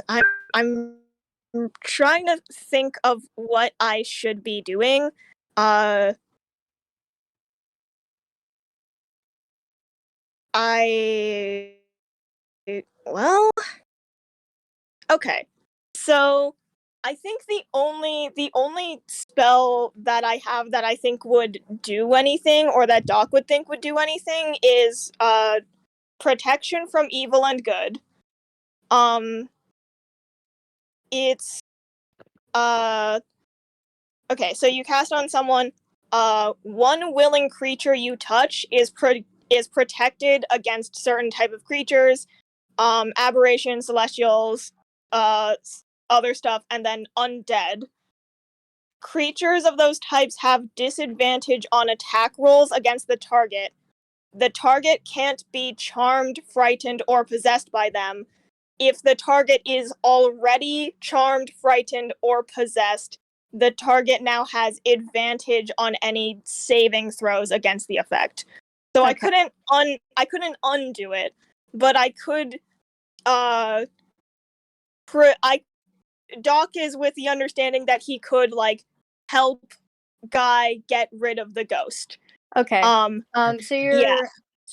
I'm trying to think of what I should be doing. Well, okay. So I think the only spell that I have that I think would do anything, or that Doc would think would do anything, is protection from evil and good. It's okay, so you cast on someone, one willing creature you touch is protected against certain type of creatures, aberrations, celestials, other stuff, and then undead. Creatures of those types have disadvantage on attack rolls against the target. The target can't be charmed, frightened, or possessed by them. If the target is already charmed, frightened, or possessed, the target now has advantage on any saving throws against the effect. So Okay. I couldn't undo it, but I could Doc is with the understanding that he could like help Guy get rid of the ghost. Okay. So yeah.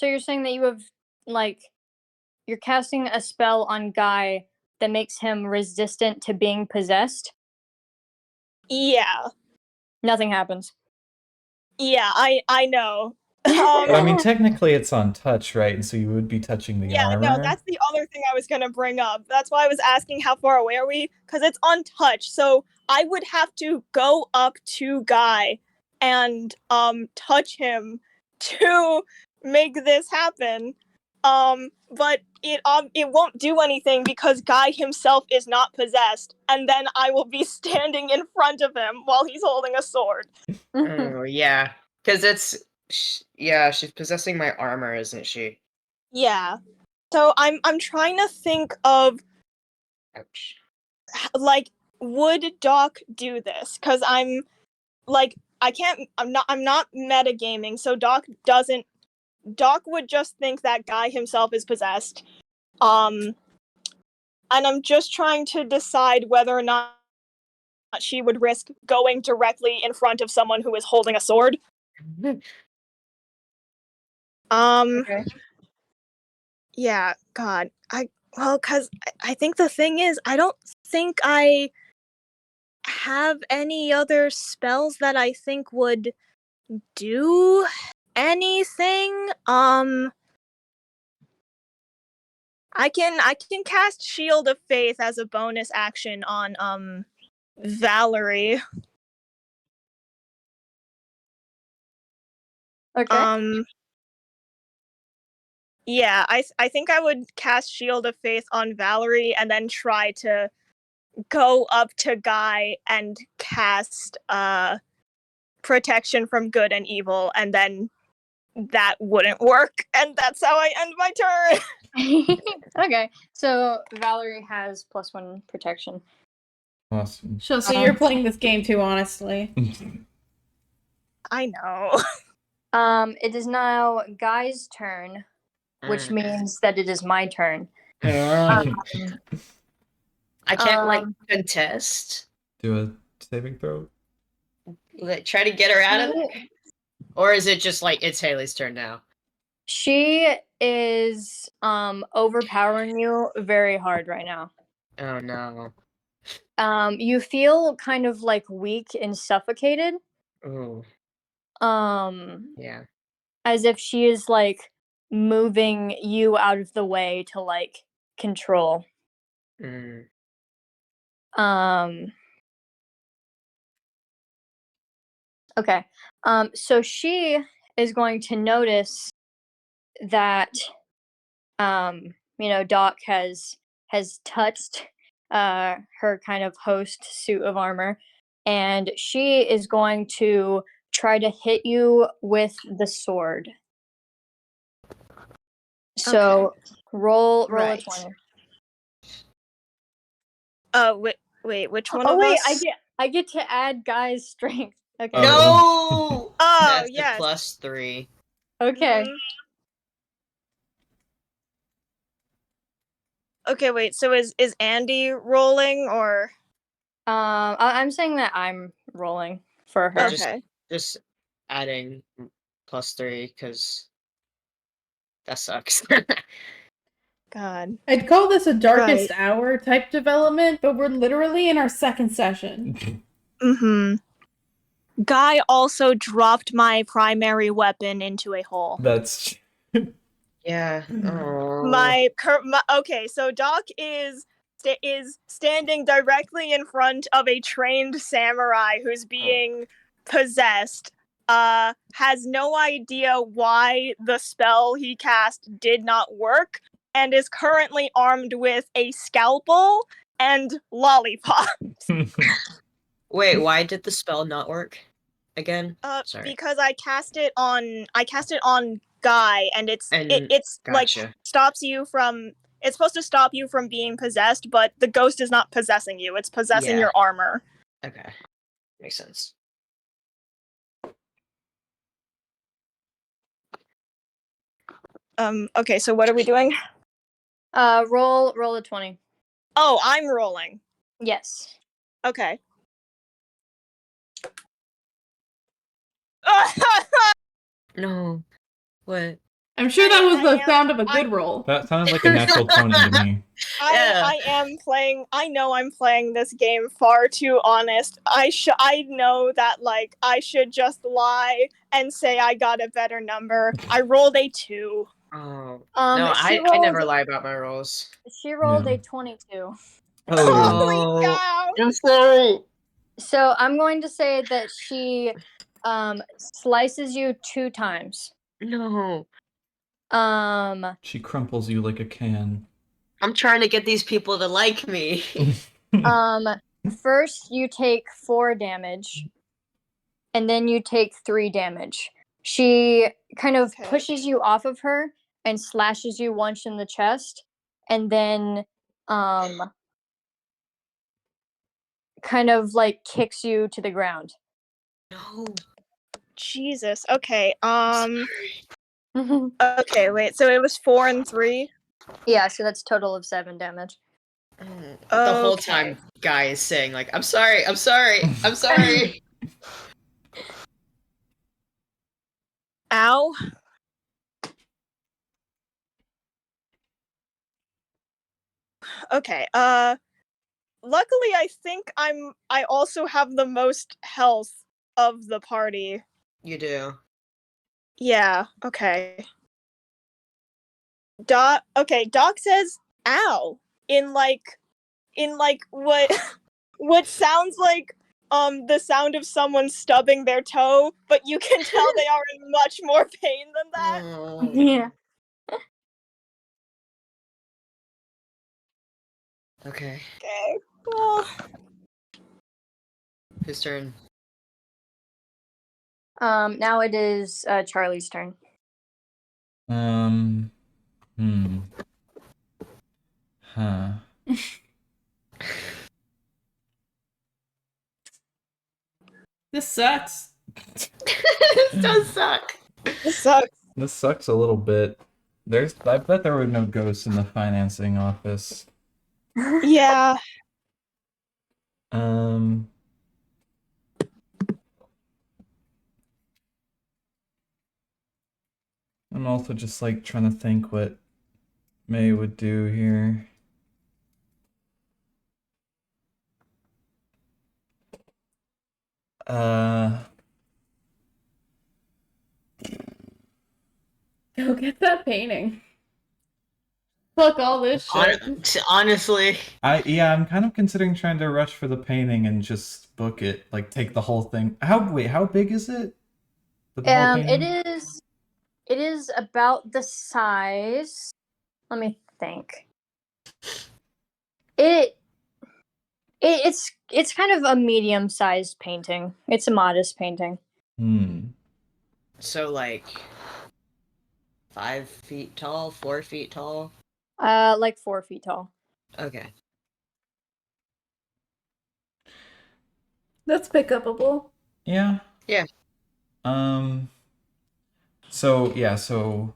you're saying that you have like you're casting a spell on Guy that makes him resistant to being possessed. Yeah. Nothing happens. Yeah, I know. But I mean, technically it's on touch, right? And so you would be touching the Yeah, armor. no, that's the other thing I was gonna bring up. That's why I was asking how far away are we, because it's untouched. So I would have to go up to Guy and touch him to make this happen. But it won't do anything because Guy himself is not possessed, and then I will be standing in front of him while he's holding a sword. Oh, yeah. Because she's possessing my armor, isn't she? Yeah. So I'm trying to think of Ouch. like, would Doc do this? Because I'm like, I'm not metagaming, so Doc would just think that Guy himself is possessed. And I'm just trying to decide whether or not she would risk going directly in front of someone who is holding a sword. Okay. Yeah, God. Because I think the thing is, I don't think I have any other spells that I think would do anything. I can cast Shield of Faith as a bonus action on Valerie. Okay. Yeah, I think I would cast Shield of Faith on Valerie and then try to go up to Guy and cast protection from good and evil, and then that wouldn't work, and that's how I end my turn. Okay. So Valerie has +1 protection. Awesome. So you're playing this game too honestly. I know. It is now Guy's turn, which means that it is my turn. I can't contest. Do a saving throw. Try to get her out of it, or is it just like it's Haley's turn now? She is overpowering you very hard right now. Oh no. You feel kind of like weak and suffocated. Ooh. Yeah. Yeah. As if she is like moving you out of the way to like control. Mm. Okay. So she is going to notice that Doc has touched her kind of host suit of armor, and she is going to try to hit you with the sword. So roll Right. a 20. Wait, which one Oh of wait, us? I get to add Guy's strength. Okay. No! Oh, That's yes. the +3. Okay. Mhm. Okay, wait. So is Andy rolling or I'm saying that I'm rolling for her. okay? Just adding +3 because that sucks. God. I'd call this a darkest Right. hour type development, but we're literally in our second session. Mm-hmm. Guy also dropped my primary weapon into a hole. That's Yeah. Okay, so Doc is standing directly in front of a trained samurai who's being possessed. Has no idea why the spell he cast did not work, and is currently armed with a scalpel and lollipop. Wait, why did the spell not work again? Sorry. Because I cast it on Guy, and it's like Gotcha. stops you from. It's supposed to stop you from being possessed, but the ghost is not possessing you. It's possessing Yeah. your armor. Okay. Makes sense. Okay, so what are we doing? Roll a 20. Oh, I'm rolling. Yes. Okay. No. What? I'm sure that was the I sound of a good roll. that sounded like a natural 20 to me. Yeah. I am playing. I know I'm playing this game far too honest. I know that like I should just lie and say I got a better number. I rolled a 2. Oh. No, I never lie about my rolls. She rolled Yeah. a 22. Oh. Holy cow! I'm sorry. So I'm going to say that she slices you 2 times. No. She crumples you like a can. I'm trying to get these people to like me. First you take 4 damage, and then you take 3 damage. She kind of Okay. pushes you off of her and slashes you once in the chest, and then kind of like kicks you to the ground. No. Jesus. Okay. Okay, wait. So it was 4 and 3. Yeah, so that's total of 7 damage. The whole Okay. time, Guy is saying like, "I'm sorry, I'm sorry, I'm sorry." Ow. Okay. Luckily I think I also have the most health of the party. You do. Yeah, okay. Doc says ow in like what what sounds like the sound of someone stubbing their toe, but you can tell they are in much more pain than that. Oh. Yeah. Okay. Okay. Well, Whose turn? Now it is Charlie's turn. Hmm. Huh. This sucks. This does suck. this sucks. This sucks a little bit. I bet there were no ghosts in the financing office. Yeah. Um. I'm also just like trying to think what May would do here. Go get that painting. Fuck all this shit. Honestly, I'm kind of considering trying to rush for the painting and just book it, like take the whole thing. How big is it? The whole painting? It is about the size. Let me think. It's kind of a medium-sized painting. It's a modest painting. so like 5 feet tall, 4 feet tall. Like 4 feet tall. Okay. That's pick upable. Yeah. Yeah. So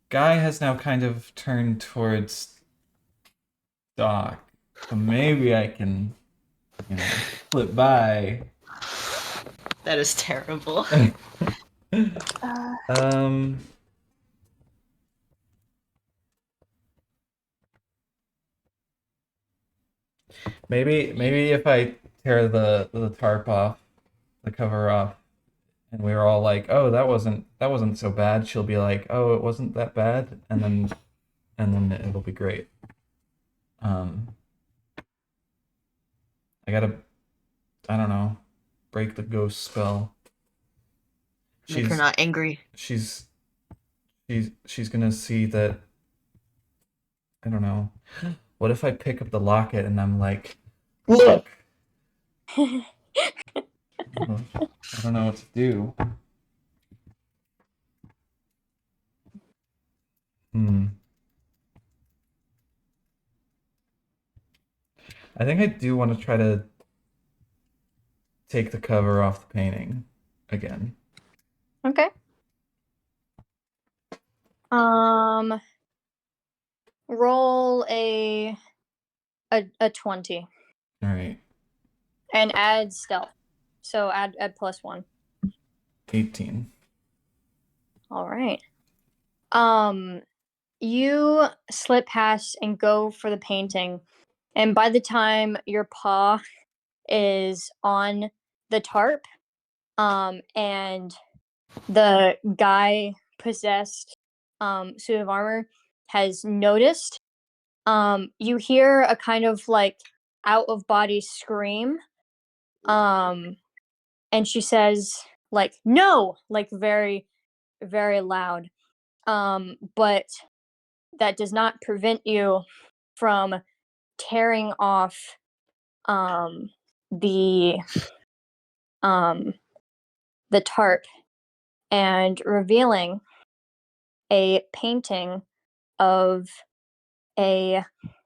Guy has now kind of turned towards Doc. So maybe I can, flip by. That is terrible. Maybe if I tear the tarp off, the cover off, and we were all like, "Oh, that wasn't so bad." She'll be like, "Oh, it wasn't that bad," and then it'll be great. I don't know, break the ghost spell. Make her not angry. She's gonna see that. I don't know. What if I pick up the locket and I'm like, look? I don't know what to do. I think I do want to try to take the cover off the painting again. Okay. Roll a 20. All right. And add stealth. So add +1. 18. All right. You slip past and go for the painting, and by the time your paw is on the tarp, and the guy possessed suit of armor has noticed, you hear a kind of like out of body scream, and she says like no, like very, very loud, but that does not prevent you from tearing off the tarp and revealing a painting of a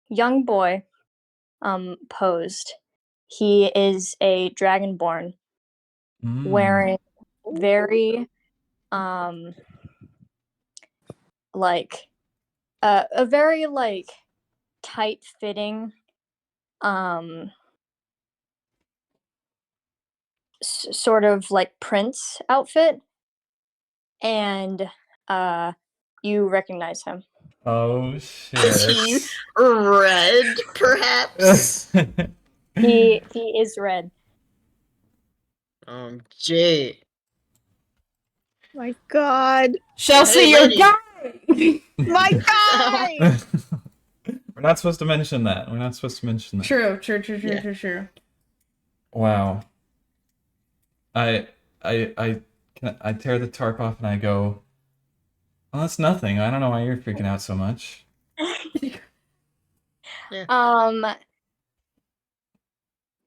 young boy posed. He is a dragonborn wearing very like a very like tight fitting sort of like prince outfit, and you recognize him. Oh Is he shit. red, perhaps? He is red. Jay. My God. Shall Hey, see your lady. guy! My guy! We're not supposed to mention that. True. Wow. I tear the tarp off and I go, well, that's nothing. I don't know why you're freaking out so much. Yeah.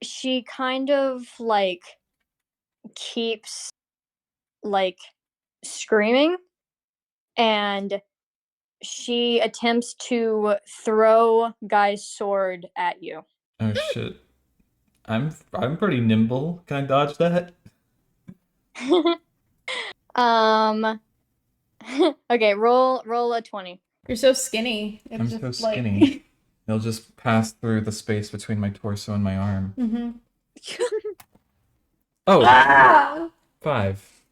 She kind of like keeps like screaming, and she attempts to throw Guy's sword at you. Oh shit. I'm pretty nimble. Can I dodge that? Okay, roll a 20. You're so skinny. I'm so skinny. It'll just pass through the space between my torso and my arm. Mm-hmm. Oh! 5.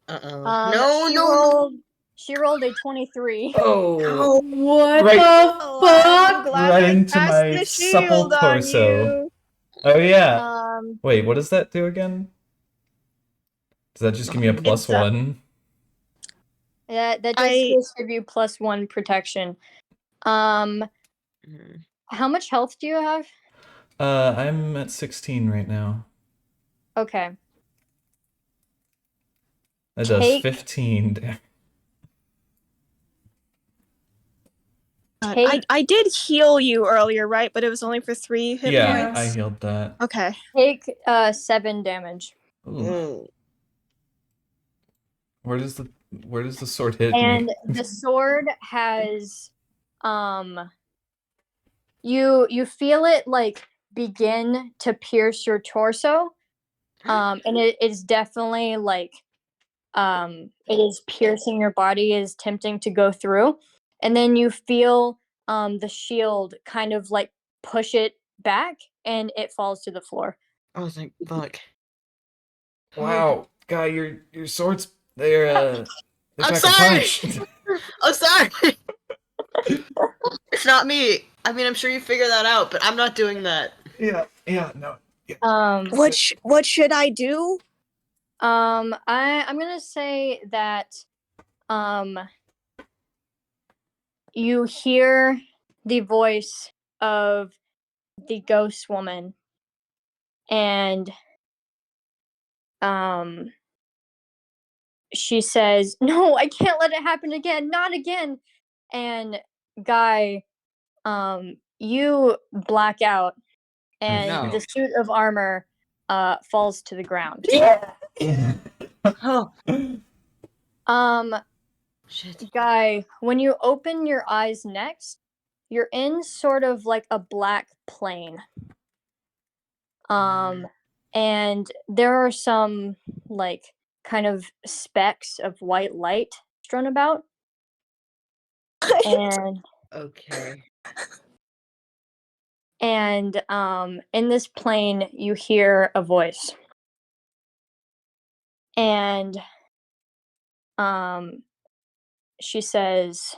No. She rolled a 23. Oh! What Right- the Oh, fuck? I'm glad Right I into cast my the supple shield on torso. you. Oh yeah. Wait, what does that do again? Does that just give me a +1? That does just give you +1 protection. Um, Mhm. how much health do you have? I'm at 16 right now. Okay. That does Take 15 damage. take I did heal you earlier, right? But it was only for 3 hit Yeah, points. I healed that. Okay. take 7 damage. Ooh. Where does the sword hit And me? the sword has you feel it like begin to pierce your torso. And it is definitely like it is piercing your body, is tempting to go through. And then you feel the shield kind of like push it back and it falls to the floor. Oh, thank fuck. Wow, guy, your swords they I'm pack a sorry! punch. I'm sorry! It's not me. I mean, I'm sure you figure that out, but I'm not doing that. Yeah, no. What should I do? I'm gonna say that um you hear the voice of the ghost woman, and um she says, "No, I can't let it happen again, not again." And Guy, you black out, and No. the suit of armor falls to the ground. Oh, um shit. Guy, when you open your eyes next, you're in sort of like a black plane. And there are some like kind of specks of white light strewn about. And Okay. in this plane you hear a voice. And she says,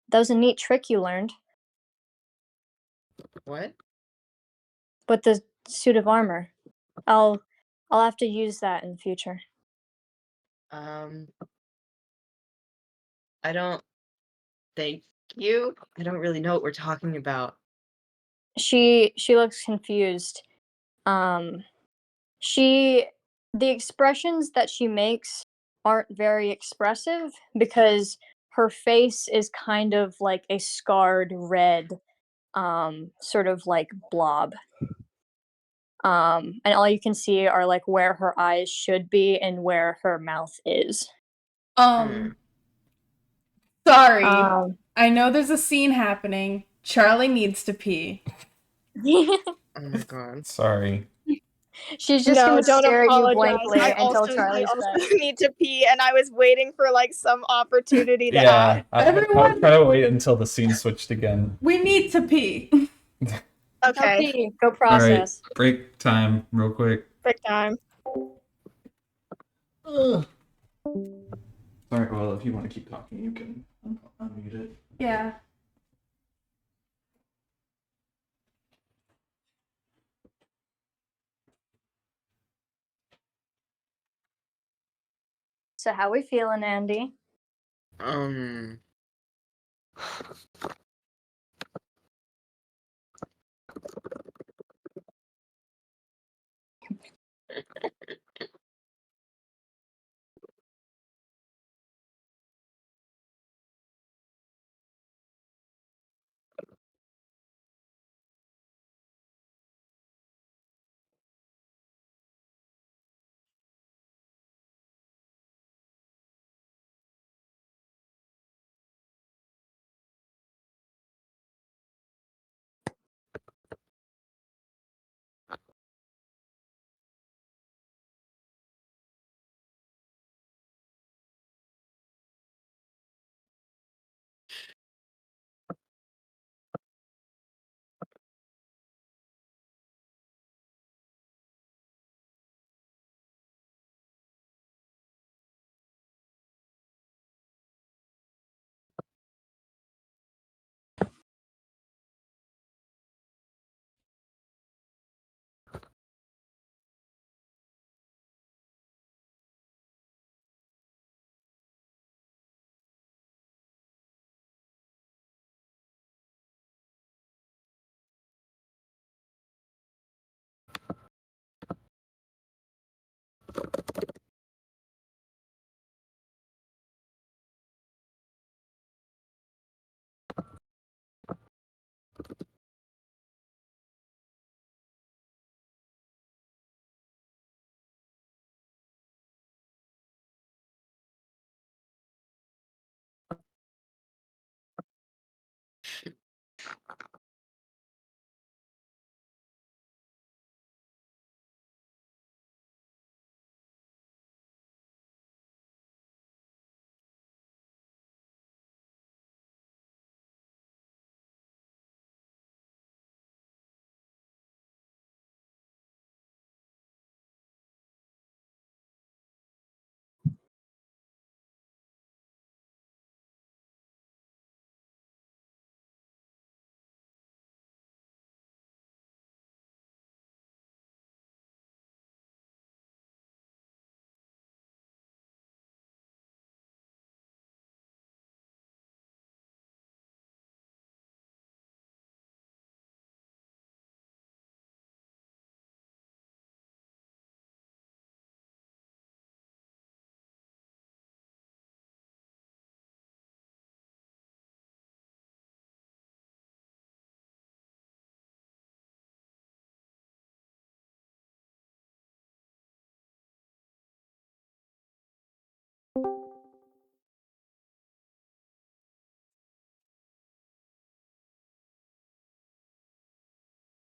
"That was a neat trick you learned, What? but the suit of armor. I'll have to use that in the future." Um, I don't thank you. I don't really know what we're talking about. She looks confused. Um she the expressions that she makes aren't very expressive because her face is kind of like a scarred red sort of like blob. And all you can see are like where her eyes should be and where her mouth is. Sorry. Um I know there's a scene happening. Charlie needs to pee. Oh my god. Sorry. She's just No, gonna don't stare at you apologize. blankly I until also Charlie's back. need to pee, and I was waiting for like some opportunity to Yeah, ask. I'll Everyone- try to wait until the scene switched again. We need to pee. Okay, Go process. Alright, break time, real quick. quick time. Ugh. Sorry, well, if you want to keep talking, you can unmute it. Yeah. So how we feeling, Andy? Um.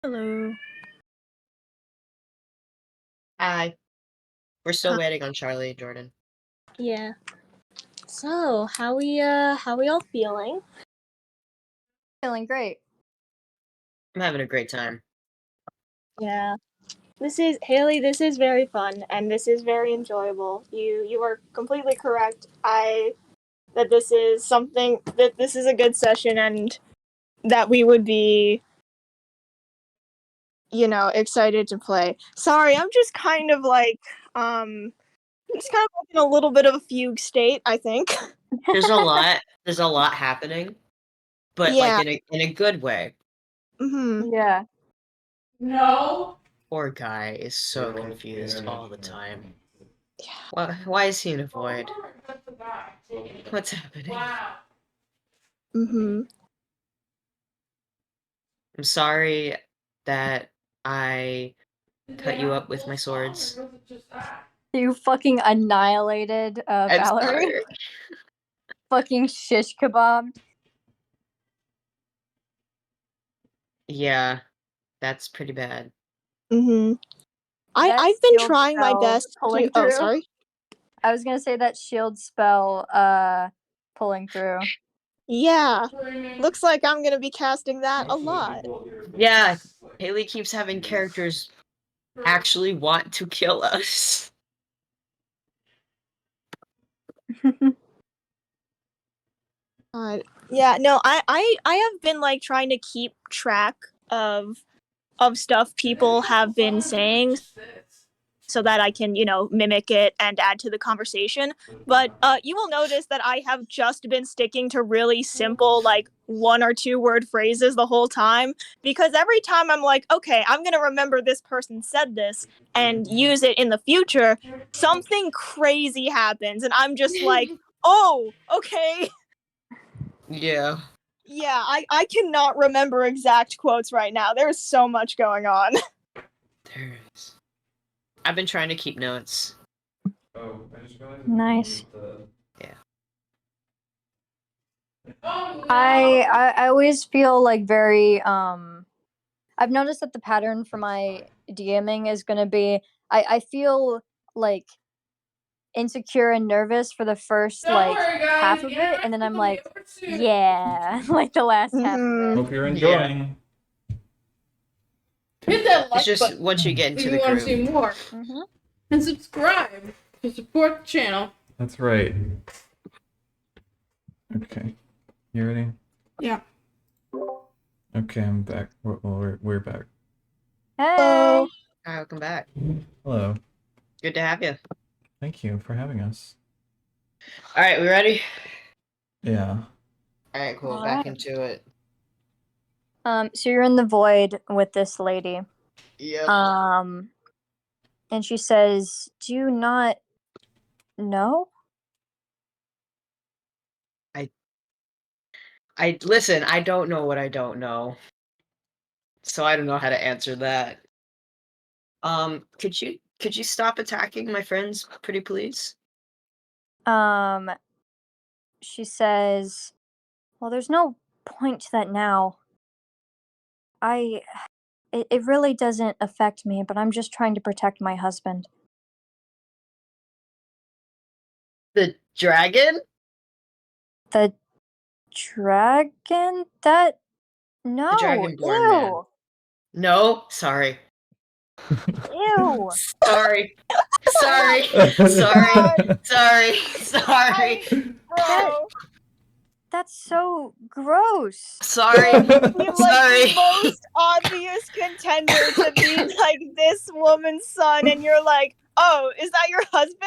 Hello. Hi. We're still Hi. waiting on Charlie and Jordan. Yeah. So, how we all feeling? Feeling great. I'm having a great time. Yeah. This is Haley, this is very fun and this is very enjoyable. You are completely correct. That this is a good session and that we would be excited to play. Sorry, I'm just kind of like in a little bit of a fugue state, I think. There's a lot happening, but like Yeah. in a good way. Mhm. Yeah. No. Poor guy is so confused all the time. Why is he in a void? What's happening? Wow. Mhm. I'm sorry that I cut you up with my swords. You fucking annihilated I'm Valerie. sorry. Fucking shish kebab. Yeah, that's pretty bad. Mhm. That I've been shield trying my spell best pulling to. Oh, through. sorry. I was gonna say that shield spell pulling through. Yeah. Looks like I'm gonna be casting that a lot. Yeah, Haley keeps having characters actually want to kill us. Yeah, no, I have been like trying to keep track of stuff people have been saying so that I can, mimic it and add to the conversation. But you will notice that I have just been sticking to really simple, like 1 or 2 word phrases the whole time. Because every time I'm like, okay, I'm going to remember this person said this and use it in the future, something crazy happens. And I'm just like, oh, okay. Yeah. Yeah, I cannot remember exact quotes right now. There's so much going on. There is. I've been trying to keep notes. Nice. Yeah. I always feel like very I've noticed that the pattern for my DMing is gonna be I feel like insecure and nervous for the first Don't like worry, guys. half of it, and then I'm like, yeah, like the last half of it. Hope you're enjoying. Hit that It's like just button once you get if into you the want to see groove. more. Mhm. And subscribe to support the channel. That's right. Okay. You ready? Yeah. Okay, I'm back. We're back. Hey. Hello. Hi, welcome back. Hello. Good to have you. Thank you for having us. All right, we ready? Yeah. All right, cool. All Back right. into it. So you're in the void with this lady. Yep. Um And she says, "Do you not know?" I listen, I don't know what I don't know. So I don't know how to answer that. Could you stop attacking my friends, pretty please? Um, she says, "Well, there's no point to that now. I it really doesn't affect me, but I'm just trying to protect my husband." The dragon? The dragon? That The no, dragonborn man. ew. No? Sorry. Ew. Sorry. Sorry. Sorry. Sorry. Sorry. Bro, That's so gross. Sorry. the Sorry. most obvious contender to be like this woman's son, and you're like, oh, is that your husband?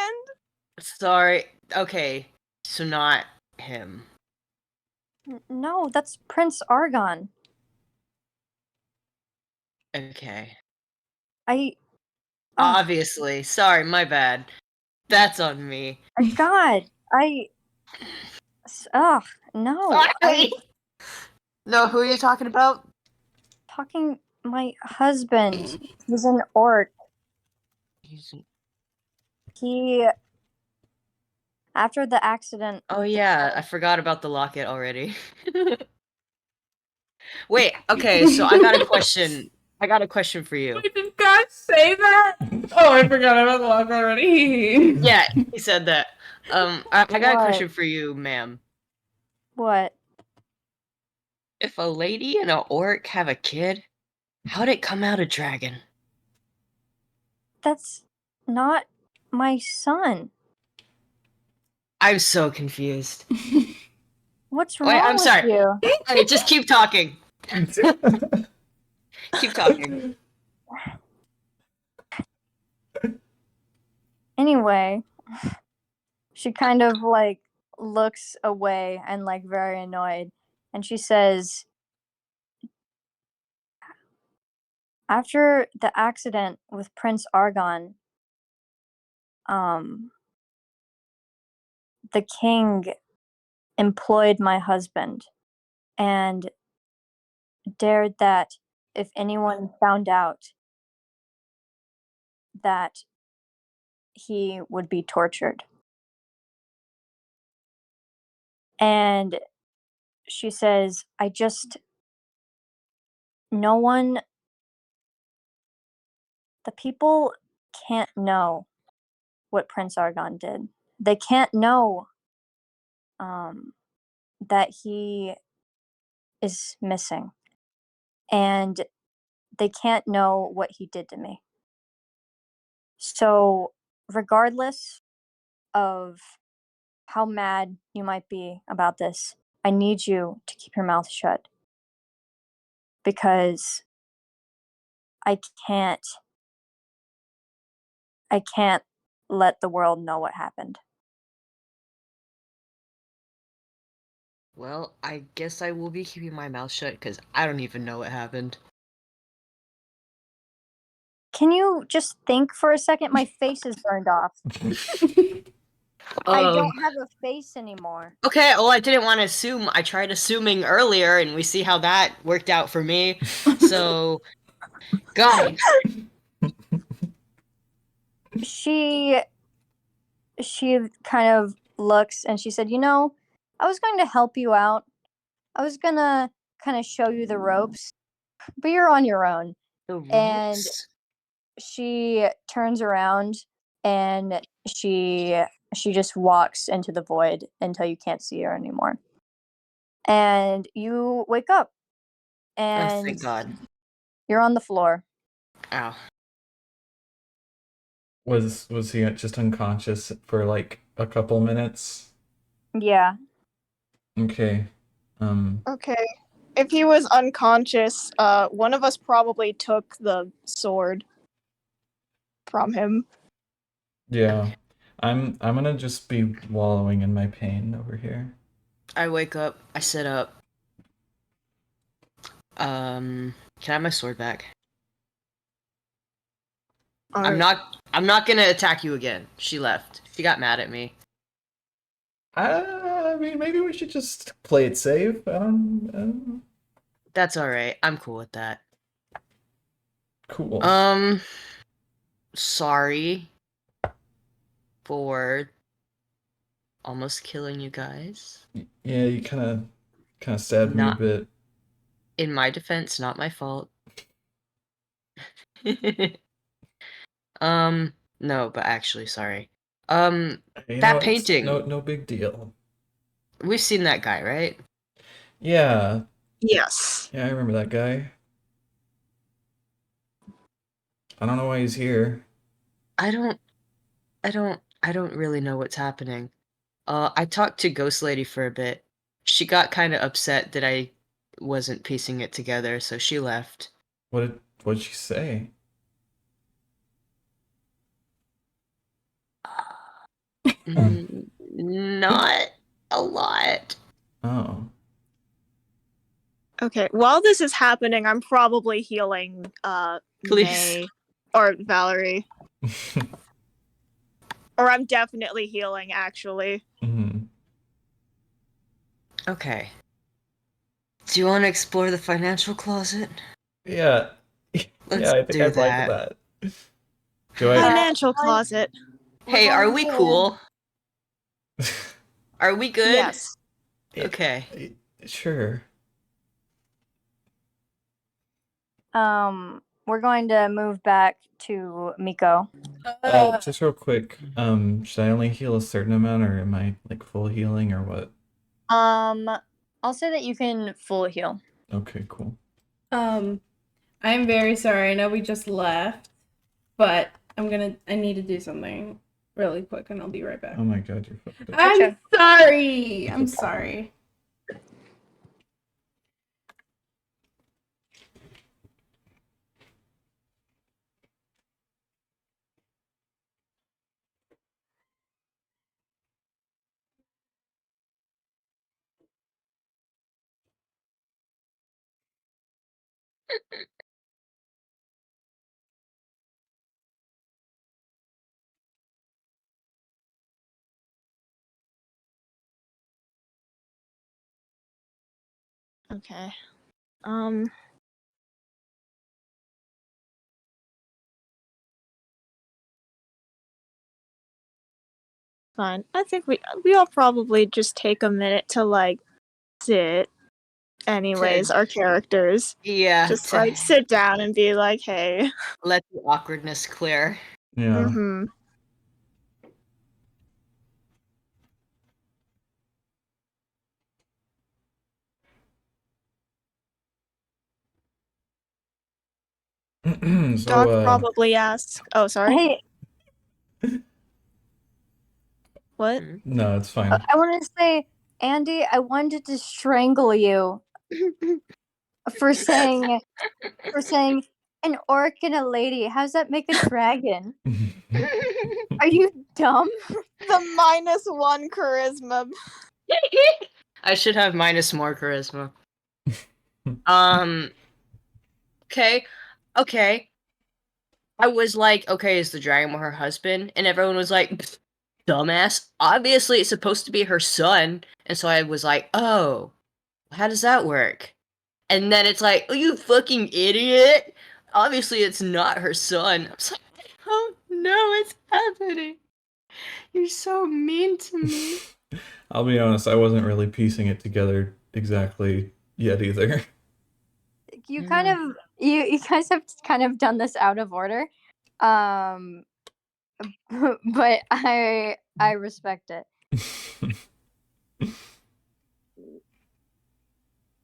Sorry. Okay. So not him. No, that's Prince Argon. Okay. I Obviously. Sorry, my bad. That's on me. God, ugh, no. Sorry. No, who are you talking about? Talking my husband. He's an orc. He after the accident. Oh yeah, I forgot about the locket already. Wait, okay, so I got a question. I got a question for you. Wait, did God say that? Oh, I forgot about the lock already. Yeah, he said that. I got a What? question for you, ma'am. What? If a lady and an orc have a kid, how'd it come out a dragon? That's not my son. I'm so confused. What's Wait, wrong I'm with sorry. you? Wait, just keep talking. Keep talking. Anyway, she kind of like looks away and like very annoyed, and she says, "After the accident with Prince Argon, um, the king employed my husband and dared that if anyone found out that he would be tortured." And she says, no one, the people can't know what Prince Argon did. They can't know that he is missing. And they can't know what he did to me. So, regardless of how mad you might be about this, I need you to keep your mouth shut because I can't I can't let the world know what happened. Well, I guess I will be keeping my mouth shut because I don't even know what happened. Can you just think for a second? My face is burned off. I don't have a face anymore. Okay, well, I didn't want to assume. I tried assuming earlier, and we see how that worked out for me. So, God. She kind of looks and she said, I was going to help you out. I was going to kind of show you the ropes, but you're on your own." The And ropes? she turns around and she just walks into the void until you can't see her anymore. And you wake up Oh, and thank God. you're on the floor. Ow. Was he just unconscious for like a couple minutes? Yeah. Okay. Okay. If he was unconscious, one of us probably took the sword from him. Yeah. I'm gonna just be wallowing in my pain over here. I wake up. I sit up. Can I have my sword back? I'm not I'm not gonna attack you again. She left. She got mad at me. I mean, maybe we should just play it safe. I don't. That's alright. I'm cool with that. Cool. Sorry for almost killing you guys. Yeah, you kind of stabbed me a Not- bit. In my defense, not my fault. No, but actually, sorry. You That know, it's painting. no big deal. We've seen that guy, right? Yeah, Yes. I remember that guy. I don't know why he's here. I don't really know what's happening. I talked to Ghost Lady for a bit. She got kind of upset that I wasn't piecing it together, so she left. What'd she say? Not a lot. Oh. Okay, while this is happening, I'm probably healing Please. May or Valerie. Or I'm definitely healing, actually. Mhm. Okay. Do you want to explore the financial closet? Yeah. Let's Yeah, I think do I'd like that. that. Do I? Financial closet. Hey, are we cool? Are we good? Yes. Okay. Sure. We're going to move back to Miko. Just real quick. Should I only heal a certain amount, or am I like full healing, or what? I'll say that you can full heal. Okay, cool. I'm very sorry. I know we just left, but I need to do something really quick, and I'll be right back. Oh my god, you're fucked up. I'm sorry. I'm sorry. Okay. Fine. I think we all probably just take a minute to like sit. Anyways, our characters Yeah. just to like sit down and be like, "Hey." let the awkwardness clear. Yeah. Mm-hmm. So, Doc probably asks. Oh, sorry. Hey, What? no, it's fine. I want to say, Andy, I wanted to strangle you for saying an orc and a lady. How's that make a dragon? Are you dumb? The -1 charisma. I should have minus more charisma. Okay. I was like, okay, is the dragon her husband? And everyone was like, dumbass. Obviously, it's supposed to be her son. And so I was like, oh, how does that work? And then it's like, oh, you fucking idiot. Obviously, it's not her son. I was like, oh no, it's happening. You're so mean to me. I'll be honest, I wasn't really piecing it together exactly yet either. You kind of you guys have kind of done this out of order. But I respect it.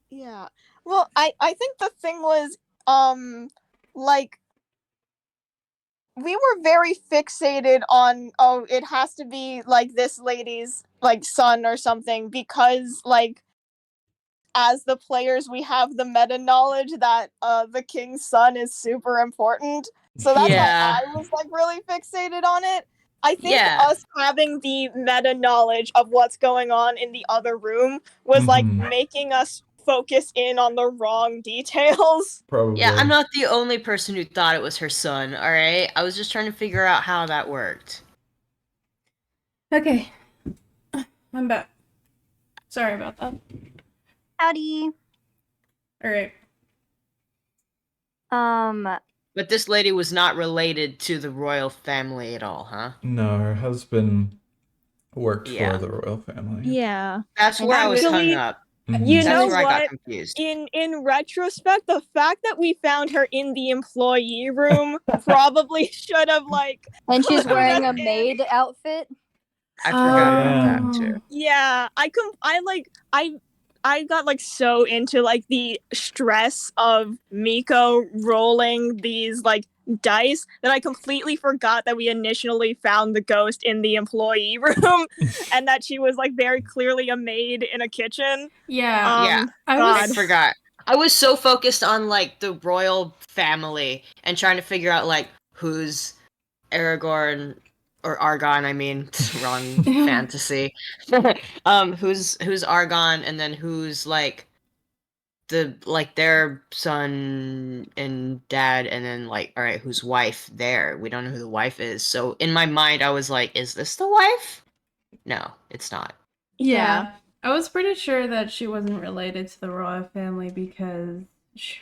Yeah. Well, I think the thing was like we were very fixated on, oh, it has to be like this lady's like son or something, because like as the players we have the meta knowledge that the king's son is super important. So that's Yeah. why I was like really fixated on it. I think Yeah. us having the meta knowledge of what's going on in the other room was like Mhm. making us focus in on the wrong details. Probably. Yeah, I'm not the only person who thought it was her son, alright? I was just trying to figure out how that worked. Okay. I'm back. Sorry about that. Howdy. All right. But this lady was not related to the royal family at all, huh? No, her husband worked Yeah. for the royal family. Yeah. That's where I was hung Actually, up. You That's know where I got what? confused. In retrospect, the fact that we found her in the employee room probably should have And she's clued wearing us a in. maid outfit. I forgot about yeah. that too. Yeah, I got so into the stress of Miko rolling these dice that I completely forgot that we initially found the ghost in the employee room and that she was very clearly a maid in a kitchen. Yeah. Yeah, I forgot. I was so focused on the royal family and trying to figure out who's Aragorn or Argon, I mean, wrong fantasy. Who's Argon and then who's their son and dad and then all right, whose wife there? We don't know who the wife is. So in my mind I was like, is this the wife? No, it's not. Yeah. I was pretty sure that she wasn't related to the royal family because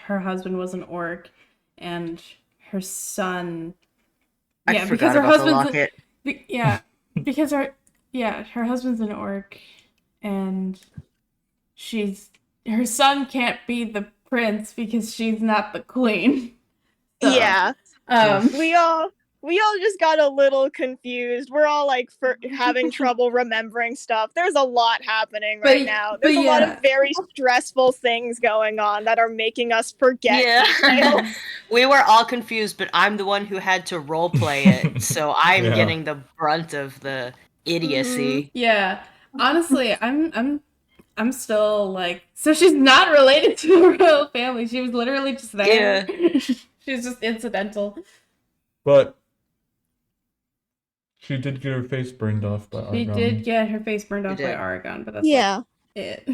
her husband was an orc and her son I forgot because her about the husband's locket. because her husband's an orc and her son can't be the prince because she's not the queen. So, yeah. We all just got a little confused. We're all having trouble remembering stuff. There's a lot happening right now. There's a lot of very stressful things going on that are making us forget details. We were all confused, but I'm the one who had to roleplay it, so I'm Yeah. getting the brunt of the idiocy. Yeah. Honestly, I'm still so she's not related to the royal family. She was literally just there. Yeah. She was just incidental. But she did get her face burned off by Argon. She did get her face burned off by Argon, but that's it.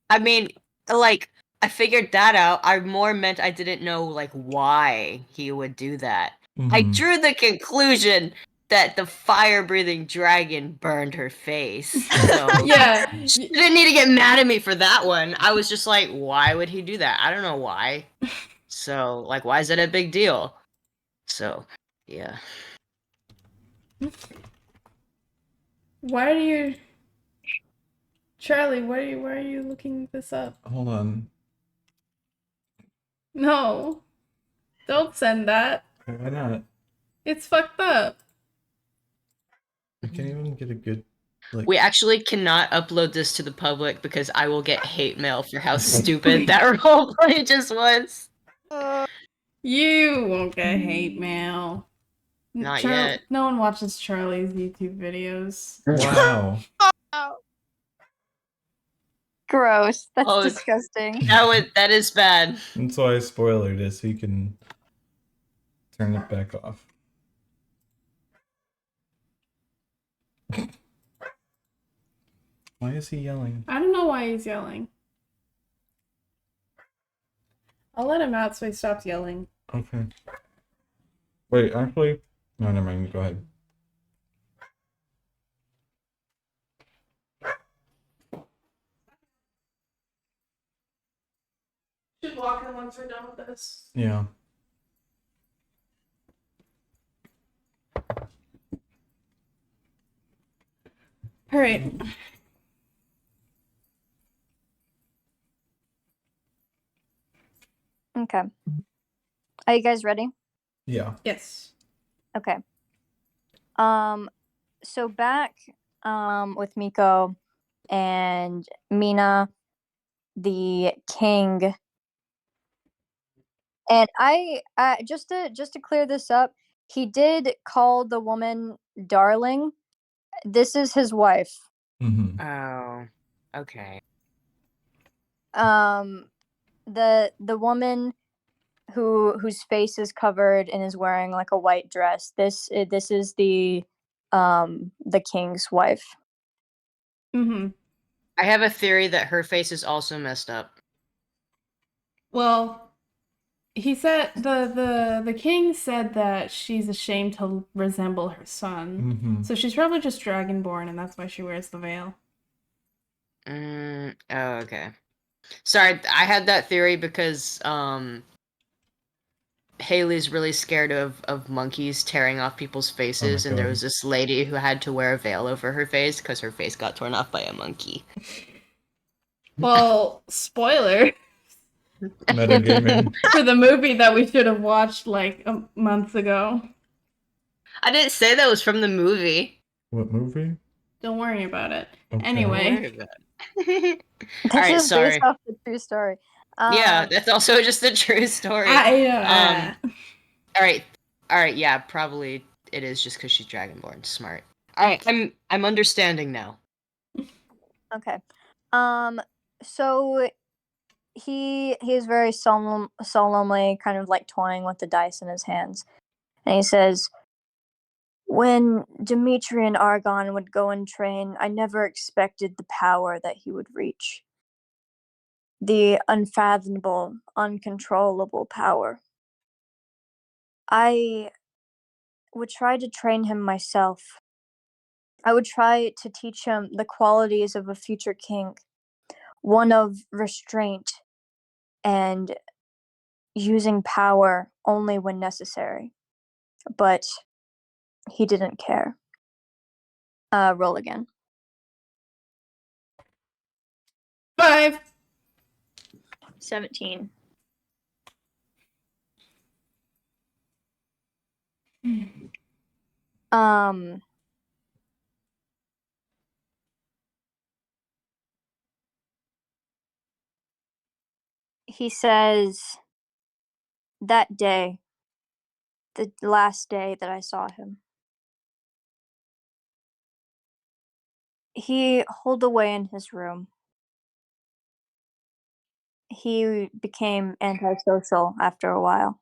I mean, I figured that out. I more meant I didn't know why he would do that. Mm-hmm. I drew the conclusion that the fire-breathing dragon burned her face. So Yeah. She didn't need to get mad at me for that one. I was just like, why would he do that? I don't know why. So, why is it a big deal? So, yeah. Why are you Charlie, why are you looking this up? Hold on. No. Don't send that. Why not? It's fucked up. I can't even get a good We actually cannot upload this to the public because I will get hate mail for how stupid that roleplay just was. You won't get hate mail. Not yet. No one watches Charlie's YouTube videos. Wow. Gross. That's disgusting. That is bad. That's why I spoiled it, so you can turn it back off. Why is he yelling? I don't know why he's yelling. I'll let him out so he stops yelling. Okay. Wait, actually... No, never mind. Go ahead. Should walk in once we're done with this. Yeah. All right. Okay. Are you guys ready? Yeah. Yes. Okay. So back with Miko and Mina, the king, and I just to clear this up, he did call the woman darling. This is his wife. Mm-hmm. Oh, okay. The woman whose face is covered and is wearing a white dress. This is the king's wife. Mm-hmm. I have a theory that her face is also messed up. Well, he said the king said that she's ashamed to resemble her son. Mm-hmm. So she's probably just dragonborn, and that's why she wears the veil. Oh, okay. Sorry, I had that theory because Haley's really scared of monkeys tearing off people's faces, and there God. was this lady who had to wear a veil over her face because her face got torn off by a monkey. Well, spoiler Metagaming. for the movie that we should have watched like months ago. I didn't say that was from the movie. What movie? Don't worry about it. Okay. Don't worry Anyway, about it. This Alright, is sorry. based off the true story. Yeah, that's also just a true story. Alright, yeah, probably it is just because she's dragonborn. Smart. Alright, I'm understanding now. Okay. So he is very solemnly kind of like toying with the dice in his hands. And he says, when Dimitri and Argon would go and train, I never expected the power that he would reach. The unfathomable, uncontrollable power. I would try to train him myself. I would try to teach him the qualities of a future king, one of restraint and using power only when necessary. But he didn't care. Roll again. 5. 17. He says, that day, the last day that I saw him, he holed away in his room. He became antisocial after a while.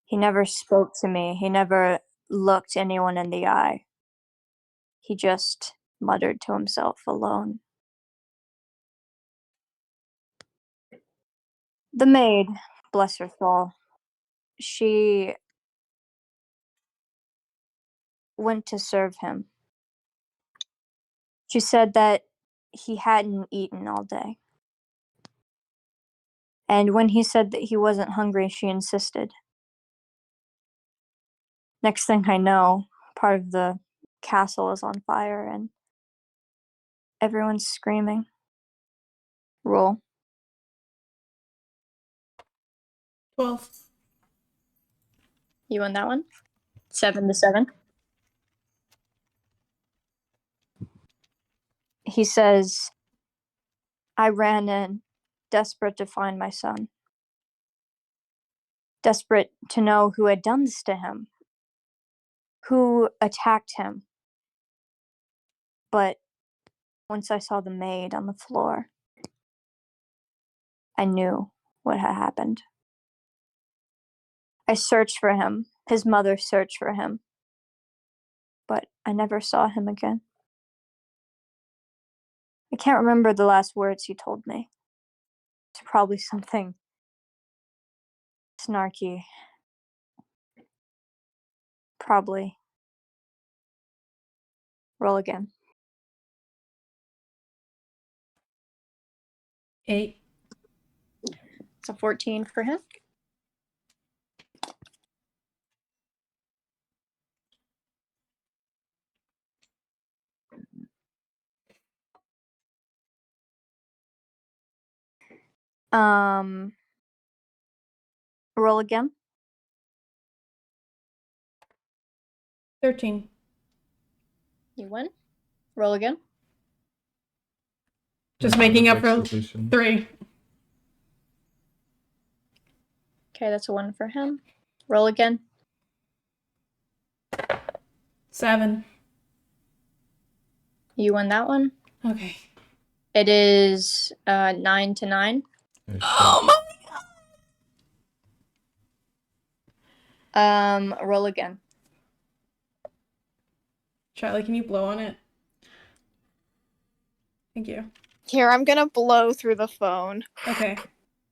He never spoke to me. He never looked anyone in the eye. He just muttered to himself alone. The maid, bless her soul, she went to serve him. She said that he hadn't eaten all day. And when he said that he wasn't hungry, she insisted. Next thing I know, part of the castle is on fire and everyone's screaming. Roll. 12. You won that one? 7-7. He says, I ran in, desperate to find my son. Desperate to know who had done this to him. Who attacked him. But once I saw the maid on the floor, I knew what had happened. I searched for him. His mother searched for him. But I never saw him again. I can't remember the last words he told me. It's probably something snarky. Probably. Roll again. 8. It's a 14 for him. Roll again. 13. You win. Roll again. Just making up for Resolution. 3. Okay, that's a 1 for him. Roll again. 7. You won that one. Okay. It is 9-9. Oh my Roll again. Charlie, can you blow on it? Thank you. Here, I'm gonna blow through the phone. Okay.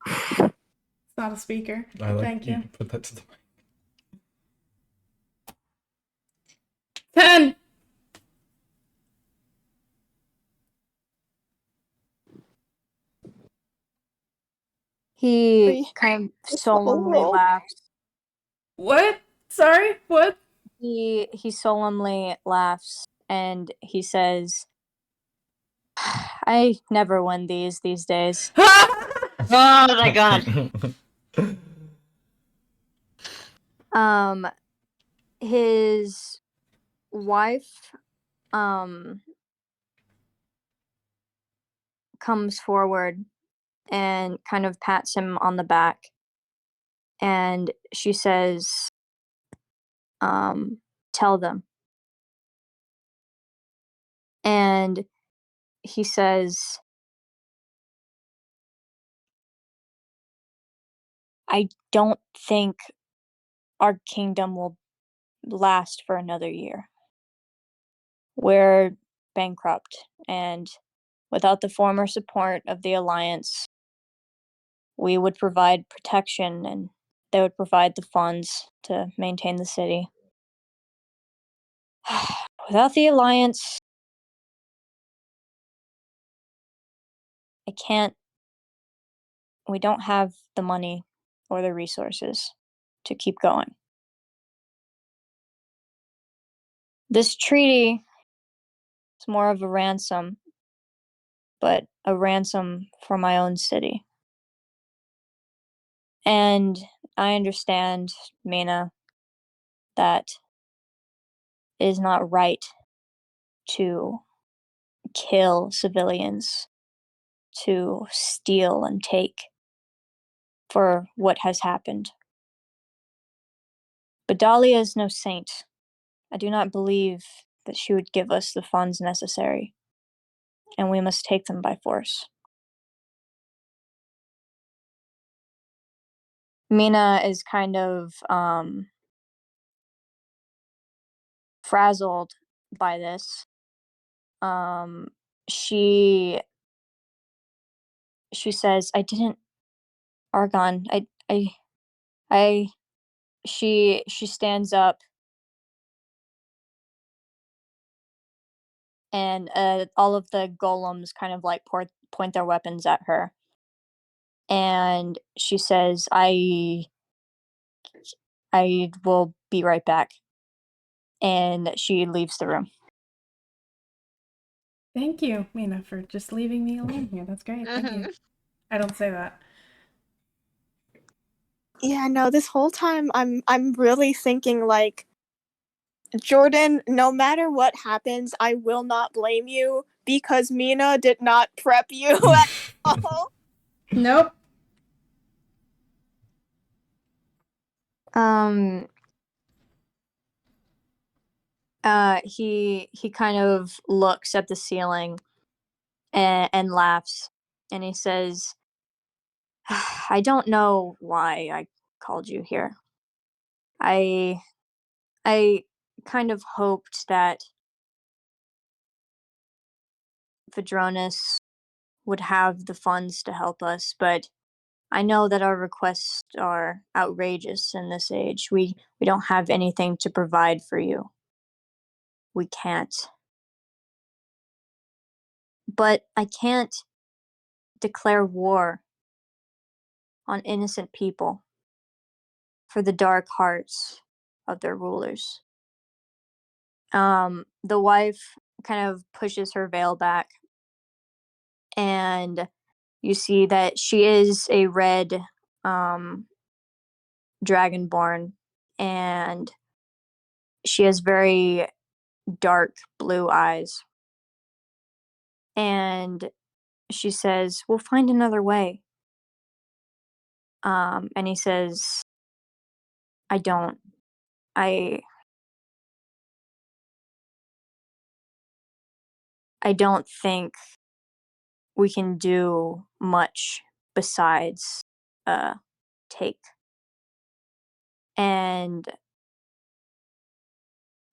It's not a speaker. Thank you. Can put that to the mic. 10! He kind of It's solemnly cool. laughs. What? Sorry? What? He solemnly laughs and he says, I never win these days. Oh my god. His wife comes forward and kind of pats him on the back, and she says, tell them. And he says, I don't think our kingdom will last for another year. We're bankrupt, and without the former support of the Alliance, we would provide protection and they would provide the funds to maintain the city. Without the Alliance, we don't have the money or the resources to keep going. This treaty is more of a ransom, but a ransom for my own city. And I understand, Mina, that it is not right to kill civilians, to steal and take for what has happened. But Dahlia is no saint. I do not believe that she would give us the funds necessary, and we must take them by force. Mina is kind of frazzled by this. She says, I didn't, Argon, she stands up and all of the golems kind of like point their weapons at her. And she says, I will be right back. And she leaves the room. Thank you, Mina, for just leaving me alone here. That's great. Thank you. I don't say that. Yeah, no, this whole time I'm really thinking like, Jordan, no matter what happens, I will not blame you because Mina did not prep you at all. Nope. He kind of looks at the ceiling and laughs, and he says, I don't know why I called you here. I kind of hoped that Vadronis would have the funds to help us, but I know that our requests are outrageous in this age. We don't have anything to provide for you. We can't. But I can't declare war on innocent people for the dark hearts of their rulers. The wife kind of pushes her veil back, and you see that she is a red dragonborn, and she has very dark blue eyes. And she says, we'll find another way. And he says, I don't think we can do much besides take. And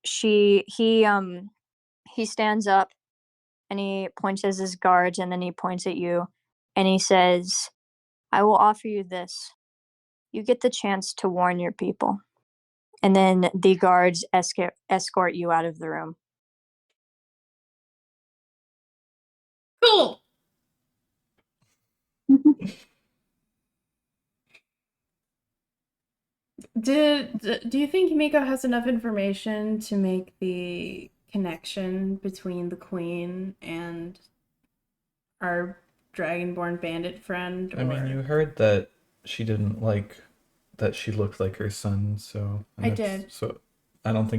he stands up and he points at his guards, and then he points at you, and he says, "I will offer you this. You get the chance to warn your people." And then the guards escort you out of the room. Cool. Do you think Miko has enough information to make the connection between the queen and our dragonborn bandit friend? I mean, you heard that she didn't like that she looked like her son, so I did. So I don't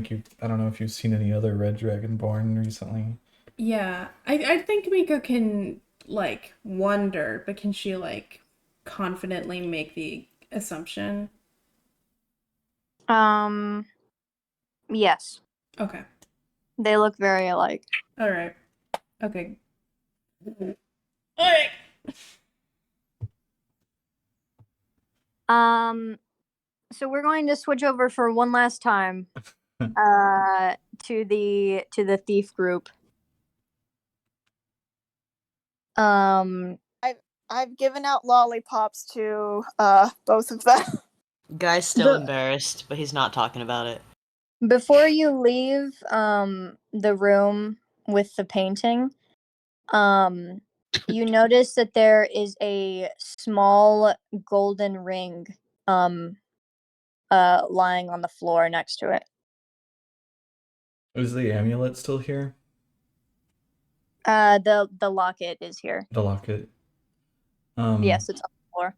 know if you've seen any other red dragonborn recently. Yeah, I think Miko can like wonder, but can she like confidently make the assumption? Yes. Okay. They look very alike. All right. Okay. All right. So we're going to switch over for one last time to the thief group. I've given out lollipops to both of them. Guy's still embarrassed, but he's not talking about it. Before you leave the room with the painting, you notice that there is a small golden ring lying on the floor next to it. Is the amulet still here? The locket is here. The locket. Yes, it's on the floor.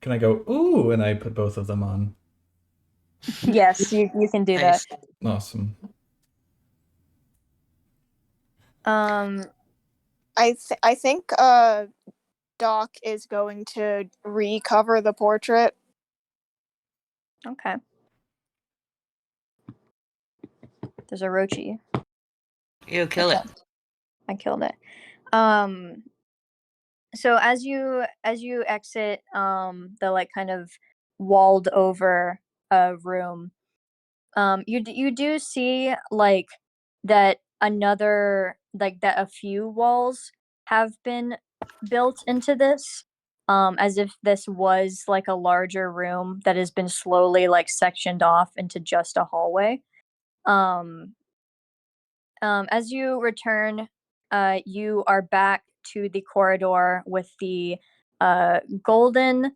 Can I go, ooh, and I put both of them on? Yes, you can do Nice. that. Awesome. I think Doc is going to recover the portrait. Okay. There's a roachy. You kill it. I killed it. So as you exit the like kind of walled over room, you do see like that a few walls have been built into this, as if this was like a larger room that has been slowly like sectioned off into just a hallway. As you return, you are back to the corridor with the golden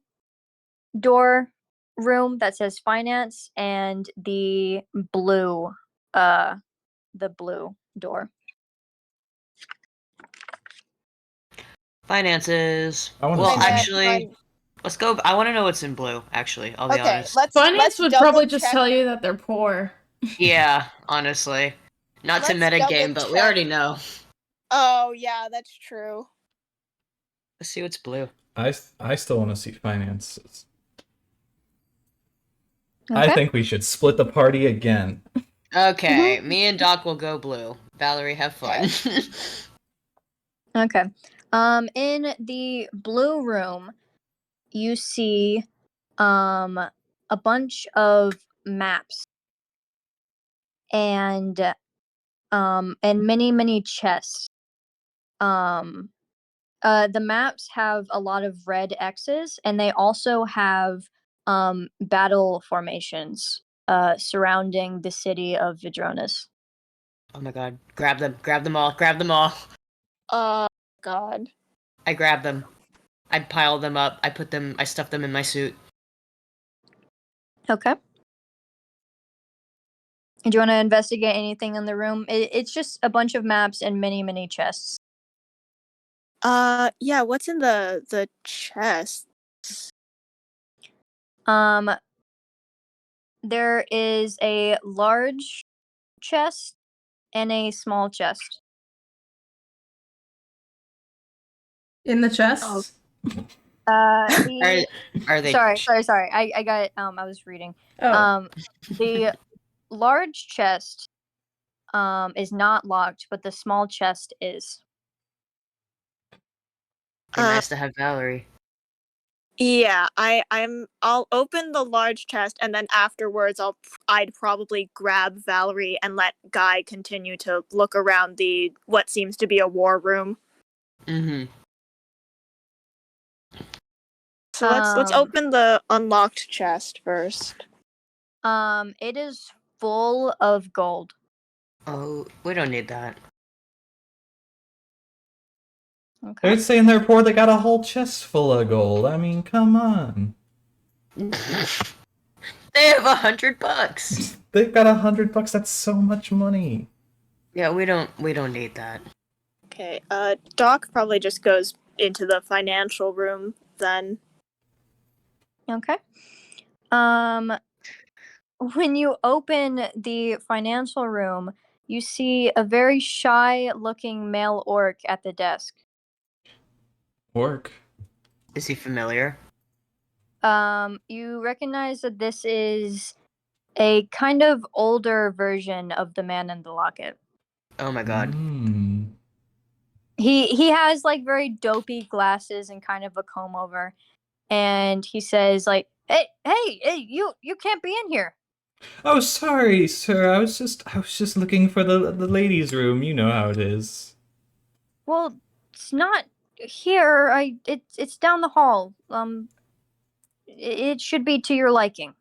door room that says finance and the blue door. Finances. I wanna Well, see that. actually, let's go. I want to know what's in blue. Actually, I'll be Okay, honest. Finance would double probably just check. tell you that they're poor. Yeah, honestly, not to Let's metagame, but we double already check. know. Oh yeah, that's true. Let's see what's blue. I still want to see finances. Okay. I think we should split the party again. Okay, me and Doc will go blue. Valerie, have fun. Okay. In the blue room, you see a bunch of maps and many chests. The maps have a lot of red X's, and they also have battle formations surrounding the city of Vidronis. Oh my god. Grab them all, grab them all. God. I grab them. I pile them up, I stuff them in my suit. Okay. Do you want to investigate anything in the room? It's just a bunch of maps and many chests. Yeah, what's in the chest? There is a large chest and a small chest. In the chest? Oh. Are they Sorry. I got it. I was reading. Oh. The large chest is not locked, but the small chest is. nice to have Valerie. Yeah, I'll open the large chest, and then afterwards I'd probably grab Valerie and let Guy continue to look around the what seems to be a war room. Mm-hmm. So let's open the unlocked chest first. It is full of gold. Oh, we don't need that. Okay. They're saying they're poor, they got a whole chest full of gold. I mean, come on. They have $100. They've got $100, that's so much money. Yeah, we don't need that. Okay, Doc probably just goes into the financial room then. Okay. When you open the financial room, you see a very shy-looking male orc at the desk. Orc? Is he familiar? You recognize that this is a kind of older version of the man in the locket. Oh my god. Mm. He has like very dopey glasses and kind of a comb over, and he says like, "Hey, you can't be in here." Oh, sorry, sir. I was just looking for the ladies' room. You know how it is. Well, it's not here. It's down the hall. It should be to your liking.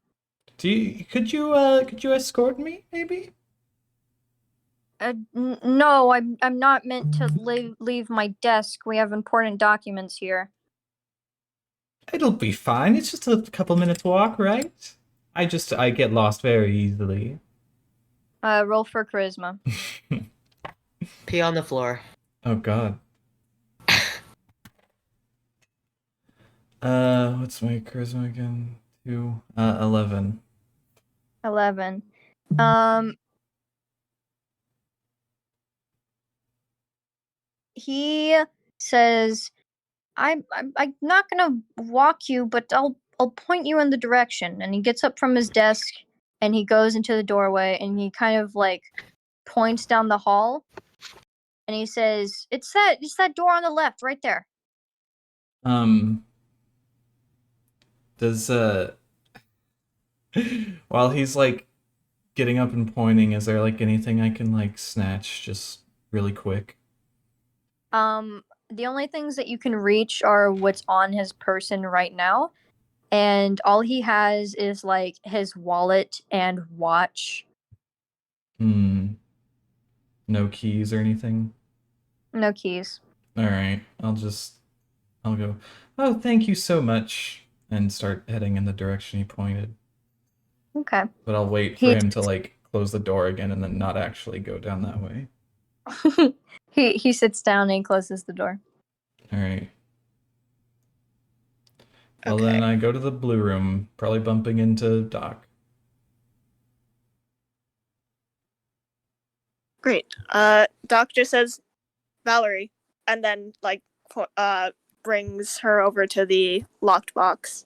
Could you escort me, maybe? No, I'm not meant to leave my desk. We have important documents here. It'll be fine. It's just a couple minutes walk, right? I get lost very easily. Roll for charisma. Pee on the floor. Oh god. What's my charisma again? 2, 11. 11. He says, I'm not gonna walk you, but I'll point you in the direction. And he gets up from his desk and he goes into the doorway and he kind of like points down the hall and he says, it's that door on the left right there. Does while he's like getting up and pointing, is there like anything I can like snatch just really quick? The only things that you can reach are what's on his person right now, and all he has is like his wallet and watch. No keys or anything? No keys. Alright, I'll go, oh, thank you so much, and start heading in the direction he pointed. Okay. But I'll wait for him to like close the door again and then not actually go down that way. He sits down and closes the door. Alright. Well, Okay. then I go to the blue room, probably bumping into Doc. Great. Doc just says, Valerie, and then like brings her over to the locked box.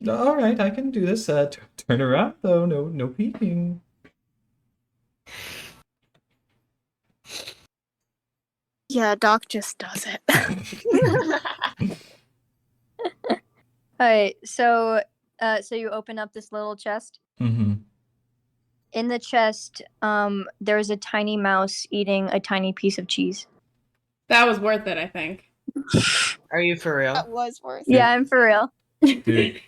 Alright, I can do this. Turn around though, no peeking. Yeah, Doc just does it. Alright, so you open up this little chest. Mm-hmm. In the chest, there's a tiny mouse eating a tiny piece of cheese. That was worth it, I think. Are you for real? That was worth it. Yeah, I'm for real. Dude,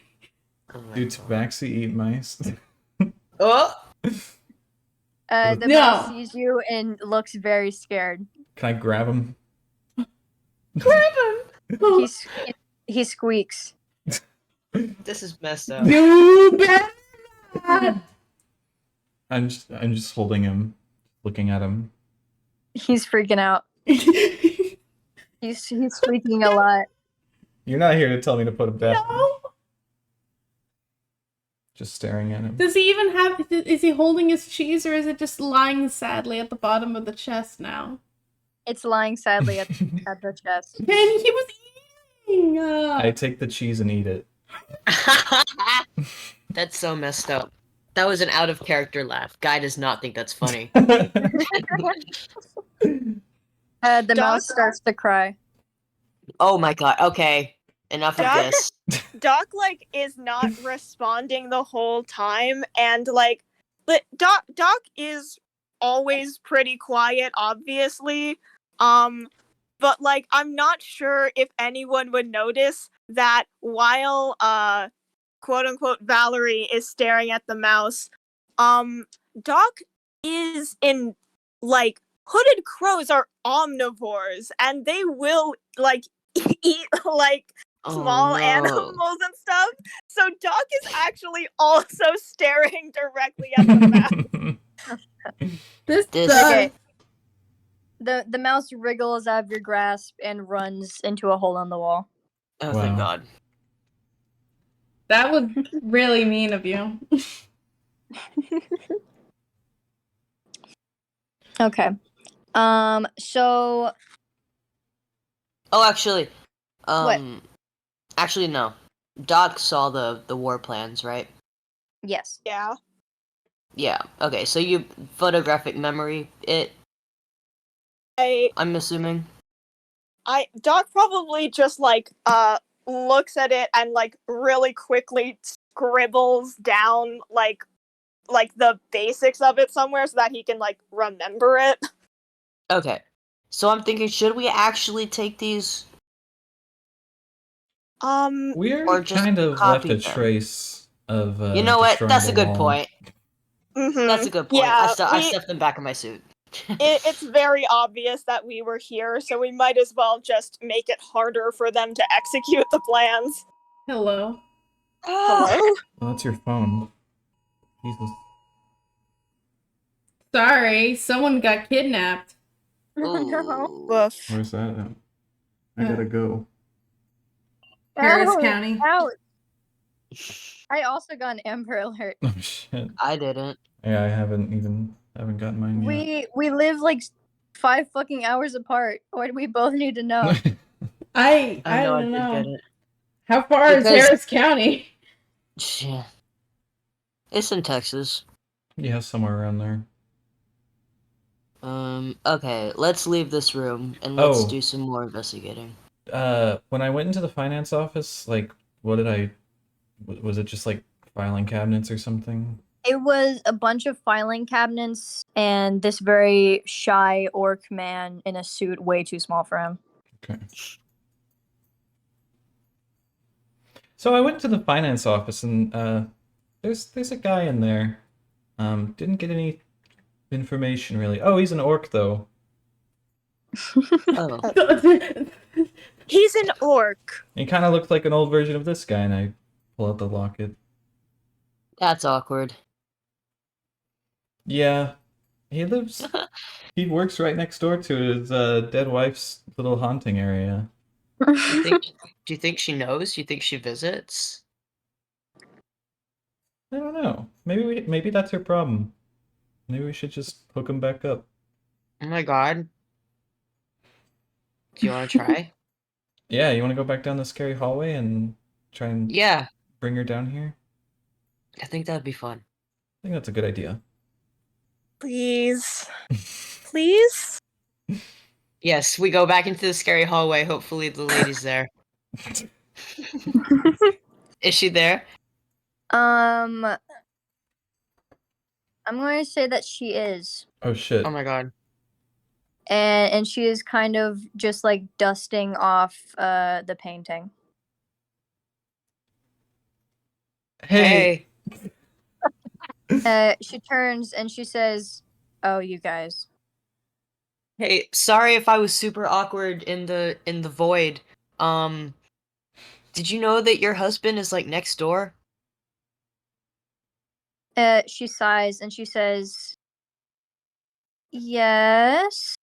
Oh my do God. tabaxi eat mice? Oh! The No. mouse sees you and looks very scared. Can I grab him? Grab him! He squeaks. This is messed up. You better not! I'm just holding him, looking at him. He's freaking out. He's squeaking a lot. You're not here to tell me to put him down. No! Just staring at him. Does he even have... Is he holding his cheese, or is it just lying sadly at the bottom of the chest now? It's lying sadly at the chest. And he was eating! I take the cheese and eat it. That's so messed up. That was an out of character laugh. Guy does not think that's funny. The mouse starts to cry. Oh my god. Okay. Enough of Doc? this. Doc like is not responding the whole time, and like, but Doc is always pretty quiet, obviously. But like, I'm not sure if anyone would notice that while quote unquote Valerie is staring at the mouse, Doc is in like hooded crows are omnivores, and they will like eat like small no. animals and stuff. So Doc is actually also staring directly at the map. This This- sucks. Okay. The mouse wriggles out of your grasp and runs into a hole in the wall. Oh, thank Wow. God. That was really mean of you. Okay. So Oh, actually, What? actually no. Doc saw the war plans, right? yes. Yeah. Yeah. Okay, so you photographic memory it. I'm assuming. Doc probably just like looks at it and like really quickly scribbles down like the basics of it somewhere so that he can like remember it. Okay. So I'm thinking, should we actually take these? We Or already just kind of copy left a them. trace of You know what? destroying That's the a good wall. point. That's a good point. Yeah, I stuffed them back in my suit. it's very obvious that we were here, so we might as well just make it harder for them to execute the plans. Hello. Hello? Oh, that's your phone. Jesus. Sorry, someone got kidnapped. Ooh. Woof. Where's that at? I gotta go. Harris Ow, County. ouch. I also got an Amber Alert. Oh shit. I didn't. Yeah, I haven't gotten mine yet. We live like 5 fucking hours apart. What do we both need to know? I I know I don't did know. get it. How far is Because- Harris County? Yeah. It's in Texas. Yeah, somewhere around there. Okay, let's leave this room and let's Oh. do some more investigating. When I went into the finance office, like, what did I... Was it just, like, filing cabinets or something? It was a bunch of filing cabinets and this very shy orc man in a suit way too small for him. Okay. So I went to the finance office and, there's a guy in there. Didn't get any information, really. Oh, he's an orc, though. Oh. He's an orc. He kind of looked like an old version of this guy, and I pull out the locket. That's awkward. Yeah, he lives... He works right next door to his dead wife's little haunting area. Do you think she knows? Do you think she visits? I don't know. Maybe that's her problem. Maybe we should just hook him back up. Oh my God. Do you want to try? Yeah, you want to go back down the scary hallway and try and Yeah, bring her down here? I think that'd be fun. I think that's a good idea. Please. Please? Yes, we go back into the scary hallway. Hopefully the lady's there. Is she there? I'm going to say that she is. Oh shit. Oh my God. And she is kind of just like dusting off the painting. Hey. She turns and she says, "Oh, you guys." Hey, sorry if I was super awkward in the void. Did you know that your husband is like next door? She sighs and she says, "Yes.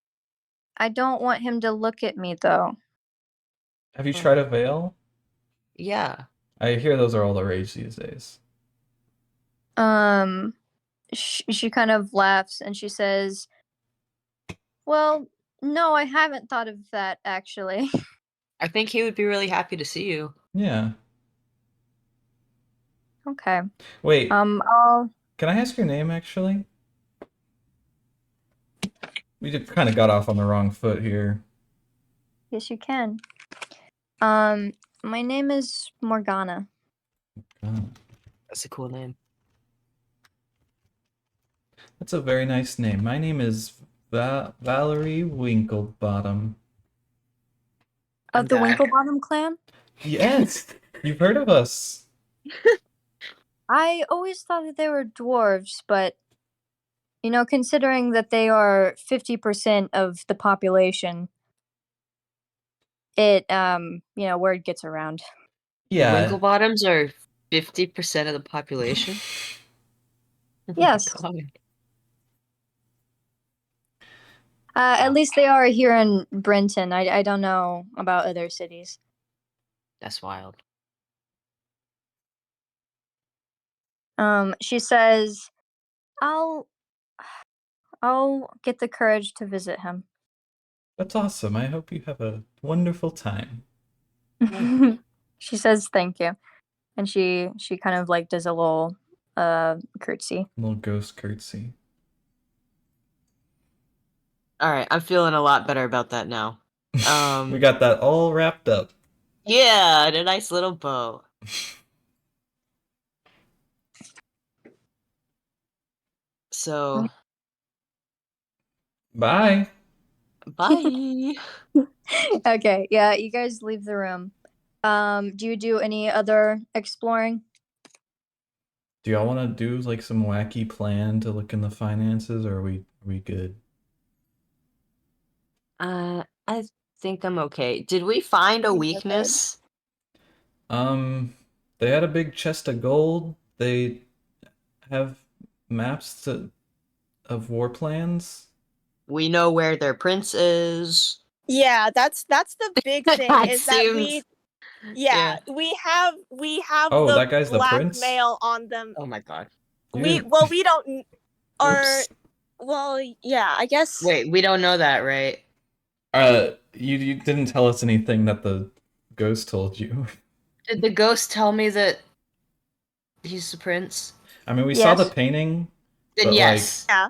I don't want him to look at me though." Have you tried a veil? Yeah. I hear those are all the rage these days. She kind of laughs and she says, "Well, no, I haven't thought of that actually." I think he would be really happy to see you. Yeah. Okay. Wait, I'll can I ask your name, actually? We just kind of got off on the wrong foot here. Yes, you can. My name is Morgana. That's a cool name. That's a very nice name. My name is Valerie Winklebottom. Of the back. Winklebottom clan? Yes, you've heard of us. I always thought that they were dwarves, but considering that they are 50% of the population, it word gets around. Yeah. Winklebottoms are 50% of the population? Oh my Yes. God. At least they are here in Brenton. I don't know about other cities. That's wild. She says, I'll get the courage to visit him. That's awesome. I hope you have a wonderful time. She says thank you. And she kind of like does a little curtsy. Little ghost curtsy. Alright, I'm feeling a lot better about that now. We got that all wrapped up. Yeah, and a nice little bow. So, Bye. bye. Okay, yeah, you guys leave the room. Do you do any other exploring? Do y'all want to do like some wacky plan to look in the finances, or are we good? I think I'm okay. Did we find a think we're good. weakness? They had a big chest of gold. They have maps of war plans. We know where their prince is. Yeah, that's the big thing That is that we seems- yeah, we have Oh, the that guy's the prince? blackmail on them. Oh my God. We don't or Oops. well, yeah, I guess Wait, we don't know that, right? You didn't tell us anything that the ghost told you. Did the ghost tell me that he's the prince? I mean, we saw the Yes. painting. Then But, yes. yeah.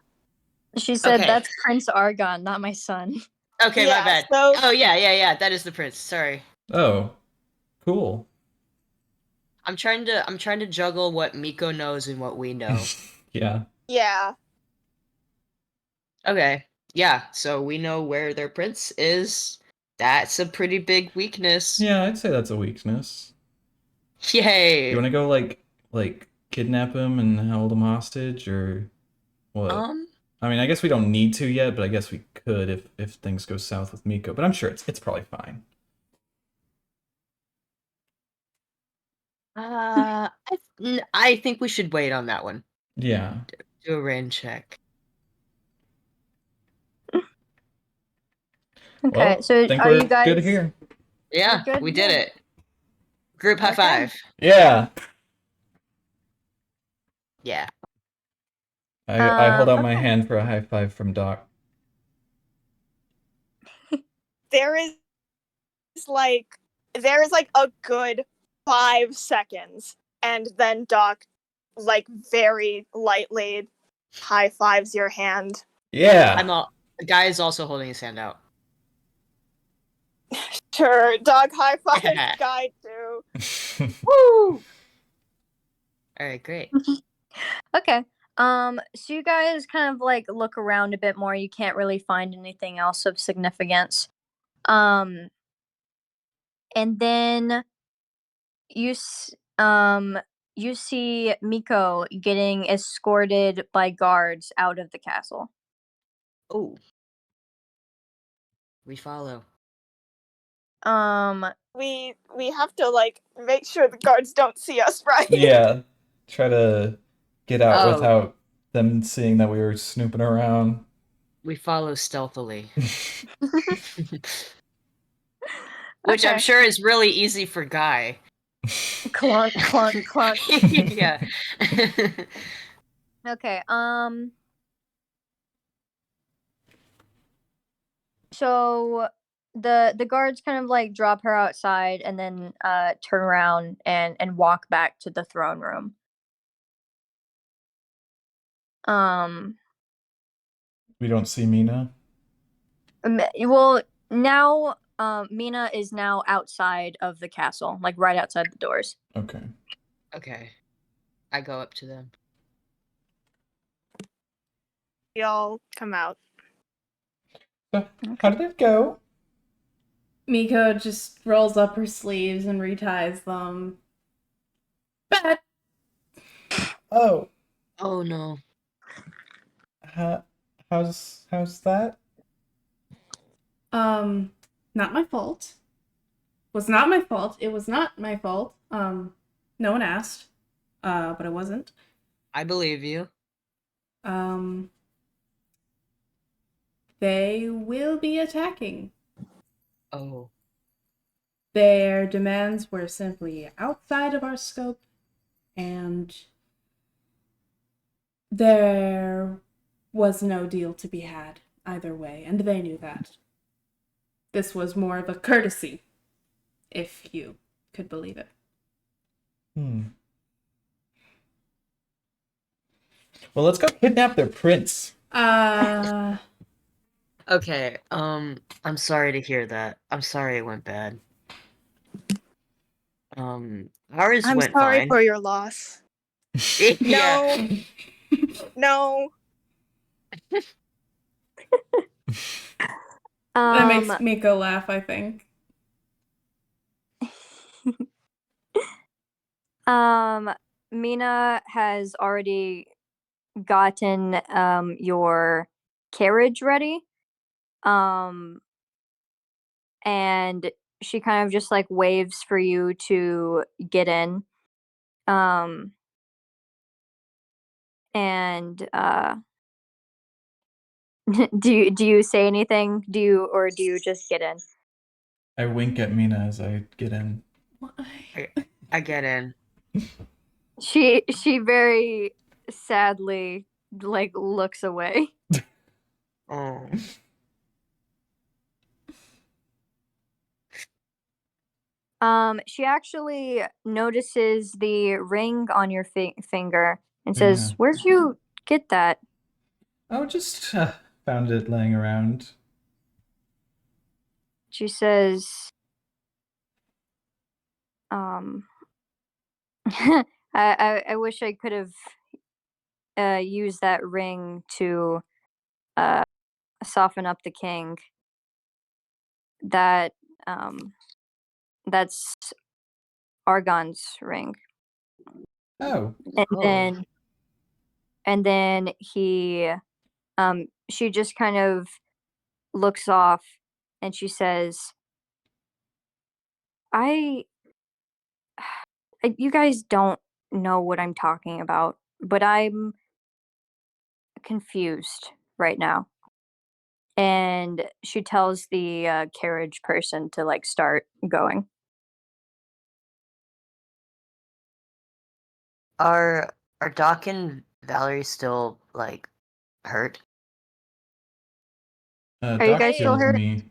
She said Okay. that's Prince Argon, not my son. Okay, Yeah, my bad. so- Oh yeah, that is the prince. Sorry. Oh, cool. I'm trying to juggle what Miko knows and what we know. Yeah. Yeah. Okay. Yeah, so we know where their prince is. That's a pretty big weakness. Yeah, I'd say that's a weakness. Yay. You want to go like kidnap him and hold him hostage, or what? I mean, I guess we don't need to yet, but I guess we could if things go south with Miko. But I'm sure it's probably fine. I think we should wait on that one. Yeah. Do a rain check. Okay, Well, so think are we're you guys good here. Yeah, good we did here? it. Group high Okay. five. Yeah. Yeah. I hold out my okay. hand for a high five from Doc. There is like a good 5 seconds, and then Doc like very lightly high fives your hand. Yeah. The guy is also holding his hand out. Sure, Doc high fives guy too. Woo! Alright, great. Okay. So you guys kind of like look around a bit more. You can't really find anything else of significance. And then you see Miko getting escorted by guards out of the castle. Oh. We follow. We have to like make sure the guards don't see us, right? Yeah. Try to get out Oh. without them seeing that we were snooping around. We follow stealthily. Which I'm Okay. sure is really easy for Guy. Clunk, clunk, clunk. Yeah. Okay. So the guards kind of like drop her outside and then turn around and walk back to the throne room. We don't see Mina. Well, now Mina is now outside of the castle, like right outside the doors. Okay. Okay. I go up to them. We all come out. So, how did it go? Miko just rolls up her sleeves and reties them. Bad. Oh, Oh no. how's that? Not my fault. Was not my fault. It was not my fault. No one asked. But it wasn't. I believe you. They will be attacking. Oh. Their demands were simply outside of our scope, and there was no deal to be had either way, and they knew that. This was more of a courtesy, if you could believe it. Well, let's go kidnap their prince. Okay, I'm sorry to hear that. I'm sorry it went bad. Ours I'm went sorry fine. for your loss. Yeah. No. That makes Miko laugh, I think. Mina has already gotten your carriage ready. And she kind of just like waves for you to get in. And do you say anything? Do you just get in? I wink at Mina as I get in. I get in. She very sadly like looks away. Oh. She actually notices the ring on your finger and Oh, says, yeah. "Where'd you get that?" Oh, just found it laying around. She says, I wish I could have used that ring to soften up the king. That's Argon's ring." Oh. And Oh. then she just kind of looks off and she says, you guys don't know what I'm talking about, but I'm confused right now." And she tells the carriage person to like start going. Are Doc and Valerie still like hurt? Are you guys Doc still healed hurt? me.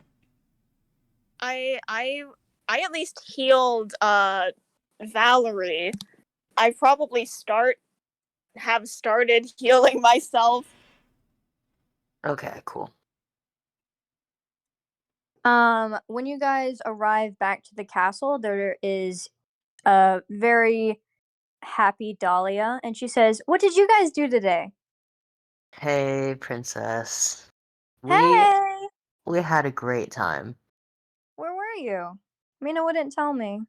I at least healed Valerie. I probably have started healing myself. Okay, cool. When you guys arrive back to the castle, there is a very happy Dahlia, and she says, "What did you guys do today?" Hey, princess. Hey, We had a great time. where were you? Mina wouldn't tell me.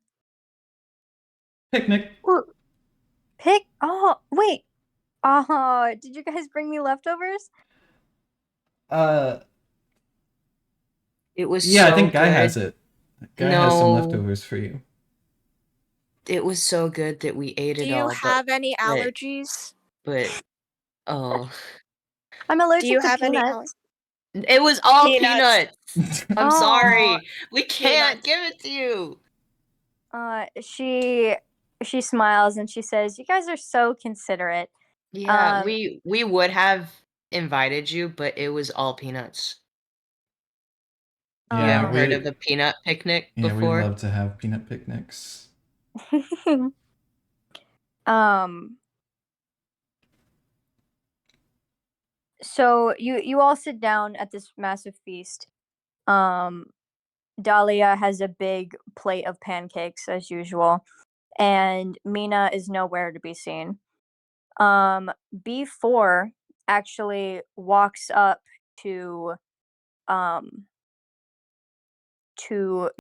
Picnic. Oh, wait. Oh, did you guys bring me leftovers? It was Yeah, so I think Guy good. has it. Guy has some No. leftovers for you. It was so good that we ate Do it you all. have any but- allergies? But oh, I'm Do allergic you to have any peanuts. it was all Peanuts. peanuts. I'm Oh. sorry. We can't Peanuts. give it to you. She smiles and she says, "You guys are so considerate." Yeah, Um, we would have invited you, but it was all peanuts. You Yeah, ever heard of a peanut picnic Yeah, we before? love to have peanut picnics. So you all sit down at this massive feast. Dahlia has a big plate of pancakes as usual, and Mina is nowhere to be seen. B4 actually walks up to to